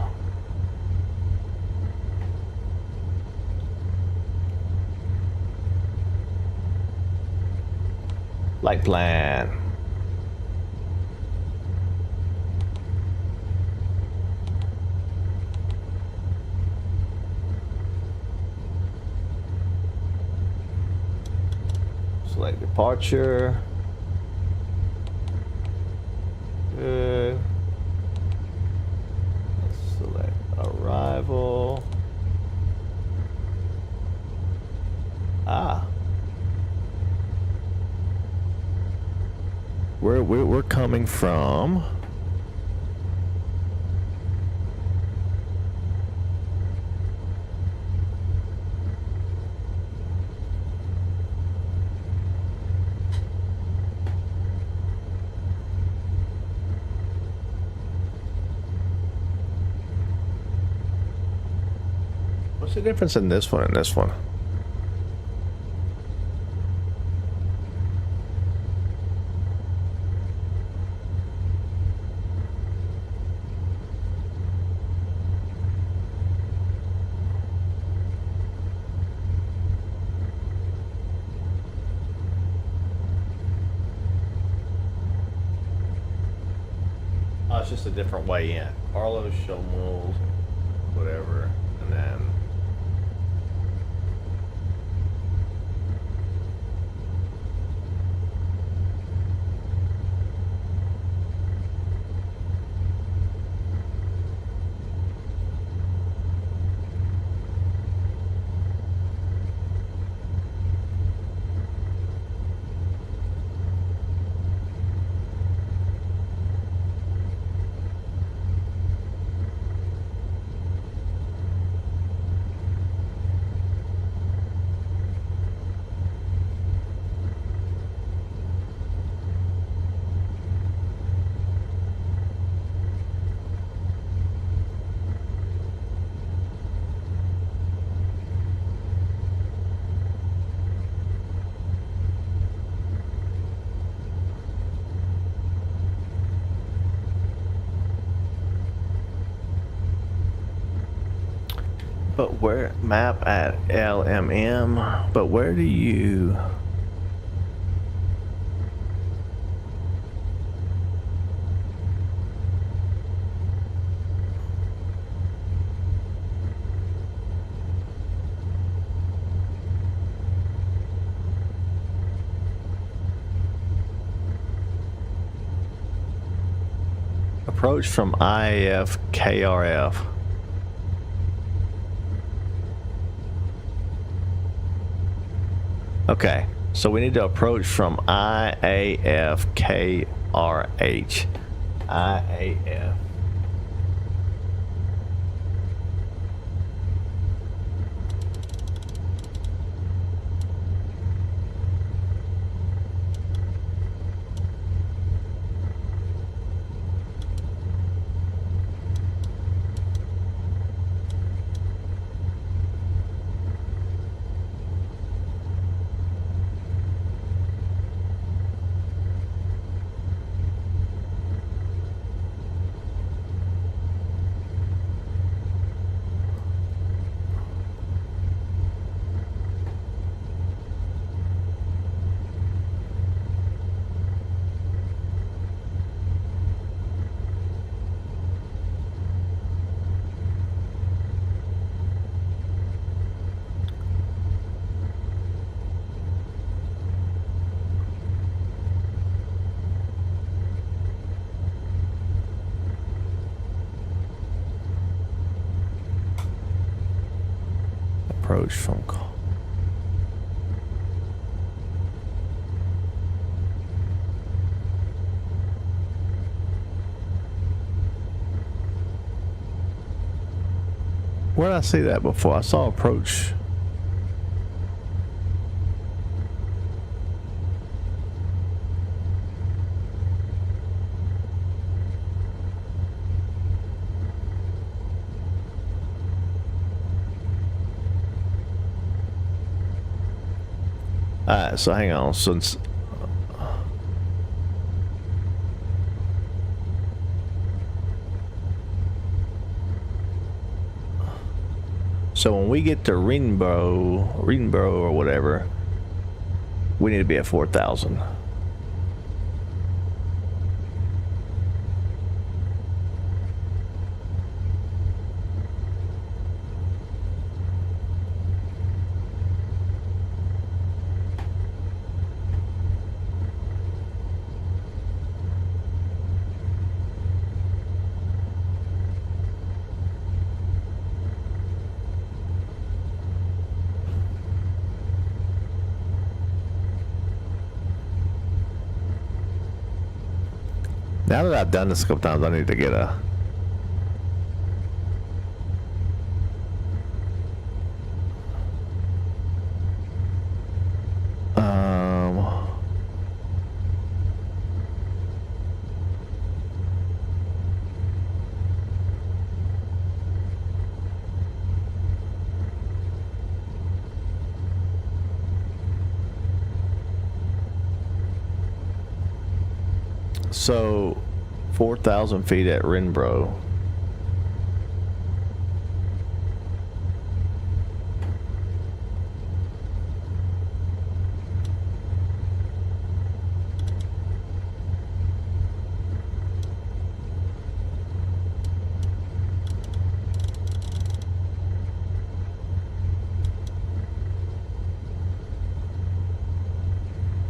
Like plan. Select departure. Good. Let's select arrival. Ah. We're coming from what's the difference in this one and this one? Oh, it's just a different way in. Arlo, Shomul, whatever, and then but where map at LMM, but where do you approach from IAF KRF? Okay, so we need to approach from IAF KRH. IAF. Approach from call. Where did I see that before? I saw approach. Alright, so hang on. So when we get to Redenborough or whatever, we need to be at 4,000. Now that I've done this a couple times, I need to get a... So, 4,000 feet at Rinbro.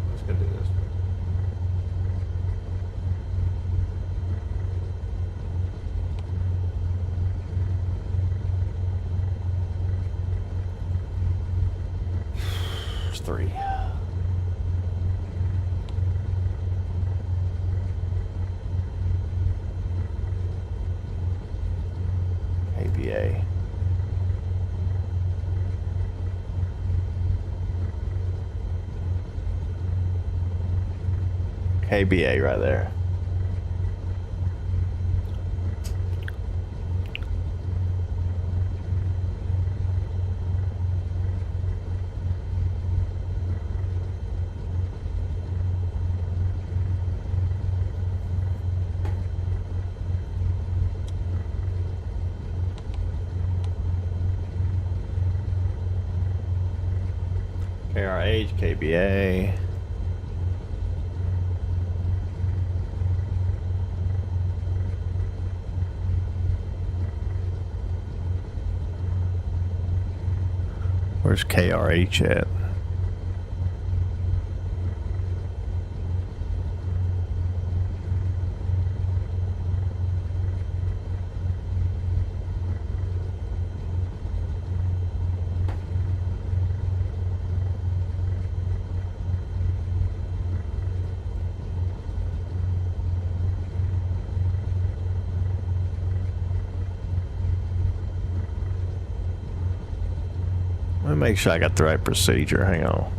Let's go do this. There's 3. ABA. KBA right there. KRH, KBA. Where's KRH at? Let me make sure I got the right procedure. Hang on.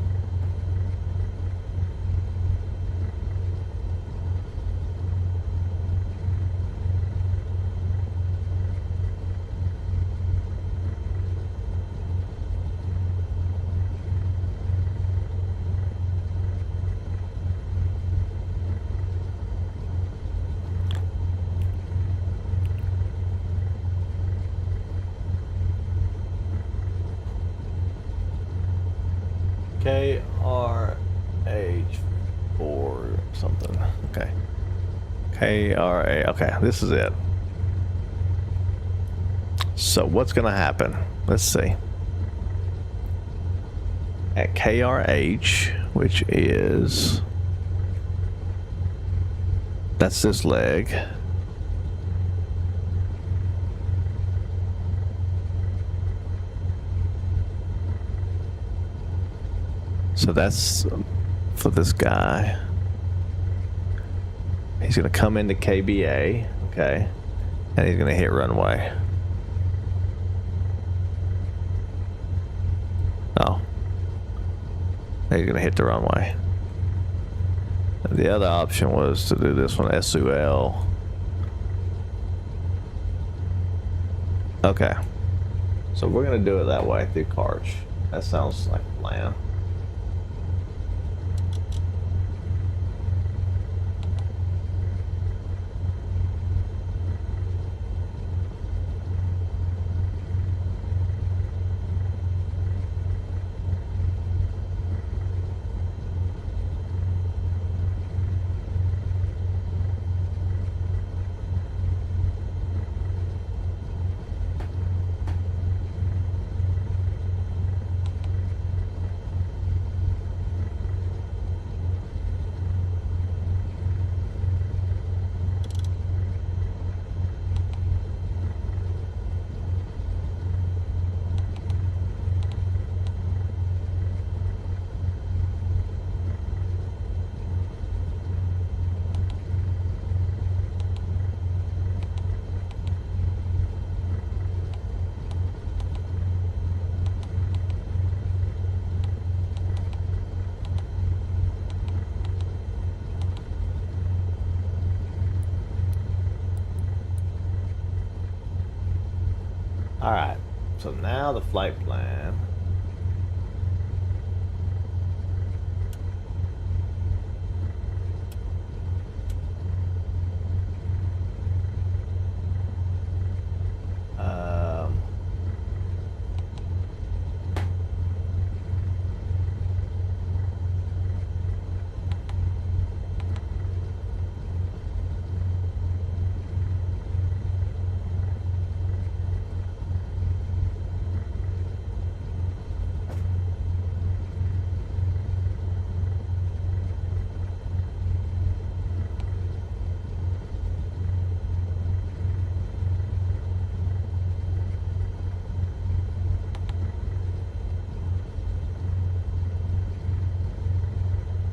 KRH or something. Okay. KRA. Okay, this is it. So what's going to happen? Let's see. At KRH, which is... that's this leg. So that's for this guy. He's going to come into KBA, okay, and he's going to hit runway. Oh. He's going to hit the runway. And the other option was to do this one, SUL. Okay. So we're going to do it that way through Karch. That sounds like a plan. Alright, so now the flight plan.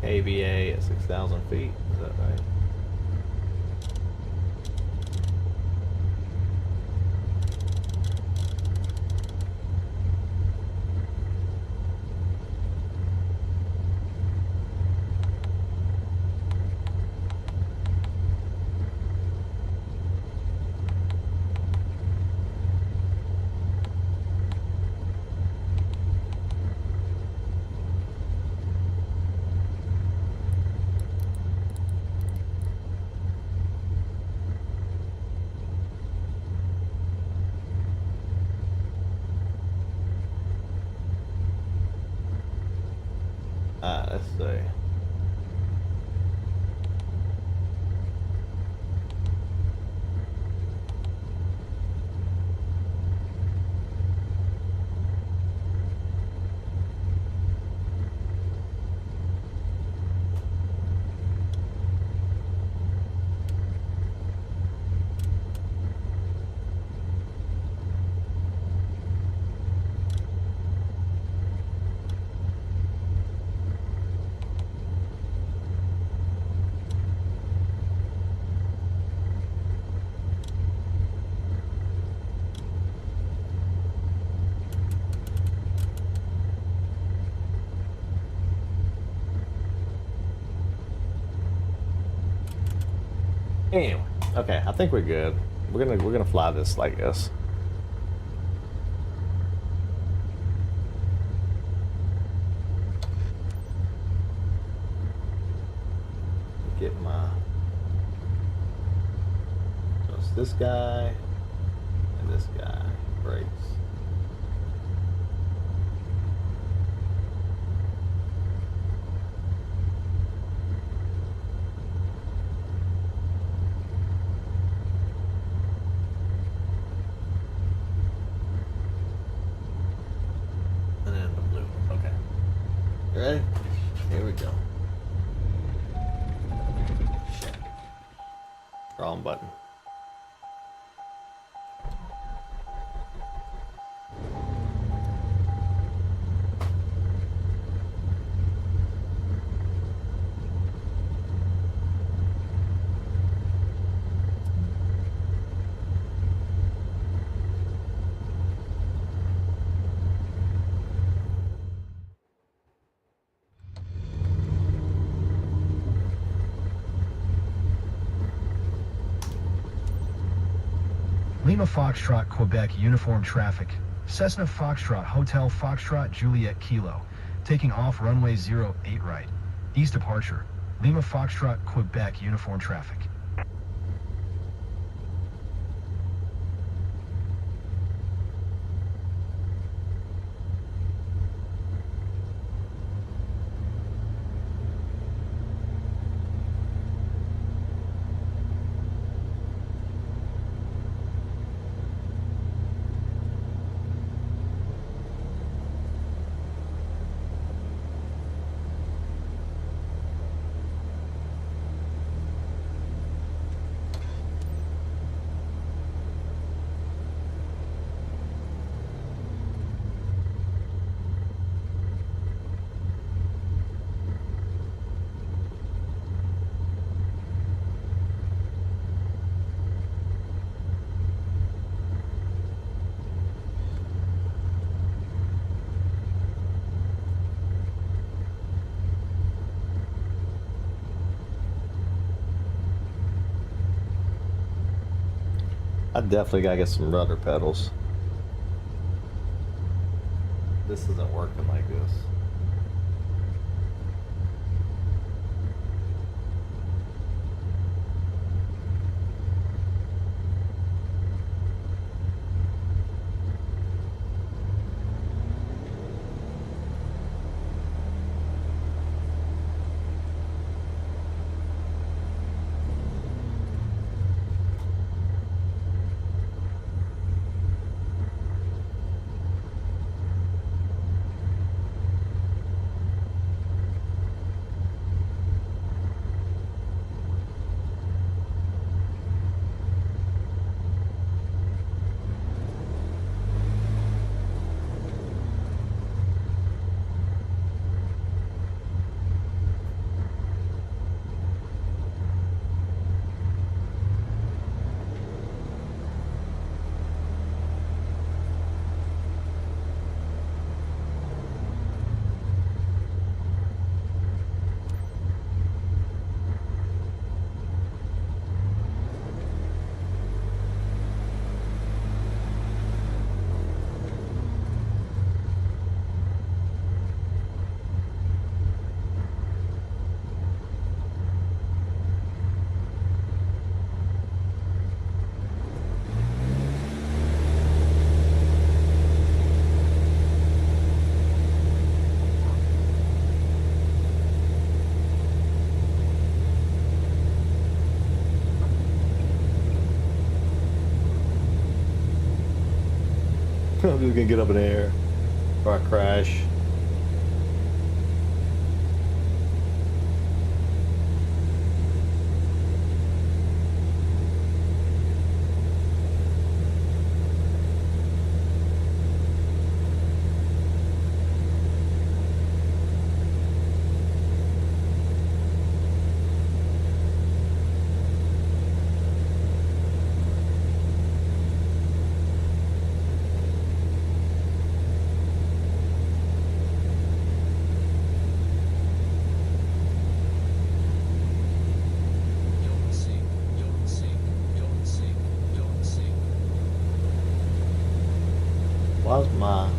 ABA at 6,000 feet, is that right? Let's see. Anyway, okay, I think we're good. We're gonna fly this like this. Get my just this guy and this guy brakes. Ready? Here we go. Shit. Wrong button. Lima Foxtrot, Quebec, uniform traffic. Cessna Foxtrot, Hotel Foxtrot, Juliet Kilo. Taking off runway 08 right. East departure. Lima Foxtrot, Quebec, uniform traffic. I definitely gotta get some rudder pedals. This isn't working like this. I'm just gonna get up in the air or I crash. Why's my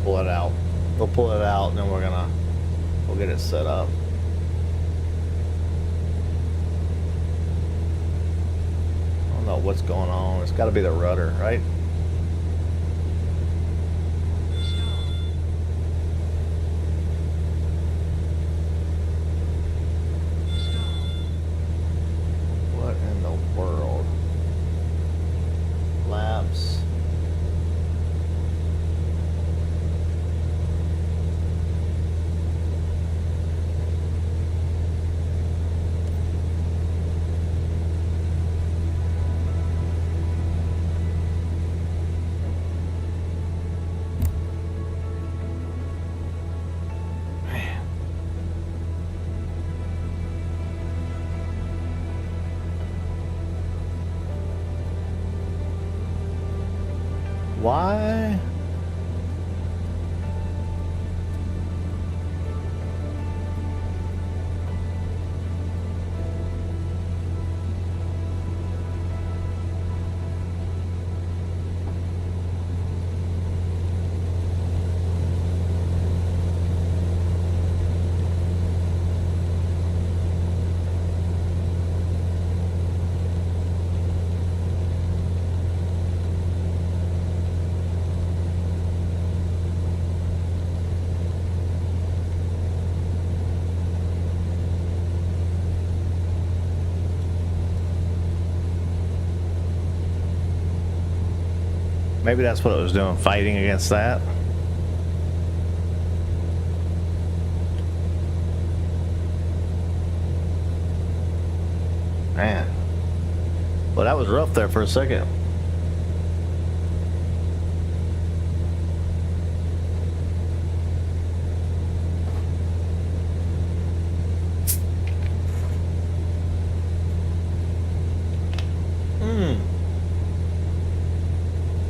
pull it out? We'll pull it out and then we'll get it set up. I don't know what's going on. It's got to be the rudder, right? What in the world? Laps. Why? Maybe that's what it was doing, fighting against that. Man. Well, that was rough there for a second.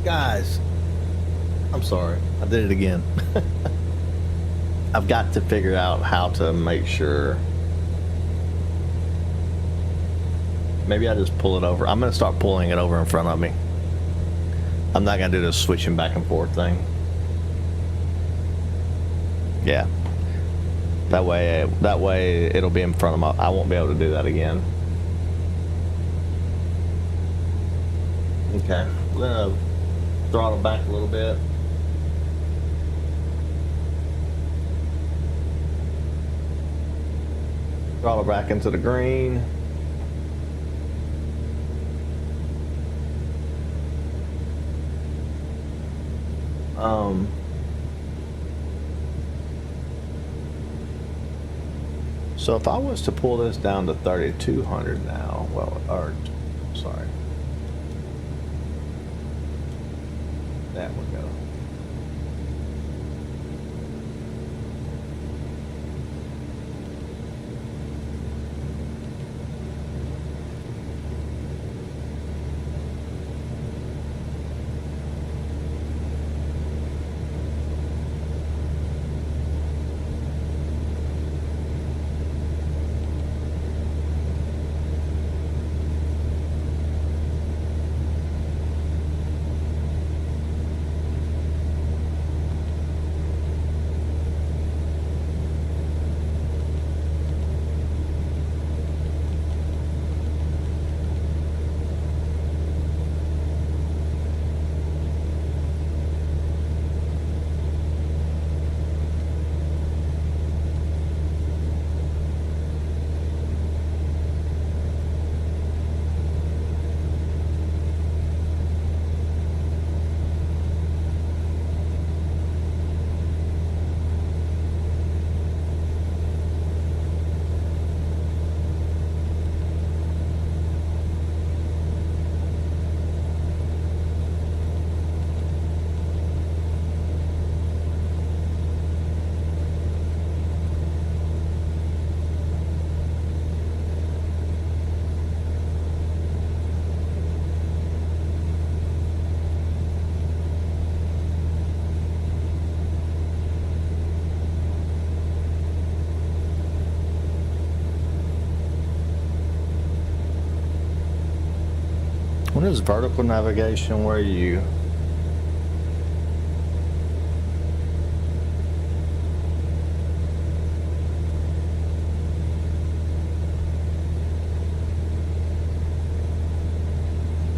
Guys, I'm sorry. I did it again. I've got to figure out how to make sure. Maybe I just pull it over. I'm going to start pulling it over in front of me. I'm not going to do this switching back and forth thing. Yeah. That way it'll be in front of my, I won't be able to do that again. Okay. We're going to throttle back a little bit. Throttle back into the green. So if I was to pull this down to 3,200 now, well, or, sorry. That would go. What is vertical navigation? Where are you?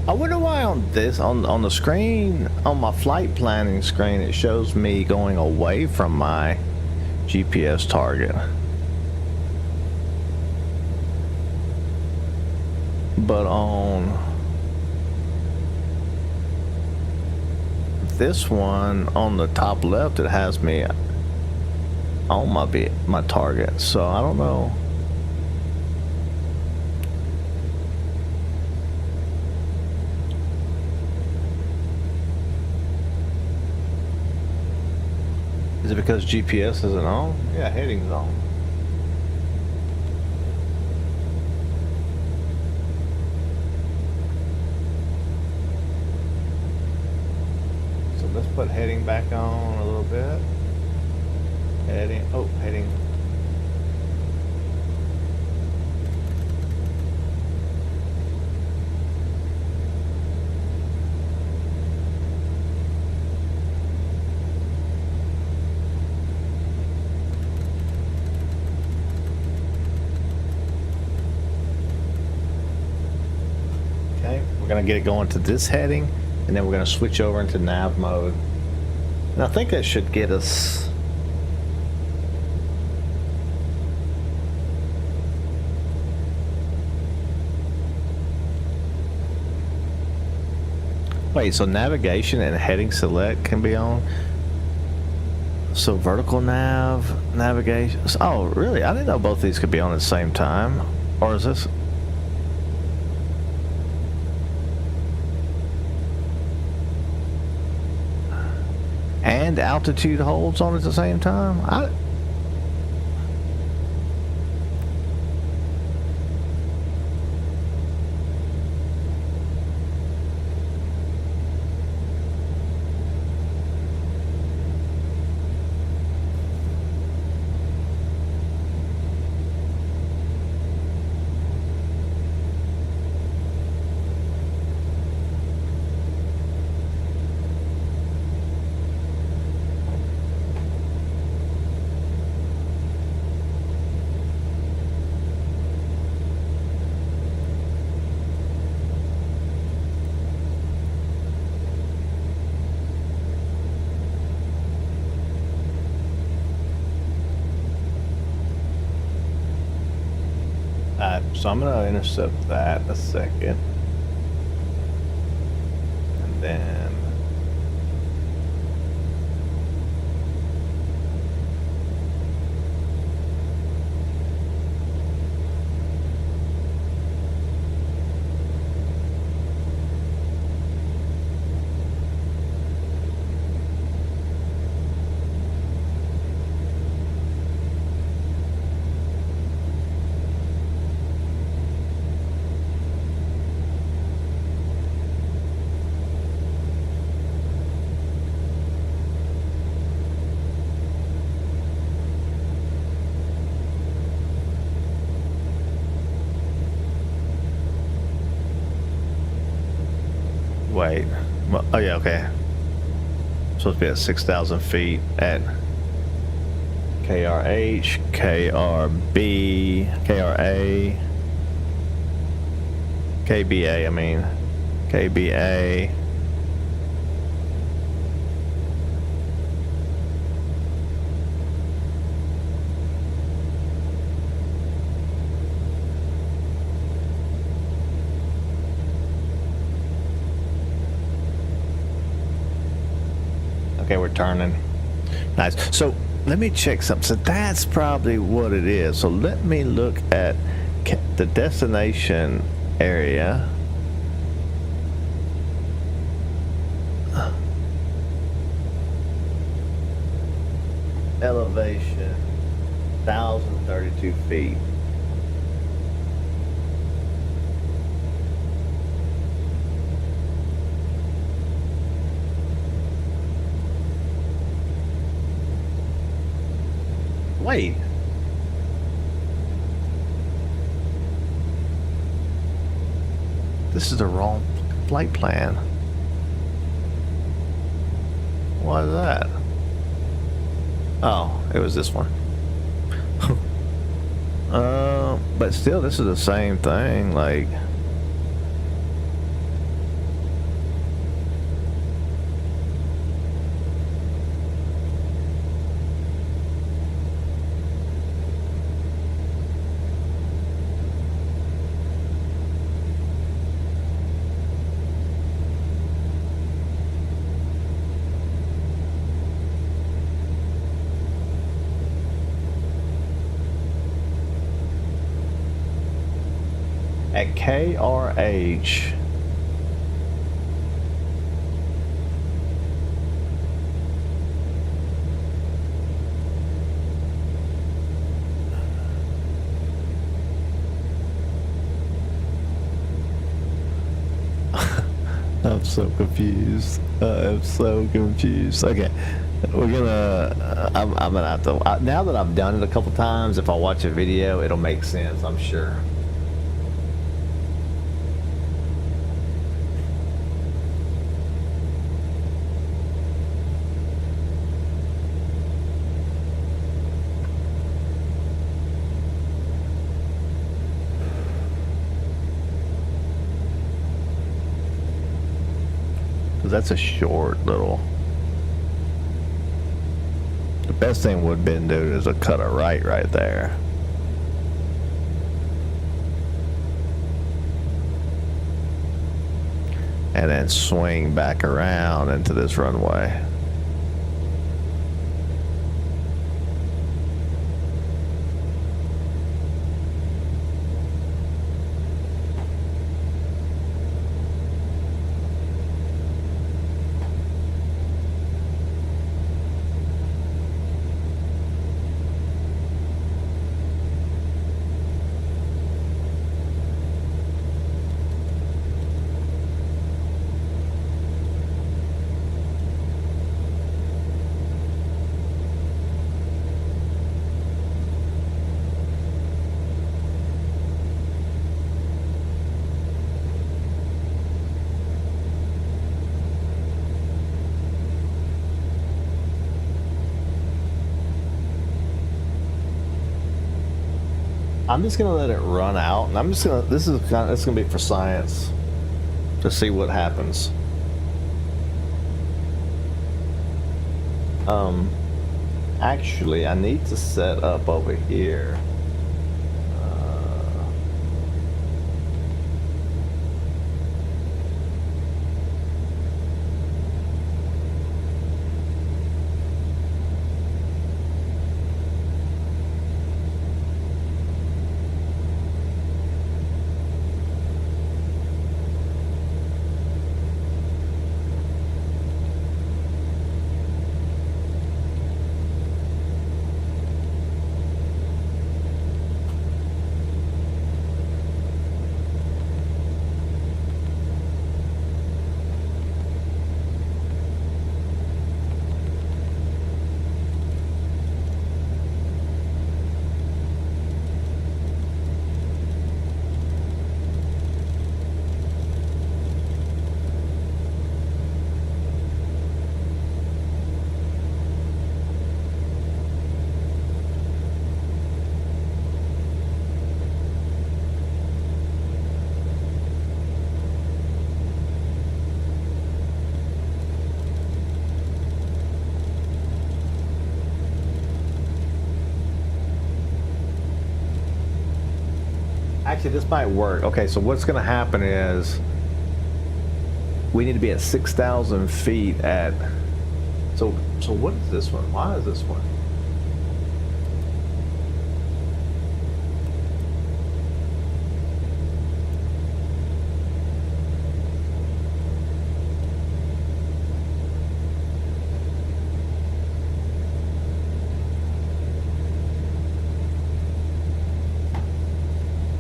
I wonder why on this, on the screen, on my flight planning screen, it shows me going away from my GPS target. But on this one, on the top left, it has me on my target. So I don't know. Is it because GPS isn't on? Yeah, heading's on. So let's put heading back on a little bit. Heading, oh, heading. We're going to get it going to this heading, and then we're going to switch over into nav mode. And I think that should get us... Wait, so navigation and heading select can be on? So vertical navigation... Oh, really? I didn't know both these could be on at the same time. Or is this... and altitude holds on at the same time? So I'm gonna intercept that in a second, and then wait. Well, oh yeah, okay. Supposed to be at 6,000 feet at KRH, KRB, KRA, KBA. I mean, KBA. Okay, we're turning. Nice. So let me check something. So that's probably what it is. So let me look at the destination area. Elevation, 1,032 feet. Wait. This is the wrong flight plan. What is that? Oh, it was this one. But still, this is the same thing. Like, at KRH, I'm so confused. I'm so confused. Okay, we're gonna. I'm gonna have to. Now that I've done it a couple times, if I watch a video, it'll make sense. I'm sure. That's a short little. The best thing would have been to do is to cut a right there. And then swing back around into this runway. I'm just gonna let it run out, and I'm just gonna. This is gonna be for science to see what happens. Actually, I need to set up over here. Actually, this might work. Okay, so what's going to happen is we need to be at 6,000 feet at. So what is this one? Why is this one?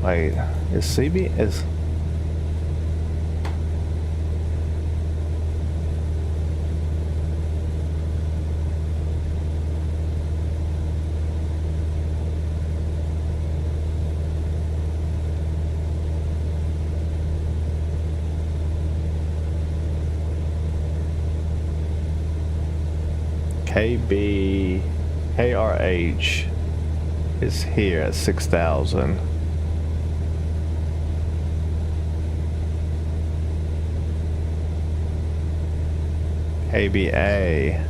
Wait, is CB is. KB KRH is here at 6,000. ABA.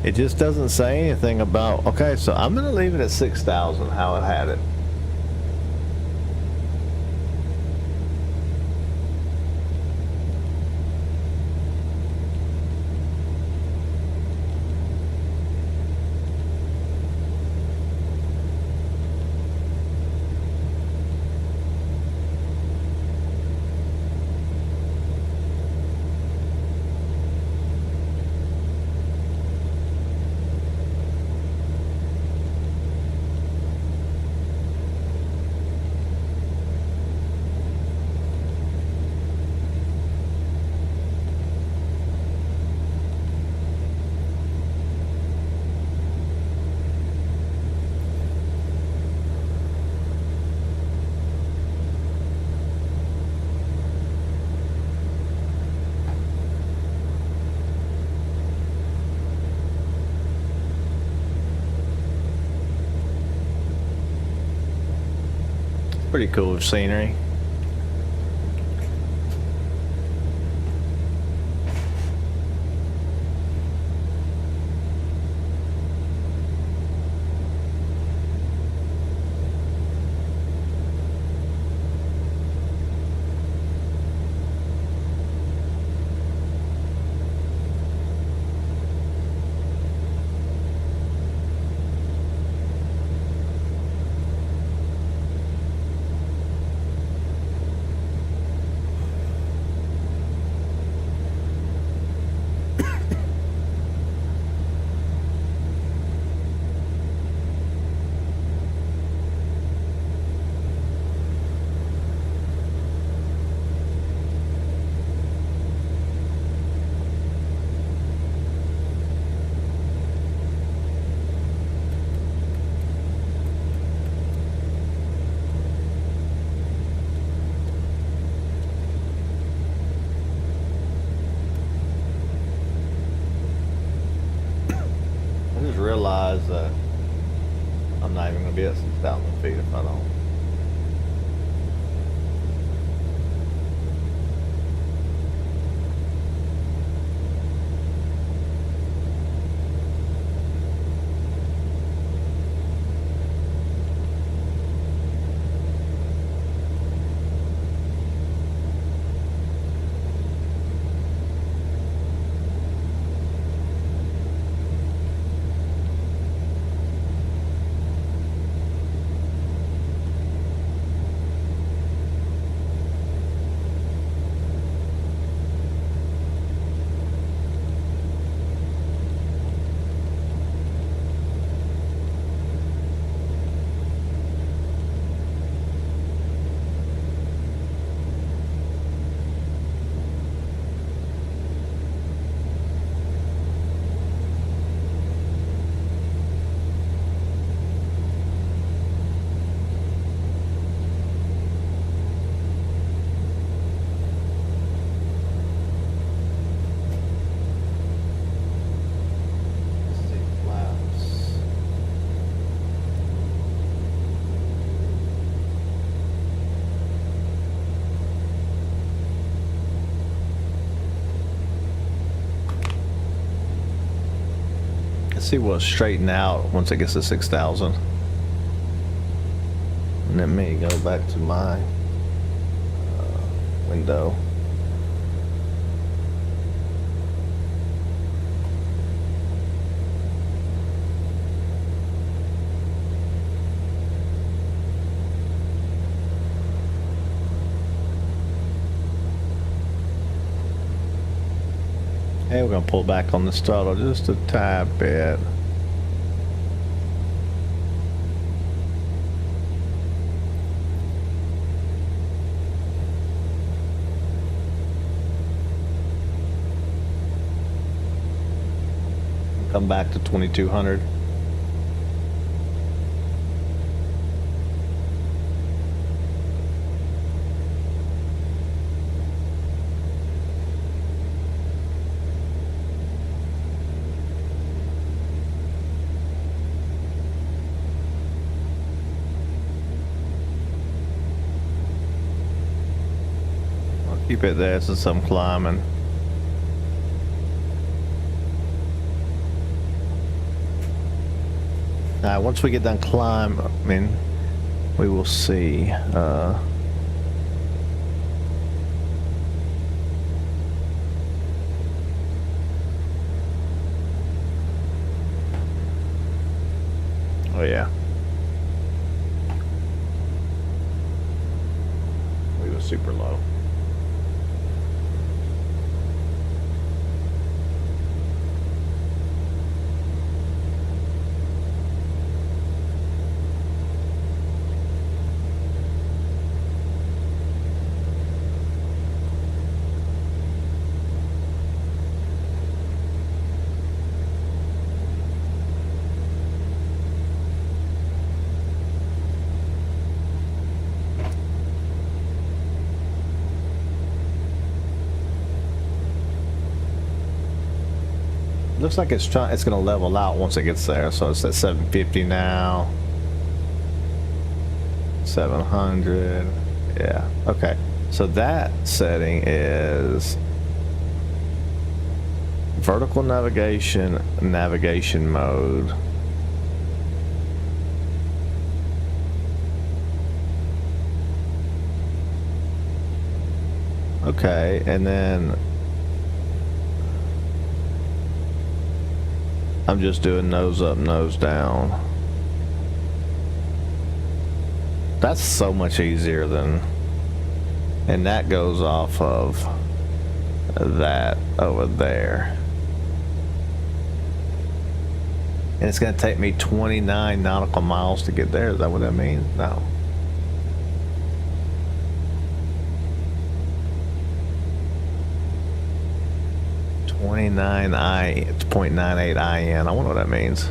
It just doesn't say anything about. Okay, so I'm gonna leave it at 6,000 how it had it. Pretty cool scenery. to be at 6,000 feet if I don't. See what'll straighten out once it gets to 6,000. And let me go back to my window. Hey, we're gonna pull back on this throttle just a tad bit. Come back to 2200. Keep it there since I'm climbing. Now, once we get done climbing, we will see. Oh yeah. We were super low. Looks like it's going to level out once it gets there. So it's at 750 now. 700. Yeah. Okay. So that setting is vertical navigation mode. Okay, and then I'm just doing nose up, nose down. That's so much easier than, and that goes off of that over there. And it's going to take me 29 nautical miles to get there. Is that what that means? No. It's 0.98 IN. I wonder what that means.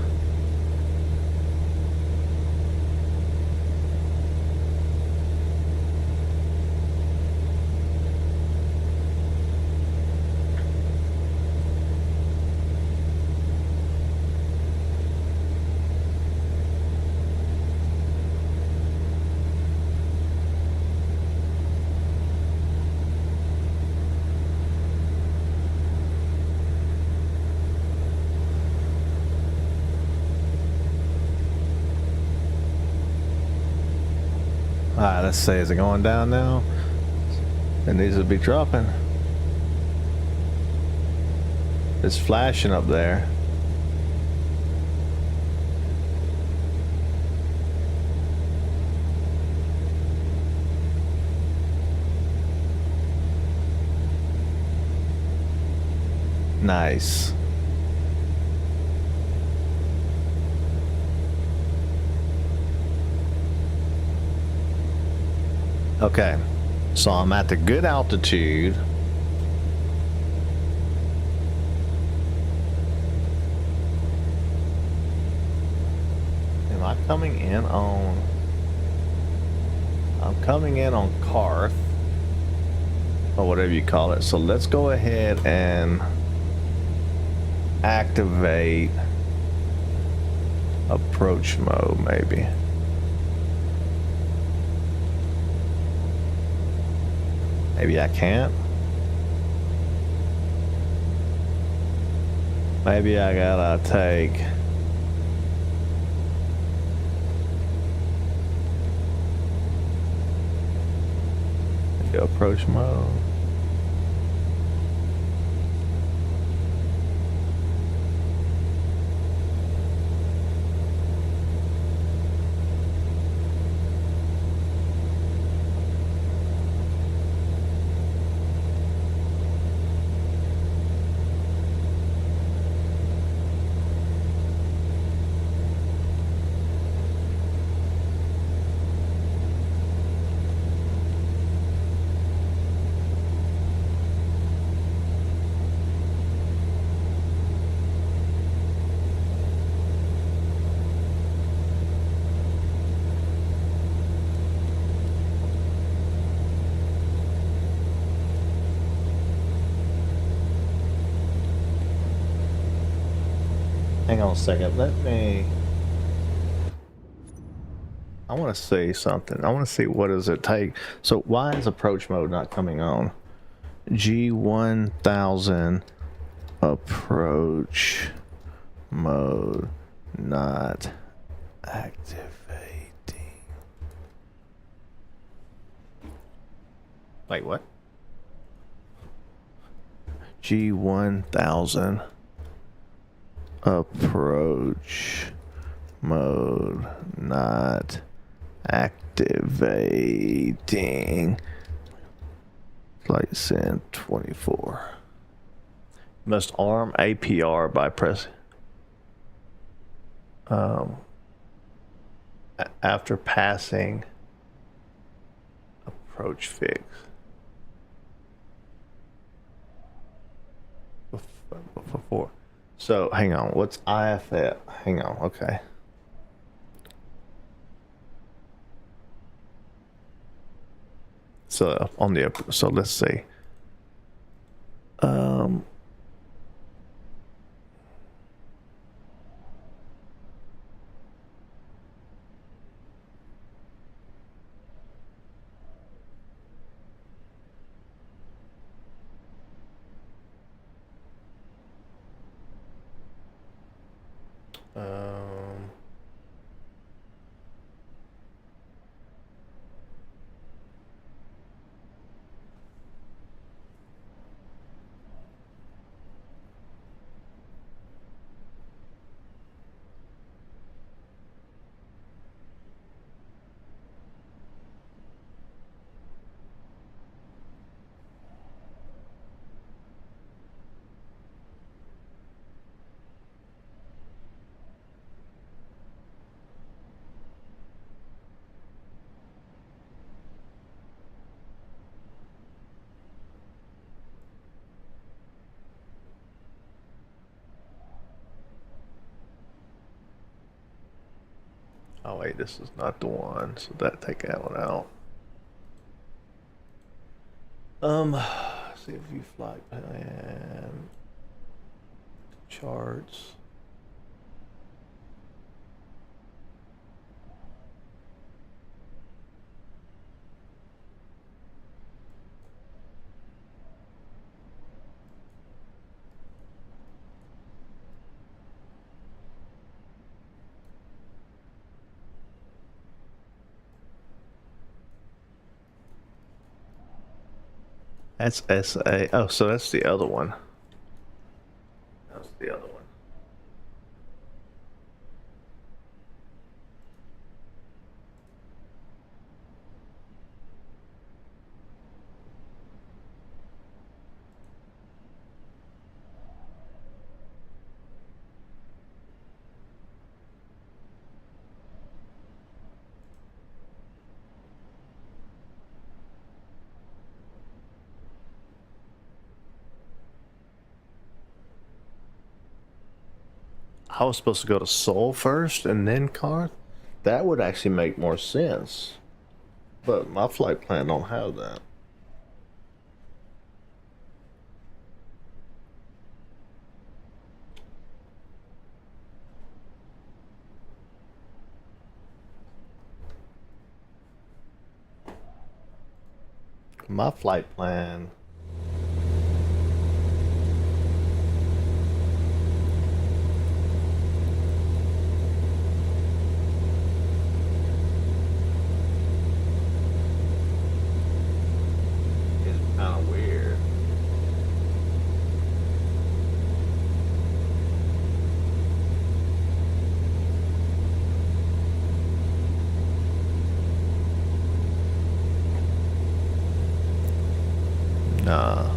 Alright, let's see. Is it going down now? It needs to be dropping. It's flashing up there. Nice. Okay, so I'm at the good altitude. Am I coming in on... I'm coming in on Karth, or whatever you call it. So let's go ahead and activate approach mode, maybe. Maybe I can't. Maybe I gotta take... the approach mode. Hang on a second, let me... I want to see something. I want to see what does it take. So why is approach mode not coming on? G1000 approach mode not activating. Wait, what? G1000 approach mode not activating. Flight sim 24. Must arm APR by pressing after passing approach fix. Before. So hang on, what's IFF? Hang on, okay. So on the, so let's see. Oh wait, this is not the one, so that take that one out. See if you flight plan charts. That's SA. Oh, so that's the other one. That's the other one. I was supposed to go to Seoul first and then Carth. That would actually make more sense. But my flight plan don't have that. My flight plan. Is kind of weird. Nah.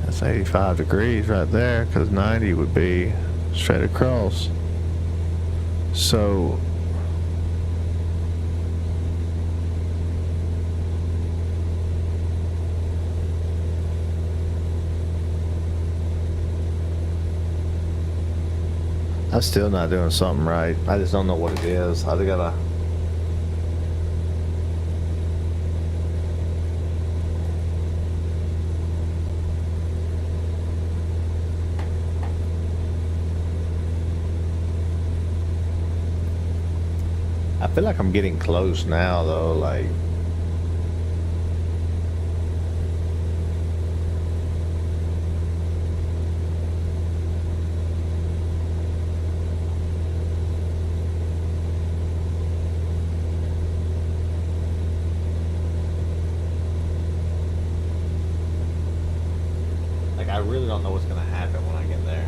That's 85 degrees right there, because 90 would be straight across. So I'm still not doing something right. I just don't know what it is. I gotta. I feel like I'm getting close now, though. Like. I really don't know what's going to happen when I get there.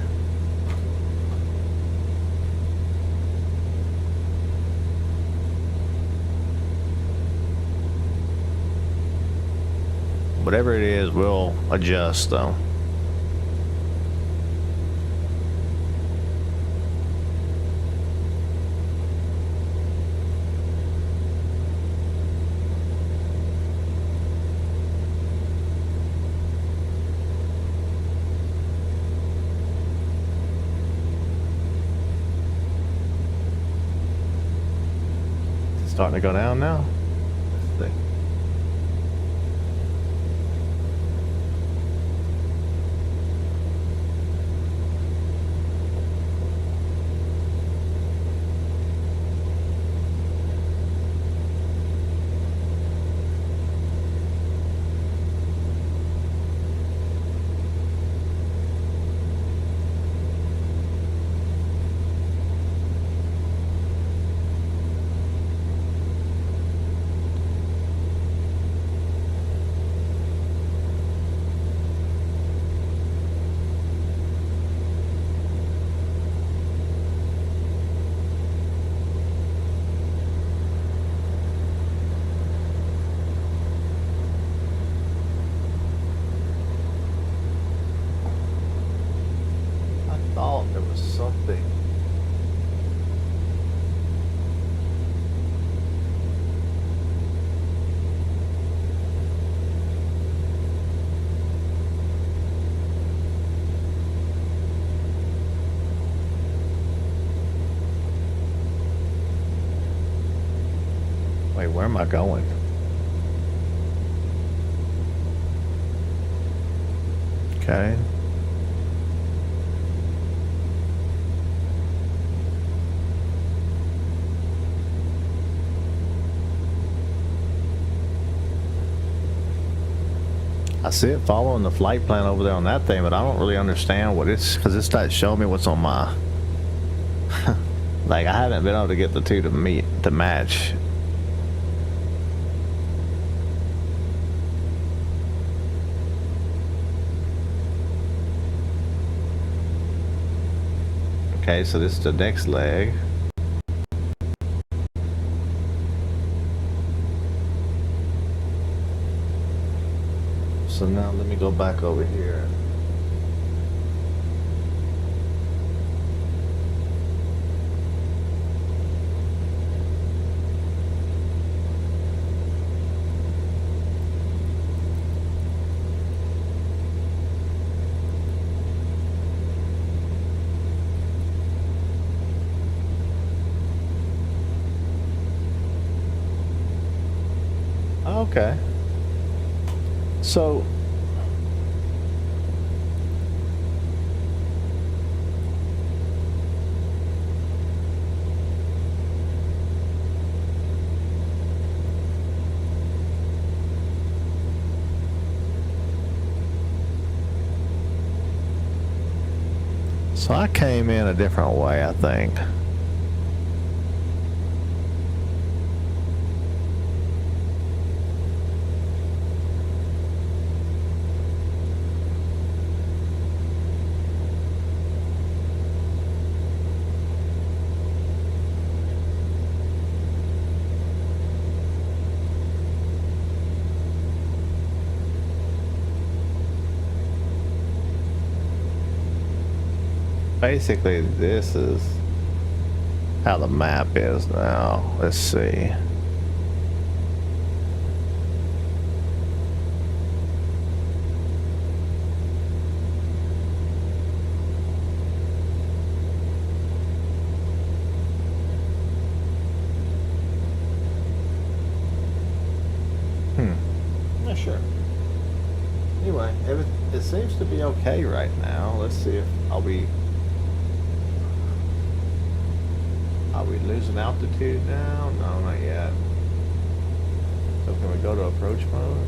Whatever it is, we'll adjust though. Starting to go down now. Let's see. something. Wait, where am I going? Okay. I see it following the flight plan over there on that thing, but I don't really understand what it's, because it's not showing me what's on my like I haven't been able to get the two to match. Okay, so this is the next leg. So now let me go back over here. Okay. So I came in a different way, I think. Basically, this is how the map is now. Let's see. Yeah, sure. Anyway, it seems to be okay right now. Let's see if Are we losing altitude now? No, not yet. So can we go to approach mode?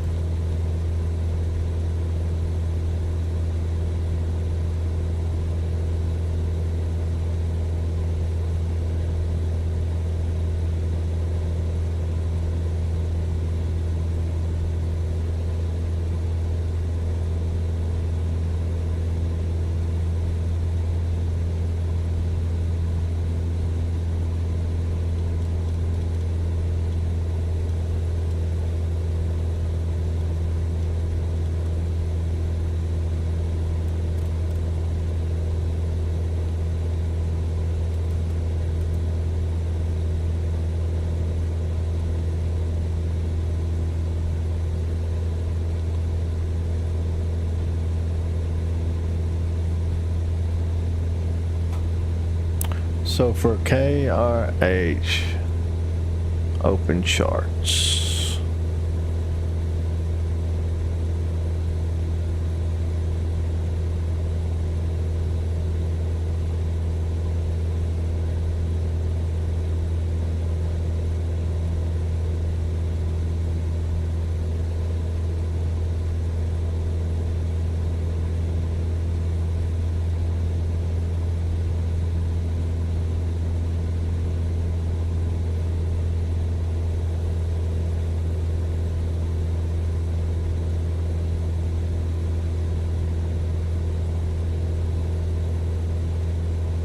So for KRH, open charts.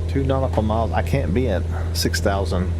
Two nautical miles. I can't be at 6,000.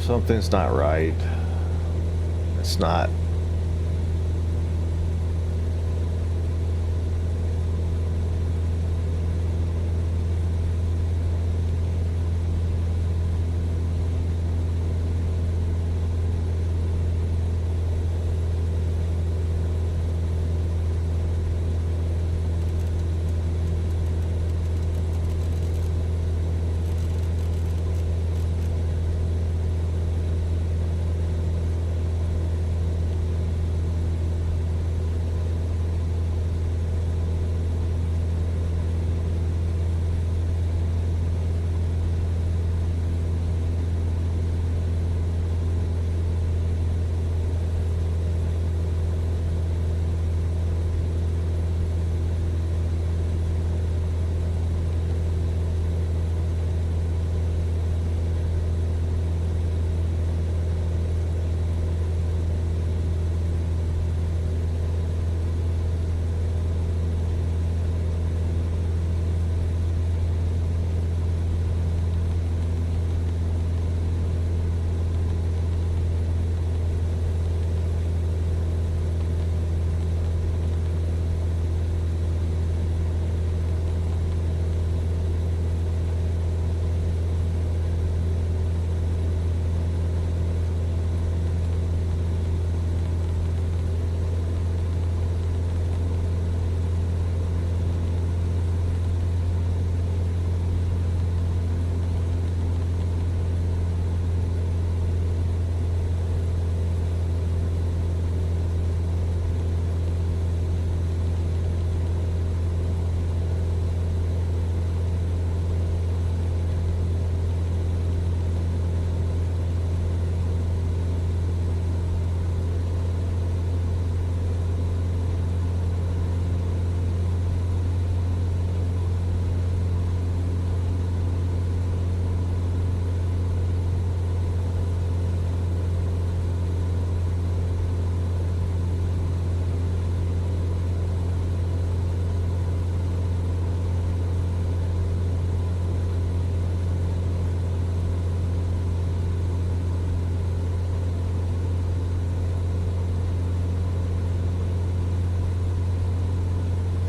Something's not right. It's not.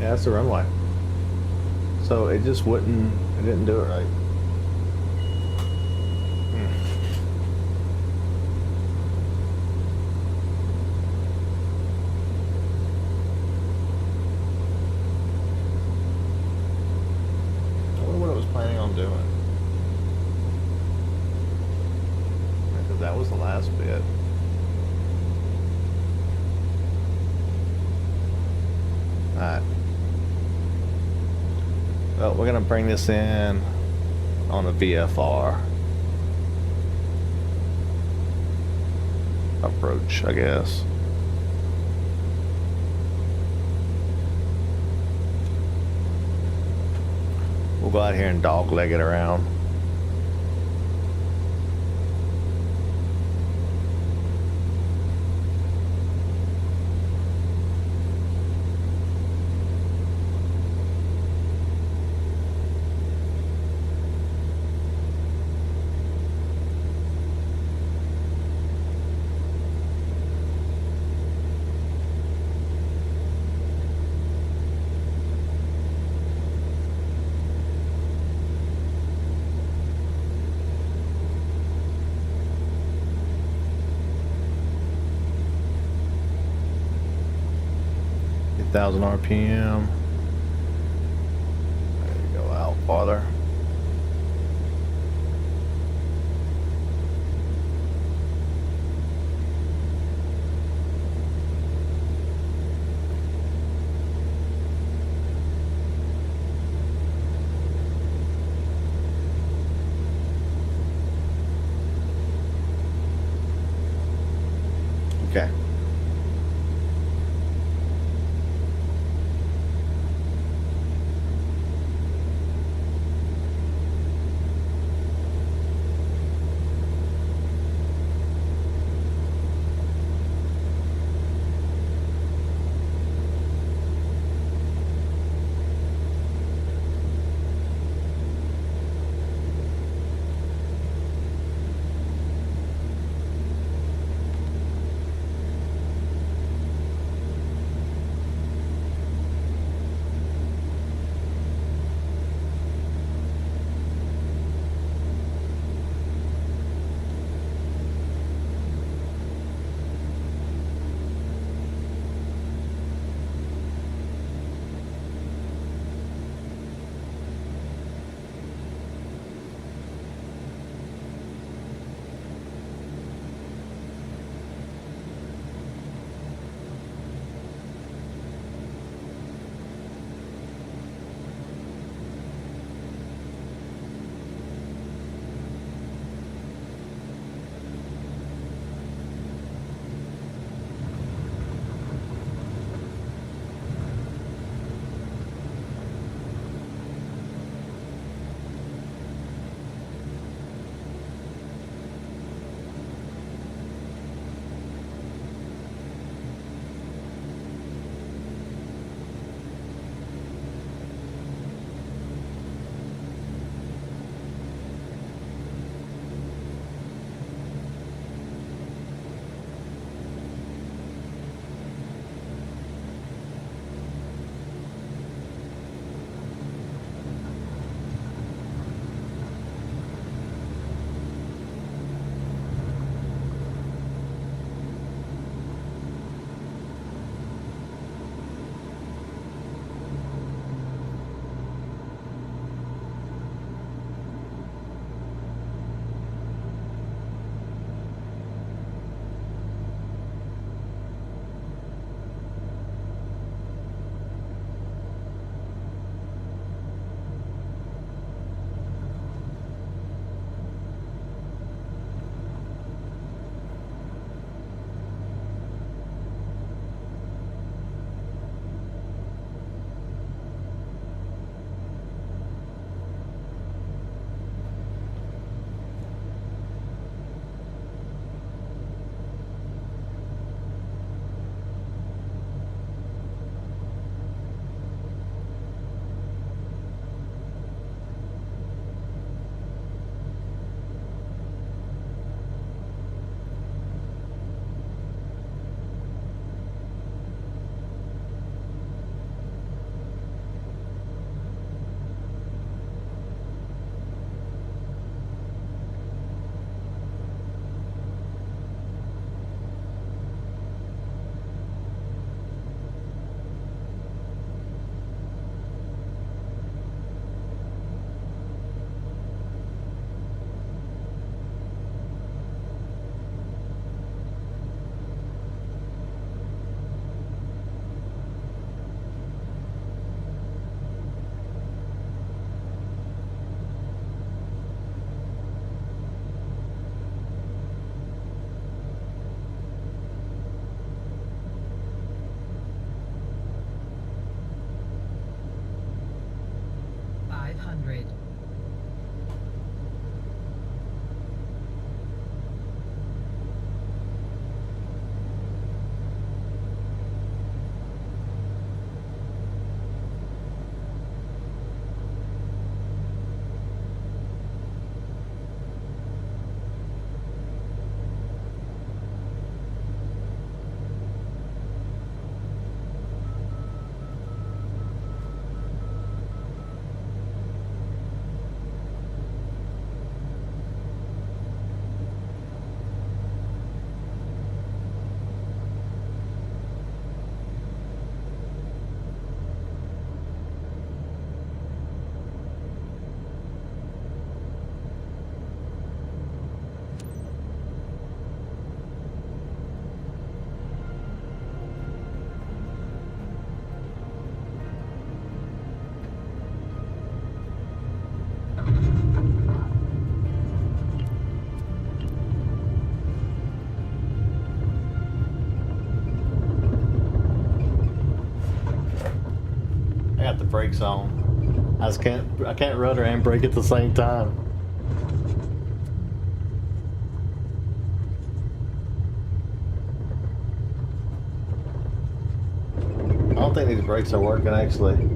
Yeah, that's the runway. So it just wouldn't, it didn't do it right. I wonder what it was planning on doing. Because that was the last bit. Alright. Well, we're going to bring this in on a VFR approach, I guess. We'll go out here and dogleg it around. Thousand RPM. There you go, out farther. Okay. brakes on. I can't rudder and brake at the same time. I don't think these brakes are working actually.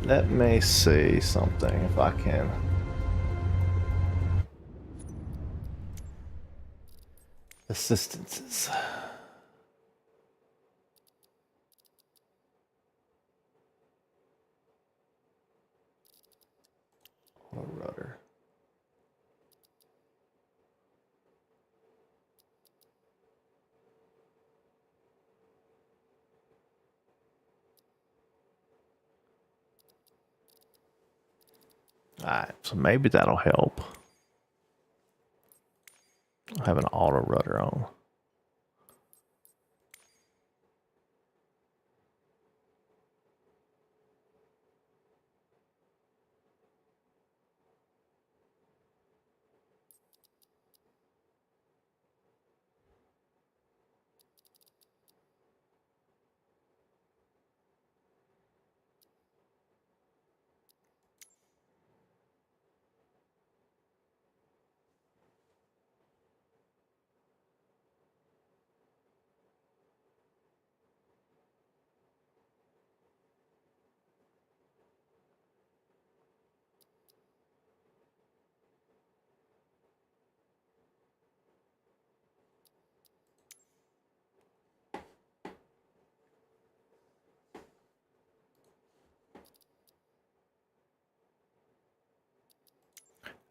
Let me see something if I can. Assistances. Auto rudder. Alright, so maybe that'll help. I have an auto rudder on.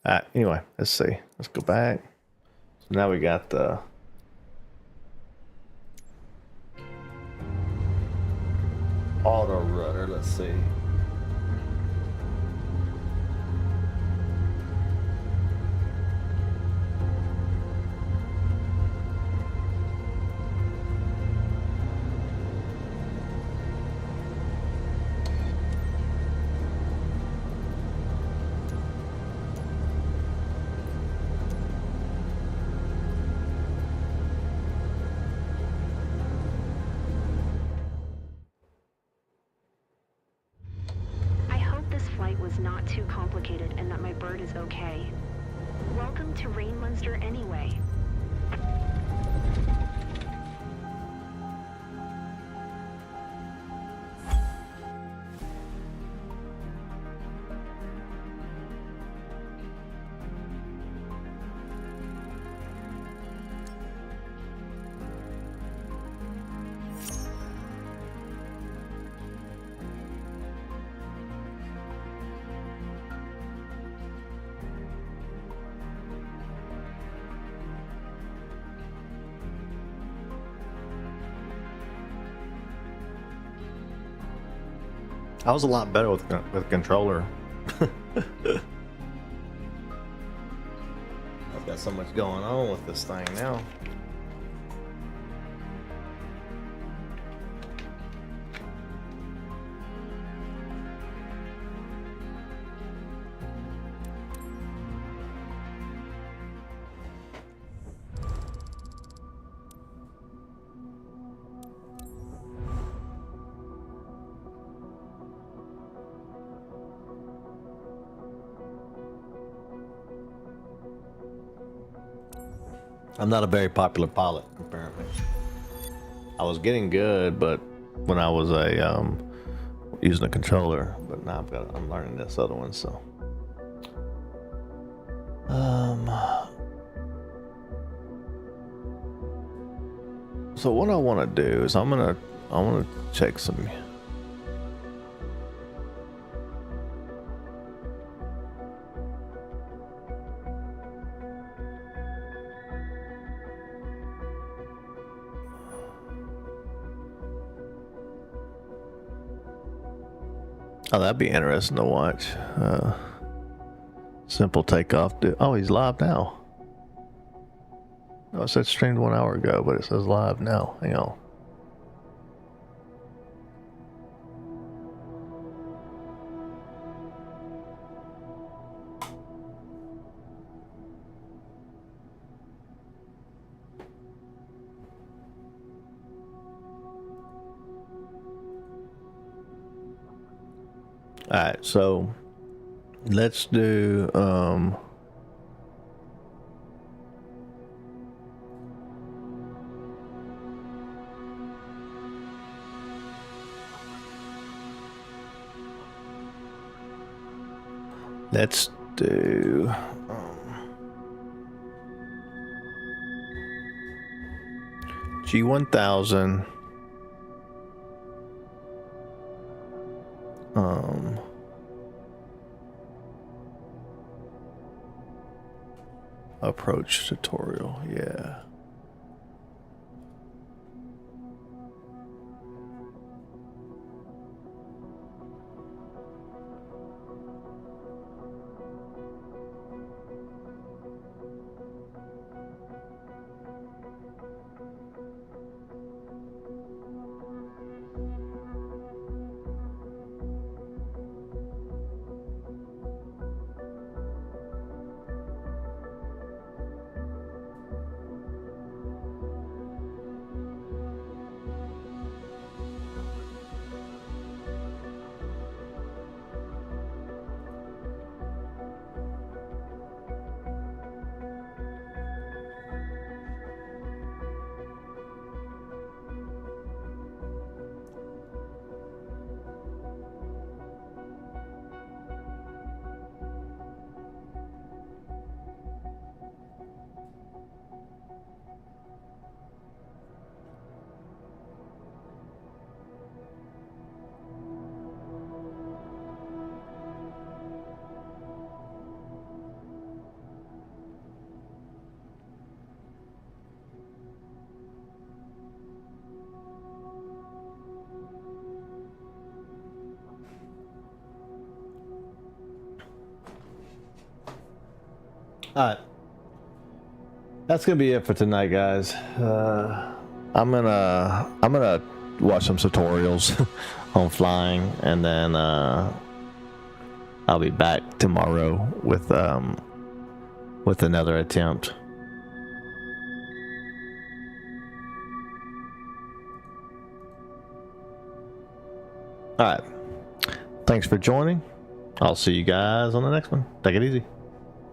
Alright, anyway, let's see. Let's go back. So now we got the auto rudder. Let's see. I hope this flight was not too complicated and that my bird is okay. Welcome to Rain Munster anyway. I was a lot better with controller. I've got so much going on with this thing now. I'm not a very popular pilot, apparently. I was getting good, but when I was using a controller, but now I'm learning this other one, so. So what I want to do is I want to check some. Oh, that'd be interesting to watch. Simple takeoff. Oh, he's live now. No, it said streamed 1 hour ago, but it says live now. Hang on. All right, so let's do let's do G1000 approach tutorial. Yeah. All right, that's gonna be it for tonight, guys. I'm gonna watch some tutorials on flying, and then I'll be back tomorrow with another attempt. All right, thanks for joining. I'll see you guys on the next one. Take it easy.